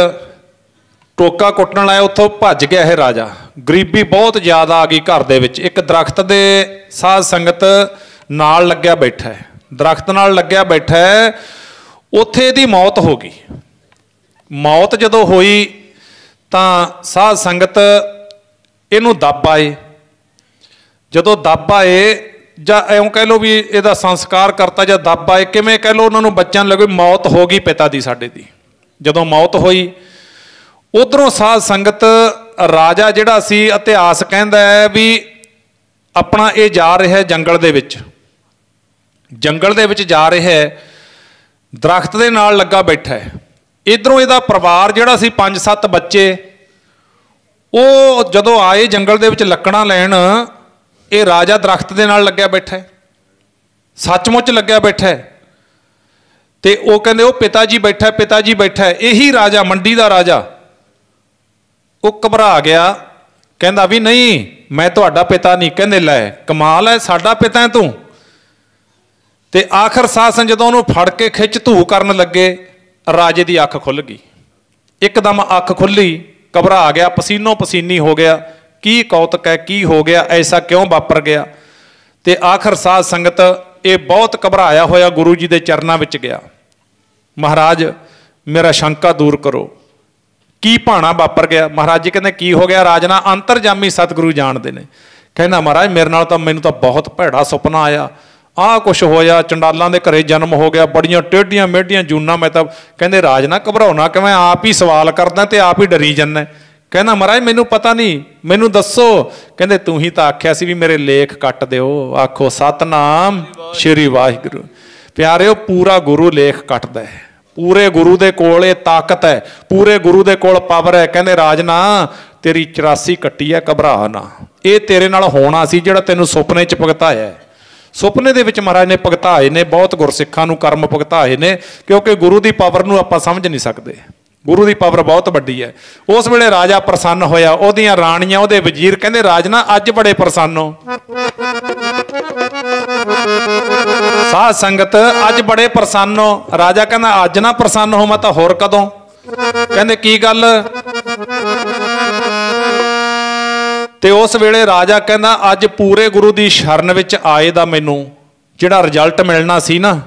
ਟੋਕਾ ਕੁੱਟਣ ਲਾਇਆ, ਉੱਥੋਂ ਭੱਜ ਗਿਆ ਇਹ ਰਾਜਾ। ਗਰੀਬੀ ਬਹੁਤ ਜ਼ਿਆਦਾ ਆ ਗਈ ਘਰ ਦੇ ਵਿੱਚ। ਇੱਕ ਦਰਖਤ ਦੇ ਸਾਧ ਸੰਗਤ ਨਾਲ ਲੱਗਿਆ ਬੈਠਾ ਹੈ, ਦਰਖਤ ਨਾਲ ਲੱਗਿਆ ਬੈਠਾ ਹੈ, ਉੱਥੇ ਇਹਦੀ ਮੌਤ ਹੋ ਗਈ। ਮੌਤ ਜਦੋਂ ਹੋਈ ਤਾਂ ਸਾਧ ਸੰਗਤ ਇਹਨੂੰ ਦੱਬ ਆਏ। ਜਦੋਂ ਦੱਬ ਆਏ ਜਾਂ ਇਉਂ ਕਹਿ ਲਓ ਵੀ ਇਹਦਾ ਸੰਸਕਾਰ ਕਰਤਾ ਜਾਂ ਦੱਬ ਆਏ, ਕਿਵੇਂ ਕਹਿ ਲਓ, ਉਹਨਾਂ ਨੂੰ ਬੱਚਿਆਂ ਨੂੰ ਲੱਗੇ ਮੌਤ ਹੋ ਗਈ ਪਿਤਾ ਦੀ ਸਾਡੇ ਦੀ। ਜਦੋਂ ਮੌਤ ਹੋਈ, ਉਧਰੋਂ ਸਾਧ ਸੰਗਤ ਰਾਜਾ ਜਿਹੜਾ ਸੀ, ਇਤਿਹਾਸ ਕਹਿੰਦਾ ਹੈ ਵੀ ਆਪਣਾ ਇਹ ਜਾ ਰਿਹਾ ਜੰਗਲ ਦੇ ਵਿੱਚ, ਜੰਗਲ ਦੇ ਵਿੱਚ ਜਾ ਰਿਹਾ ਹੈ, ਦਰਖਤ ਦੇ ਨਾਲ ਲੱਗਾ ਬੈਠਾ ਹੈ। ਇੱਧਰੋਂ ਇਹਦਾ ਪਰਿਵਾਰ ਜਿਹੜਾ ਸੀ 5-7 ਬੱਚੇ, ਉਹ ਜਦੋਂ ਆਏ ਜੰਗਲ ਦੇ ਵਿੱਚ ਲੱਕੜਾਂ ਲੈਣ, ਇਹ ਰਾਜਾ ਦਰਖਤ ਦੇ ਨਾਲ ਲੱਗਿਆ ਬੈਠਾ ਹੈ, ਸੱਚਮੁੱਚ ਲੱਗਿਆ ਬੈਠਾ ਹੈ। ਤੇ ਉਹ ਕਹਿੰਦੇ ਉਹ ਪਿਤਾ ਜੀ ਬੈਠਾ, ਪਿਤਾ ਜੀ ਬੈਠਾ। ਇਹੀ ਰਾਜਾ, ਮੰਡੀ ਦਾ ਰਾਜਾ, ਉਹ ਘਬਰਾ ਗਿਆ, ਕਹਿੰਦਾ ਵੀ ਨਹੀਂ ਮੈਂ ਤੁਹਾਡਾ ਪਿਤਾ ਨਹੀਂ। ਕਹਿੰਦੇ ਲੈ ਕਮਾਲ ਹੈ, ਸਾਡਾ ਪਿਤਾ ਹੈ ਤੂੰ। ਤੇ ਆਖਰ ਸਾਸਨ ਜਦੋਂ ਉਹਨੂੰ ਫੜ ਕੇ ਖਿੱਚ ਧੂ ਕਰਨ ਲੱਗੇ, ਰਾਜੇ ਦੀ ਅੱਖ ਖੁੱਲ ਗਈ, ਇੱਕਦਮ ਅੱਖ ਖੁੱਲੀ, ਘਬਰਾ ਗਿਆ, ਪਸੀਨੋ ਪਸੀਨੀ ਹੋ ਗਿਆ। ਕੀ ਕੌਤਕ ਹੈ, ਕੀ ਹੋ ਗਿਆ, ਐਸਾ ਕਿਉਂ ਵਾਪਰ ਗਿਆ? ਤੇ ਆਖਰ ਸਾਧ ਸੰਗਤ ਇਹ ਬਹੁਤ ਘਬਰਾਇਆ ਹੋਇਆ ਗੁਰੂ ਜੀ ਦੇ ਚਰਨਾਂ ਵਿੱਚ ਗਿਆ। ਮਹਾਰਾਜ ਮੇਰਾ ਸ਼ੰਕਾ ਦੂਰ ਕਰੋ, ਕੀ ਭਾਣਾ ਵਾਪਰ ਗਿਆ? ਮਹਾਰਾਜ ਜੀ ਕਹਿੰਦੇ ਕੀ ਹੋ ਗਿਆ? ਰਾਜਨਾ ਅੰਤਰਜਾਮੀ ਸਤਿਗੁਰੂ ਜਾਣਦੇ ਨੇ। ਕਹਿੰਦਾ ਮਹਾਰਾਜ ਮੇਰੇ ਨਾਲ ਤਾਂ, ਮੈਨੂੰ ਤਾਂ ਬਹੁਤ ਭੈੜਾ ਸੁਪਨਾ ਆਇਆ, ਆਹ ਕੁਛ ਹੋਇਆ, ਚੰਡਾਲਾਂ ਦੇ ਘਰੇ ਜਨਮ ਹੋ ਗਿਆ, ਬੜੀਆਂ ਟੇਢੀਆਂ ਮੇਢੀਆਂ ਜੂਨਾਂ। ਮੈਂ ਤਾਂ, ਕਹਿੰਦੇ ਰਾਜ ਨਾ ਘਬਰਾਉਣਾ, ਕਿ ਮੈਂ ਆਪ ਹੀ ਸਵਾਲ ਕਰਦਾ ਤੇ ਆਪ ਹੀ ਡਰੀ ਜਾਂਦਾ। ਕਹਿੰਦਾ ਮਹਾਰਾਜ ਮੈਨੂੰ ਪਤਾ ਨਹੀਂ, ਮੈਨੂੰ ਦੱਸੋ। ਕਹਿੰਦੇ ਤੂੰ ਹੀ ਤਾਂ ਆਖਿਆ ਸੀ ਵੀ ਮੇਰੇ ਲੇਖ ਕੱਟ ਦਿਓ। ਆਖੋ ਸਤਨਾਮ ਸ਼੍ਰੀ ਵਾਹਿਗੁਰੂ। ਪਿਆਰਿਓ ਪੂਰਾ ਗੁਰੂ ਲੇਖ ਕੱਟਦਾ ਹੈ, ਪੂਰੇ ਗੁਰੂ ਦੇ ਕੋਲ ਇਹ ਤਾਕਤ ਹੈ, ਪੂਰੇ ਗੁਰੂ ਦੇ ਕੋਲ ਪਾਵਰ ਹੈ। ਕਹਿੰਦੇ ਰਾਜਨਾ ਤੇਰੀ 84 ਕੱਟੀ ਹੈ, ਘਬਰਾ ਨਾ, ਇਹ ਤੇਰੇ ਨਾਲ ਹੋਣਾ ਸੀ ਜਿਹੜਾ ਤੈਨੂੰ ਸੁਪਨੇ 'ਚ ਭੁਗਤਾਇਆ। ਸੁਪਨੇ ਦੇ ਵਿੱਚ ਮਹਾਰਾਜ ਨੇ ਭੁਗਤਾਏ ਨੇ, ਬਹੁਤ ਗੁਰਸਿੱਖਾਂ ਨੂੰ ਕਰਮ ਭੁਗਤਾਏ ਨੇ, ਕਿਉਂਕਿ ਗੁਰੂ ਦੀ ਪਾਵਰ ਨੂੰ ਆਪਾਂ ਸਮਝ ਨਹੀਂ ਸਕਦੇ। ਗੁਰੂ ਦੀ ਪਾਵਰ ਬਹੁਤ ਵੱਡੀ ਹੈ। ਉਸ ਵੇਲੇ ਰਾਜਾ ਪ੍ਰਸੰਨ ਹੋਇਆ, ਉਹਦੀਆਂ ਰਾਣੀਆਂ, ਉਹਦੇ ਵਜ਼ੀਰ ਕਹਿੰਦੇ ਰਾਜਨਾ ਅੱਜ ਬੜੇ ਪ੍ਰਸੰਨ ਹੋ। ਸਾਧ ਸੰਗਤ ਅੱਜ ਬੜੇ ਪ੍ਰਸੰਨ ਹੋ। ਰਾਜਾ ਕਹਿੰਦਾ ਅੱਜ ਨਾ ਪ੍ਰਸੰਨ ਹੋ, ਮੈਂ ਤਾਂ ਹੋਰ ਕਦੋਂ? ਕਹਿੰਦੇ ਕੀ ਗੱਲ? ਤੇ ਉਸ ਵੇਲੇ ਰਾਜਾ ਕਹਿੰਦਾ ਅੱਜ ਪੂਰੇ ਗੁਰੂ ਦੀ ਸ਼ਰਨ ਵਿੱਚ ਆਏ ਦਾ ਮੈਨੂੰ ਜਿਹੜਾ ਰਿਜ਼ਲਟ ਮਿਲਣਾ ਸੀ ਨਾ,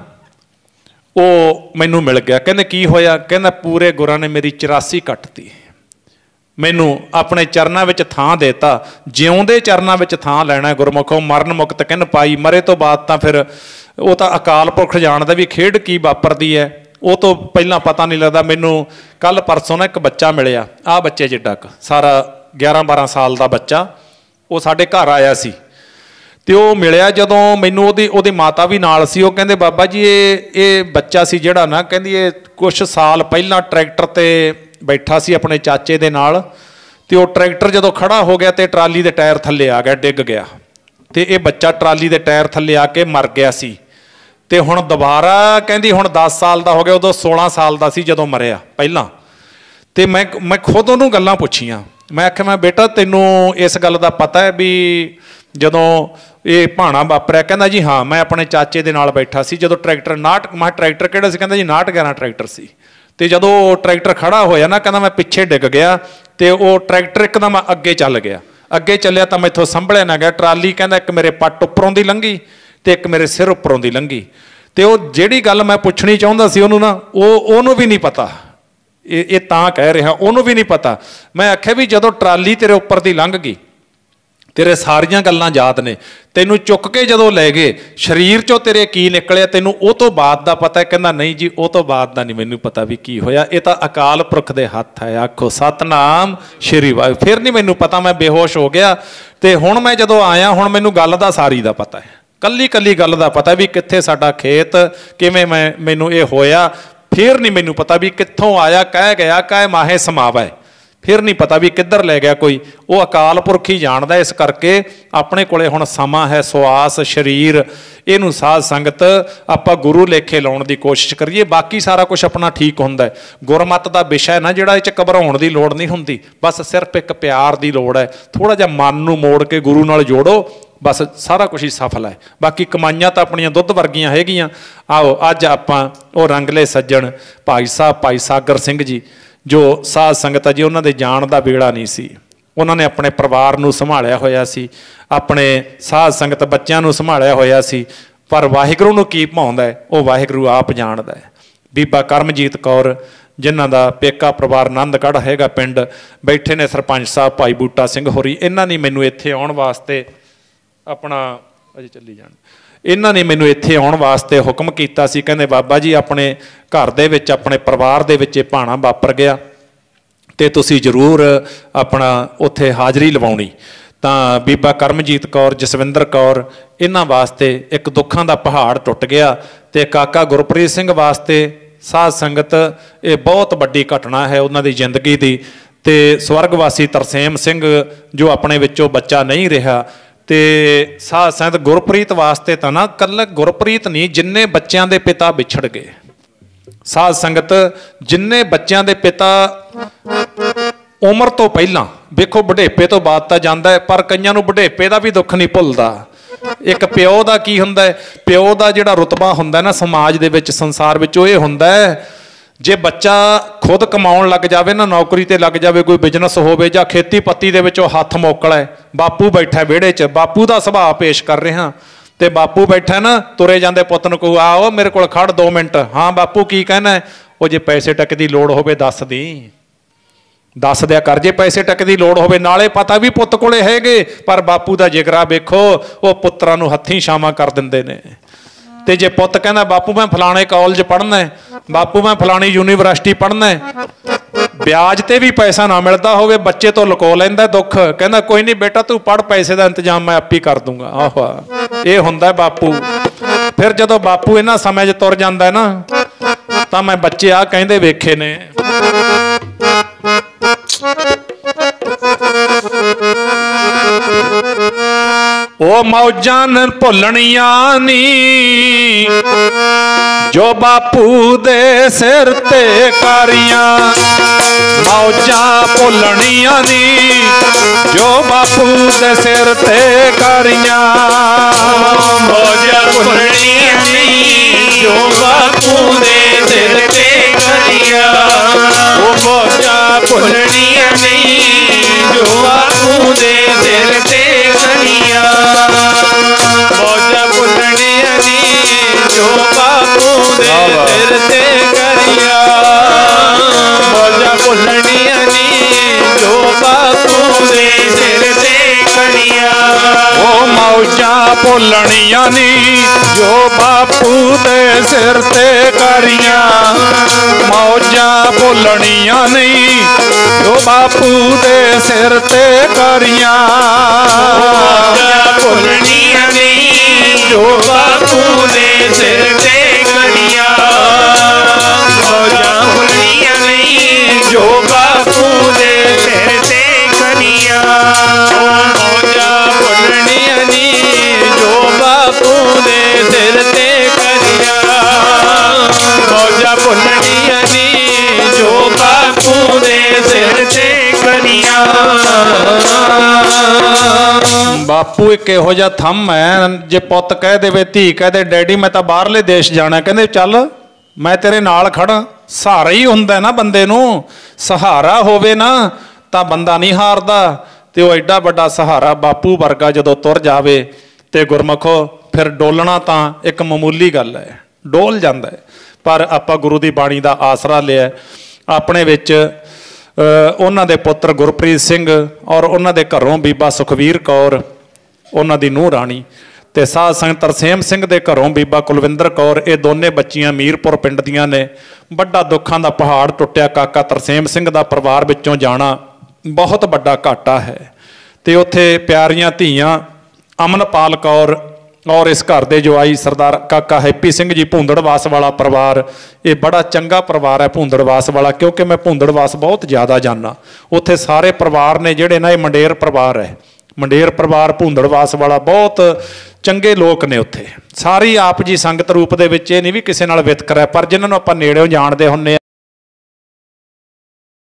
ਉਹ ਮੈਨੂੰ ਮਿਲ ਗਿਆ। ਕਹਿੰਦੇ ਕੀ ਹੋਇਆ? ਕਹਿੰਦਾ ਪੂਰੇ ਗੁਰਾਂ ਨੇ ਮੇਰੀ 84 ਕੱਟਤੀ, ਮੈਨੂੰ ਆਪਣੇ ਚਰਨਾਂ ਵਿੱਚ ਥਾਂ ਦੇਤਾ, ਜਿਉਂਦੇ ਚਰਨਾਂ ਵਿੱਚ ਥਾਂ ਲੈਣਾ ਗੁਰਮੁਖੋ, ਮਰਨ ਮੁਕਤ ਕਿਨ ਪਾਈ। ਮਰੇ ਤੋਂ ਬਾਅਦ ਤਾਂ ਫਿਰ ਉਹ ਤਾਂ ਅਕਾਲ ਪੁਰਖ ਜਾਣਦਾ ਵੀ ਖੇਡ ਕੀ ਵਾਪਰਦੀ ਹੈ, ਉਹ ਤੋਂ ਪਹਿਲਾਂ ਪਤਾ ਨਹੀਂ ਲੱਗਦਾ। ਮੈਨੂੰ ਕੱਲ ਪਰਸੋਂ ਨਾ ਇੱਕ ਬੱਚਾ ਮਿਲਿਆ, ਆਹ ਬੱਚੇ ਜਿੱਡਾ ਕੁ, ਸਾਰਾ 11-12 ਸਾਲ ਦਾ ਬੱਚਾ, ਉਹ ਸਾਡੇ ਘਰ ਆਇਆ ਸੀ। ਤੇ ਉਹ ਮਿਲਿਆ ਜਦੋਂ ਮੈਨੂੰ, ਉਹਦੀ ਮਾਤਾ ਵੀ ਨਾਲ ਸੀ। ਉਹ ਕਹਿੰਦੇ ਬਾਬਾ ਜੀ ਇਹ ਬੱਚਾ ਸੀ ਜਿਹੜਾ ਨਾ, ਕਹਿੰਦੀ ਇਹ ਕੁਛ ਸਾਲ ਪਹਿਲਾਂ ਟਰੈਕਟਰ ਤੇ ਬੈਠਾ ਸੀ ਆਪਣੇ ਚਾਚੇ ਦੇ ਨਾਲ, ਤੇ ਉਹ ਟਰੈਕਟਰ ਜਦੋਂ ਖੜਾ ਹੋ ਗਿਆ ਤੇ ਟਰਾਲੀ ਦੇ ਟਾਇਰ ਥੱਲੇ ਆ ਗਿਆ, ਡਿੱਗ ਗਿਆ, ਤੇ ਇਹ ਬੱਚਾ ਟਰਾਲੀ ਦੇ ਟਾਇਰ ਥੱਲੇ ਆ ਕੇ ਮਰ ਗਿਆ ਸੀ। ਤੇ ਹੁਣ ਦੁਬਾਰਾ ਕਹਿੰਦੀ ਹੁਣ 10 ਸਾਲ ਦਾ ਹੋ ਗਿਆ, ਉਦੋਂ 16 ਸਾਲ ਦਾ ਸੀ ਜਦੋਂ ਮਰਿਆ ਪਹਿਲਾਂ। ਤੇ ਮੈਂ ਖੁਦ ਉਹਨੂੰ ਗੱਲਾਂ ਪੁੱਛੀਆਂ। ਮੈਂ ਆਖਿਆ ਮੈਂ ਬੇਟਾ ਤੈਨੂੰ ਇਸ ਗੱਲ ਦਾ ਪਤਾ ਹੈ ਵੀ ਜਦੋਂ ਇਹ ਭਾਣਾ ਵਾਪਰਿਆ? ਕਹਿੰਦਾ ਜੀ ਹਾਂ, ਮੈਂ ਆਪਣੇ ਚਾਚੇ ਦੇ ਨਾਲ ਬੈਠਾ ਸੀ ਜਦੋਂ ਟਰੈਕਟਰ ਮੈਂ ਟਰੈਕਟਰ ਕਿਹੜਾ ਸੀ? ਕਹਿੰਦਾ ਜੀ 69-11 ਟਰੈਕਟਰ ਸੀ। ਤੇ ਜਦੋਂ ਟਰੈਕਟਰ ਖੜਾ ਹੋਇਆ ਨਾ, ਕਹਿੰਦਾ ਮੈਂ ਪਿੱਛੇ ਡਿੱਗ ਗਿਆ ਤੇ ਉਹ ਟਰੈਕਟਰ ਇੱਕਦਮ ਅੱਗੇ ਚੱਲ ਗਿਆ। ਅੱਗੇ ਚੱਲਿਆ ਤਾਂ ਮੈਥੋਂ ਸੰਭਲਿਆ ਨਾ ਗਿਆ। ਟਰਾਲੀ ਕਹਿੰਦਾ ਇੱਕ ਮੇਰੇ ਪੱਟ ਉੱਪਰੋਂ ਦੀ ਲੰਘੀ ਤੇ ਇੱਕ ਮੇਰੇ ਸਿਰ ਉੱਪਰੋਂ ਦੀ ਲੰਘੀ। ਤੇ ਉਹ ਜਿਹੜੀ ਗੱਲ ਮੈਂ ਪੁੱਛਣੀ ਚਾਹੁੰਦਾ ਸੀ ਉਹਨੂੰ ਨਾ, ਉਹਨੂੰ ਵੀ ਨਹੀਂ ਪਤਾ। ਇਹ ਤਾਂ ਕਹਿ ਰਿਹਾ, ਉਹਨੂੰ ਵੀ ਨਹੀਂ ਪਤਾ। ਮੈਂ ਆਖਿਆ ਵੀ ਜਦੋਂ ਟਰਾਲੀ ਤੇਰੇ ਉੱਪਰ ਦੀ ਲੰਘ ਗਈ, ਤੇਰੇ ਸਾਰੀਆਂ ਗੱਲਾਂ ਯਾਦ ਨੇ, ਤੈਨੂੰ ਚੁੱਕ ਕੇ ਜਦੋਂ ਲੈ ਗਏ, ਸਰੀਰ 'ਚੋਂ ਤੇਰੇ ਕੀ ਨਿਕਲਿਆ ਤੈਨੂੰ ਉਹ ਤੋਂ ਬਾਅਦ ਦਾ ਪਤਾ? ਕਹਿੰਦਾ ਨਹੀਂ ਜੀ ਉਹ ਤੋਂ ਬਾਅਦ ਦਾ ਨਹੀਂ ਮੈਨੂੰ ਪਤਾ ਵੀ ਕੀ ਹੋਇਆ, ਇਹ ਤਾਂ ਅਕਾਲ ਪੁਰਖ ਦੇ ਹੱਥ ਹੈ। ਆਖੋ ਸਤਨਾਮ ਸ਼੍ਰੀ ਵਾਹਿਗੁਰੂ। ਫਿਰ ਨਹੀਂ ਮੈਨੂੰ ਪਤਾ, ਮੈਂ ਬੇਹੋਸ਼ ਹੋ ਗਿਆ। ਤੇ ਹੁਣ ਮੈਂ ਜਦੋਂ ਆਇਆ, ਹੁਣ ਮੈਨੂੰ ਗੱਲ ਦਾ ਸਾਰੀ ਦਾ ਪਤਾ ਹੈ, ਕੱਲੀ ਕੱਲੀ ਗੱਲ ਦਾ ਪਤਾ ਵੀ ਕਿੱਥੇ ਸਾਡਾ ਖੇਤ, ਕਿਵੇਂ ਮੈਨੂੰ ਇਹ ਹੋਇਆ। ਫਿਰ ਨਹੀਂ ਮੈਨੂੰ ਪਤਾ ਵੀ ਕਿੱਥੋਂ ਆਇਆ, ਕਹਿ ਗਿਆ ਕਹਿ ਮਾਹੇ ਸਮਾਵੈ, ਫਿਰ ਨਹੀਂ ਪਤਾ ਵੀ ਕਿੱਧਰ ਲੈ ਗਿਆ ਕੋਈ, ਉਹ ਅਕਾਲ ਪੁਰਖ ਹੀ ਜਾਣਦਾ। ਇਸ ਕਰਕੇ ਆਪਣੇ ਕੋਲੇ ਹੁਣ ਸਮਾਂ ਹੈ, ਸਵਾਸ ਸਰੀਰ, ਇਹਨੂੰ ਸਾਧ ਸੰਗਤ ਆਪਾਂ ਗੁਰੂ ਲੇਖੇ ਲਾਉਣ ਦੀ ਕੋਸ਼ਿਸ਼ ਕਰੀਏ, ਬਾਕੀ ਸਾਰਾ ਕੁਝ ਆਪਣਾ ਠੀਕ ਹੁੰਦਾ ਹੈ। ਗੁਰਮਤਿ ਦਾ ਵਿਸ਼ਾ ਹੈ ਨਾ ਜਿਹੜਾ, ਇਹ 'ਚ ਘਬਰਾਉਣ ਦੀ ਲੋੜ ਨਹੀਂ ਹੁੰਦੀ, ਬਸ ਸਿਰਫ ਇੱਕ ਪਿਆਰ ਦੀ ਲੋੜ ਹੈ। ਥੋੜ੍ਹਾ ਜਿਹਾ ਮਨ ਨੂੰ ਮੋੜ ਕੇ ਗੁਰੂ ਨਾਲ ਜੋੜੋ, ਬਸ ਸਾਰਾ ਕੁਝ ਹੀ ਸਫਲ ਹੈ। ਬਾਕੀ ਕਮਾਈਆਂ ਤਾਂ ਆਪਣੀਆਂ ਦੁੱਧ ਵਰਗੀਆਂ ਹੈਗੀਆਂ। ਆਓ ਅੱਜ ਆਪਾਂ ਉਹ ਰੰਗਲੇ ਸੱਜਣ ਭਾਈ ਸਾਹਿਬ, ਭਾਈ ਸਾਗਰ ਸਿੰਘ ਜੀ, ਜੋ ਸਾਧ ਸੰਗਤ ਆ ਜੀ, ਉਹਨਾਂ ਦੇ ਜਾਣ ਦਾ ਵੇਲਾ ਨਹੀਂ ਸੀ। ਉਹਨਾਂ ਨੇ ਆਪਣੇ ਪਰਿਵਾਰ ਨੂੰ ਸੰਭਾਲਿਆ ਹੋਇਆ ਸੀ, ਆਪਣੇ ਸਾਧ ਸੰਗਤ ਬੱਚਿਆਂ ਨੂੰ ਸੰਭਾਲਿਆ ਹੋਇਆ ਸੀ, ਪਰ ਵਾਹਿਗੁਰੂ ਨੂੰ ਕੀ ਭਾਉਂਦਾ ਹੈ ਉਹ ਵਾਹਿਗੁਰੂ ਆਪ ਜਾਣਦਾ ਹੈ। ਬੀਬਾ ਕਰਮਜੀਤ ਕੌਰ, ਜਿਨ੍ਹਾਂ ਦਾ ਪੇਕਾ ਪਰਿਵਾਰ ਆਨੰਦਗੜ੍ਹ ਹੈਗਾ ਪਿੰਡ, ਬੈਠੇ ਨੇ ਸਰਪੰਚ ਸਾਹਿਬ ਭਾਈ ਬੂਟਾ ਸਿੰਘ ਹੋਰੀ, ਇਹਨਾਂ ਨੇ ਮੈਨੂੰ ਇੱਥੇ ਆਉਣ ਵਾਸਤੇ ਆਪਣਾ ਅਜੇ ਚੱਲੀ ਜਾਣ। ਇਹਨਾਂ ਨੇ ਮੈਨੂੰ ਇੱਥੇ ਆਉਣ ਵਾਸਤੇ ਹੁਕਮ ਕੀਤਾ ਸੀ, ਕਹਿੰਦੇ ਬਾਬਾ ਜੀ ਆਪਣੇ ਘਰ ਦੇ ਵਿੱਚ ਆਪਣੇ ਪਰਿਵਾਰ ਦੇ ਵਿੱਚ ਇਹ ਭਾਣਾ ਵਾਪਰ ਗਿਆ ਅਤੇ ਤੁਸੀਂ ਜ਼ਰੂਰ ਆਪਣਾ ਉੱਥੇ ਹਾਜ਼ਰੀ ਲਵਾਉਣੀ। ਤਾਂ ਬੀਬਾ ਕਰਮਜੀਤ ਕੌਰ, ਜਸਵਿੰਦਰ ਕੌਰ, ਇਹਨਾਂ ਵਾਸਤੇ ਇੱਕ ਦੁੱਖਾਂ ਦਾ ਪਹਾੜ ਟੁੱਟ ਗਿਆ। ਅਤੇ ਕਾਕਾ ਗੁਰਪ੍ਰੀਤ ਸਿੰਘ ਵਾਸਤੇ ਸਾਧ ਸੰਗਤ ਇਹ ਬਹੁਤ ਵੱਡੀ ਘਟਨਾ ਹੈ ਉਹਨਾਂ ਦੀ ਜ਼ਿੰਦਗੀ ਦੀ। ਅਤੇ ਸਵਰਗਵਾਸੀ ਤਰਸੇਮ ਸਿੰਘ ਜੋ ਆਪਣੇ ਵਿੱਚੋਂ ਬੱਚਾ ਨਹੀਂ ਰਿਹਾ। ਅਤੇ ਸਾਧ ਸੰਗਤ ਗੁਰਪ੍ਰੀਤ ਵਾਸਤੇ ਤਾਂ ਨਾ ਇਕੱਲਾ ਗੁਰਪ੍ਰੀਤ ਨਹੀਂ, ਜਿੰਨੇ ਬੱਚਿਆਂ ਦੇ ਪਿਤਾ ਵਿਛੜ ਗਏ ਸਾਧ ਸੰਗਤ, ਜਿੰਨੇ ਬੱਚਿਆਂ ਦੇ ਪਿਤਾ ਉਮਰ ਤੋਂ ਪਹਿਲਾਂ, ਵੇਖੋ ਬੁਢੇਪੇ ਤੋਂ ਬਾਅਦ ਤਾਂ ਜਾਂਦਾ ਹੈ, ਪਰ ਕਈਆਂ ਨੂੰ ਬੁਢੇਪੇ ਦਾ ਵੀ ਦੁੱਖ ਨਹੀਂ ਭੁੱਲਦਾ। ਇੱਕ ਪਿਓ ਦਾ ਕੀ ਹੁੰਦਾ ਹੈ, ਪਿਓ ਦਾ ਜਿਹੜਾ ਰੁਤਬਾ ਹੁੰਦਾ ਨਾ ਸਮਾਜ ਦੇ ਵਿੱਚ, ਸੰਸਾਰ ਵਿੱਚ, ਉਹ ਇਹ ਹੁੰਦਾ ਹੈ ਜੇ ਬੱਚਾ ਖੁਦ ਕਮਾਉਣ ਲੱਗ ਜਾਵੇ ਨਾ, ਨੌਕਰੀ ਤੇ ਲੱਗ ਜਾਵੇ, ਕੋਈ ਬਿਜ਼ਨਸ ਹੋਵੇ ਜਾਂ ਖੇਤੀ ਪੱਤੀ ਦੇ ਵਿੱਚ ਉਹ ਹੱਥ ਮੋਕਲਾ ਹੈ, ਬਾਪੂ ਬੈਠਾ ਵਿਹੜੇ 'ਚ, ਬਾਪੂ ਦਾ ਸੁਭਾਅ ਪੇਸ਼ ਕਰ ਰਿਹਾ ਤੇ ਬਾਪੂ ਬੈਠਾ ਨਾ, ਤੁਰੇ ਜਾਂਦੇ ਪੁੱਤ ਨੂੰ ਕਹੂ ਆਓ ਮੇਰੇ ਕੋਲ ਖੜ 2 ਮਿੰਟ। ਹਾਂ ਬਾਪੂ ਕੀ ਕਹਿਣਾ? ਉਹ ਜੇ ਪੈਸੇ ਟੱਕੇ ਦੀ ਲੋੜ ਹੋਵੇ ਦੱਸ ਦੀ, ਦੱਸ ਦਿਆ ਕਰ, ਜੇ ਪੈਸੇ ਟੱਕੇ ਦੀ ਲੋੜ ਹੋਵੇ। ਨਾਲੇ ਪਤਾ ਵੀ ਪੁੱਤ ਕੋਲੇ ਹੈਗੇ, ਪਰ ਬਾਪੂ ਦਾ ਜਿਗਰਾ ਵੇਖੋ, ਉਹ ਪੁੱਤਰਾਂ ਨੂੰ ਹੱਥੀਂ ਛਾਵਾਂ ਕਰ ਦਿੰਦੇ ਨੇ। ਤੇ ਜੇ ਪੁੱਤ ਕਹਿੰਦਾ ਬਾਪੂ ਮੈਂ ਫਲਾਣੇ ਕਾਲਜ ਪੜ੍ਹਨਾ, ਬਾਪੂ ਮੈਂ ਫਲਾਣੀ ਯੂਨੀਵਰਸਿਟੀ ਪੜ੍ਹਨਾ, ਵਿਆਜ ਤੇ ਵੀ ਪੈਸਾ ਨਾ ਮਿਲਦਾ ਹੋਵੇ, ਬੱਚੇ ਤੋਂ ਲੁਕੋ ਲੈਂਦਾ ਦੁੱਖ, ਕਹਿੰਦਾ ਕੋਈ ਨਹੀਂ ਬੇਟਾ ਤੂੰ ਪੜ੍ਹ, ਪੈਸੇ ਦਾ ਇੰਤਜ਼ਾਮ ਮੈਂ ਆਪੇ ਕਰ ਦੂੰਗਾ। ਆਹੋ ਇਹ ਹੁੰਦਾ ਬਾਪੂ। ਫਿਰ ਜਦੋਂ ਬਾਪੂ ਇਹਨਾਂ ਸਮੇਂ 'ਚ ਤੁਰ ਜਾਂਦਾ ਨਾ, ਤਾਂ ਮੈਂ ਬੱਚੇ ਆਹ ਕਹਿੰਦੇ ਵੇਖੇ ਨੇ, ਉਹ ਮੌਜਾਂ ਨ ਭੁੱਲਣੀਆਂ ਨੀ ਜੋ ਬਾਪੂ ਦੇ ਸਿਰ ਤੇ ਕਾਰੀਆਂ, ਮੌਜਾਂ ਭੁੱਲਣੀਆਂ ਨੀ ਜੋ ਬਾਪੂ ਦੇ ਸਿਰ ਤੇ ਕਾਰੀਆਂ, ਮੌਜਾਂ ਭੁੱਲਣੀਆਂ ਨੀ ਜੋ ਬਾਪੂ ਦੇ ਸਿਰ ਤੇ ਕਾਰੀਆਂ, ਉਹ ਮੌਜਾਂ ਭੁੱਲਣੀਆਂ ਨੀ ਜੋ ਬਾਪੂ ਦੇ ਸਿਰ ਤੇ ਕਾਰੀਆਂ, ਮੌਜਾਂ ਭੁੱਲਣੀਆਂ ਨੀ ਜੋ ਬਾਪੂ ਦੇ ਸਿਰ ਤੇ ਕਾਰੀਆਂ, ਮੌਜਾਂ ਭੁੱਲਣੀਆਂ ਨੀ ਜੋ ਬਾਪੂ ਦੇ ਸਿਰ ਤੇ ਕਾਰੀਆਂ, ਉਹ ਮੌਜਾਂ ਭੁੱਲਣੀਆਂ ਨੀ ਜੋ ਬਾਪੂ ਦੇ ਸਿਰ ਤੇ ਕਾਰੀਆਂ, ਮੌਜਾਂ ਭੁੱਲਣੀਆਂ ਨਹੀਂ ਜੋ ਬਾਪੂ ਦੇ ਸਿਰ ਤੇ ਕਾਰੀਆਂ, ਮੌਜਾਂ ਭੁੱਲਣੀਆਂ ਨੀ ਜੋ ਬਾਪੂ ਦੇ ਸਿਰ ਤੇ ਕਾਰੀਆਂ, ਮੌਜਾਂ ਭੁੱਲਣੀਆਂ ਨੀ ਜੋ ਬਾਪੂ ਦੇ ਸਿਰ ਤੇ ਕਾਰੀਆਂ, ਮੌਜਾਂ ਭੁੱਲਣੀਆਂ ਨੀ ਜੋ ਬਾਪੂ ਦੇ ਸਿਰ ਤੇ ਕਾਰੀਆਂ, ਮੌਜਾਂ ਭੁੱਲਣੀਆਂ ਨੀ ਜੋ ਬਾਪੂ ਦੇ ਸਿਰ ਤੇ ਕਾਰੀਆਂ। ਬਾਪੂ ਇੱਕ ਇਹੋ ਜਿਹਾ ਥੰਮ ਹੈ, ਜੇ ਪੁੱਤ ਕਹਿ ਦੇਵੇ, ਧੀ ਕਹਿ ਦੇ ਡੈਡੀ ਮੈਂ ਤਾਂ ਬਾਹਰਲੇ ਦੇਸ਼ ਜਾਣਾ, ਕਹਿੰਦੇ ਚੱਲ ਮੈਂ ਤੇਰੇ ਨਾਲ ਖੜਾ। ਸਹਾਰਾ ਹੀ ਹੁੰਦਾ ਨਾ ਬੰਦੇ ਨੂੰ, ਸਹਾਰਾ ਹੋਵੇ ਨਾ ਤਾਂ ਬੰਦਾ ਨਹੀਂ ਹਾਰਦਾ। ਤੇ ਉਹ ਐਡਾ ਵੱਡਾ ਸਹਾਰਾ ਬਾਪੂ ਵਰਗਾ ਜਦੋਂ ਤੁਰ ਜਾਵੇ ਤੇ ਗੁਰਮਖੋ ਫਿਰ ਡੋਲਣਾ ਤਾਂ ਇੱਕ ਮਾਮੂਲੀ ਗੱਲ ਹੈ, ਡੋਲ ਜਾਂਦਾ ਹੈ। ਪਰ ਆਪਾਂ ਗੁਰੂ ਦੀ ਬਾਣੀ ਦਾ ਆਸਰਾ ਲਿਆ, ਆਪਣੇ ਵਿੱਚ ਉਹਨਾਂ ਦੇ ਪੁੱਤਰ ਗੁਰਪ੍ਰੀਤ ਸਿੰਘ ਔਰ ਉਹਨਾਂ ਦੇ ਘਰੋਂ ਬੀਬਾ ਸੁਖਵੀਰ ਕੌਰ, ਉਹਨਾਂ ਦੀ ਨੂੰਹ ਰਾਣੀ, ਤੇ ਸਾਧ ਸੰਗਤ ਤਰਸੇਮ ਸਿੰਘ ਦੇ ਘਰੋਂ ਬੀਬਾ ਕੁਲਵਿੰਦਰ ਕੌਰ, ਇਹ ਦੋਨੇ ਬੱਚੀਆਂ ਮੀਰਪੁਰ ਪਿੰਡ ਦੀਆਂ ਨੇ। ਵੱਡਾ ਦੁੱਖਾਂ ਦਾ ਪਹਾੜ ਟੁੱਟਿਆ। ਕਾਕਾ ਤਰਸੇਮ ਸਿੰਘ ਦਾ ਪਰਿਵਾਰ ਵਿੱਚੋਂ ਜਾਣਾ ਬਹੁਤ ਵੱਡਾ ਘਾਟਾ ਹੈ। ਤੇ ਉੱਥੇ ਪਿਆਰੀਆਂ ਧੀਆਂ ਅਮਨਪਾਲ ਕੌਰ ਔਰ ਇਸ ਘਰ ਦੇ ਜਵਾਈ ਸਰਦਾਰ ਕਾਕਾ ਹੈਪੀ ਸਿੰਘ ਜੀ, ਭੂੰਦੜਵਾਸ ਵਾਲਾ ਪਰਿਵਾਰ, ਇਹ ਬੜਾ ਚੰਗਾ ਪਰਿਵਾਰ ਹੈ ਭੂੰਦੜਵਾਸ ਵਾਲਾ, ਕਿਉਂਕਿ ਮੈਂ ਭੂੰਦੜਵਾਸ ਬਹੁਤ ਜ਼ਿਆਦਾ ਜਾਂਦਾ। ਉੱਥੇ ਸਾਰੇ ਪਰਿਵਾਰ ਨੇ ਜਿਹੜੇ ਨਾ, ਇਹ ਮੰਡੇਰ ਪਰਿਵਾਰ ਹੈ, ਮੰਡੇਰ ਪਰਿਵਾਰ ਭੂੰਦੜਵਾਸ ਵਾਲਾ, ਬਹੁਤ ਚੰਗੇ ਲੋਕ ਨੇ ਉੱਥੇ। ਸਾਰੀ ਆਪ ਜੀ ਸੰਗਤ ਰੂਪ ਦੇ ਵਿੱਚ, ਇਹ ਨਹੀਂ ਵੀ ਕਿਸੇ ਨਾਲ ਵਿਤਕਰਾ, ਪਰ ਜਿਨ੍ਹਾਂ ਨੂੰ ਆਪਾਂ ਨੇੜਿਓਂ ਜਾਣਦੇ ਹੁੰਦੇ ਹਾਂ।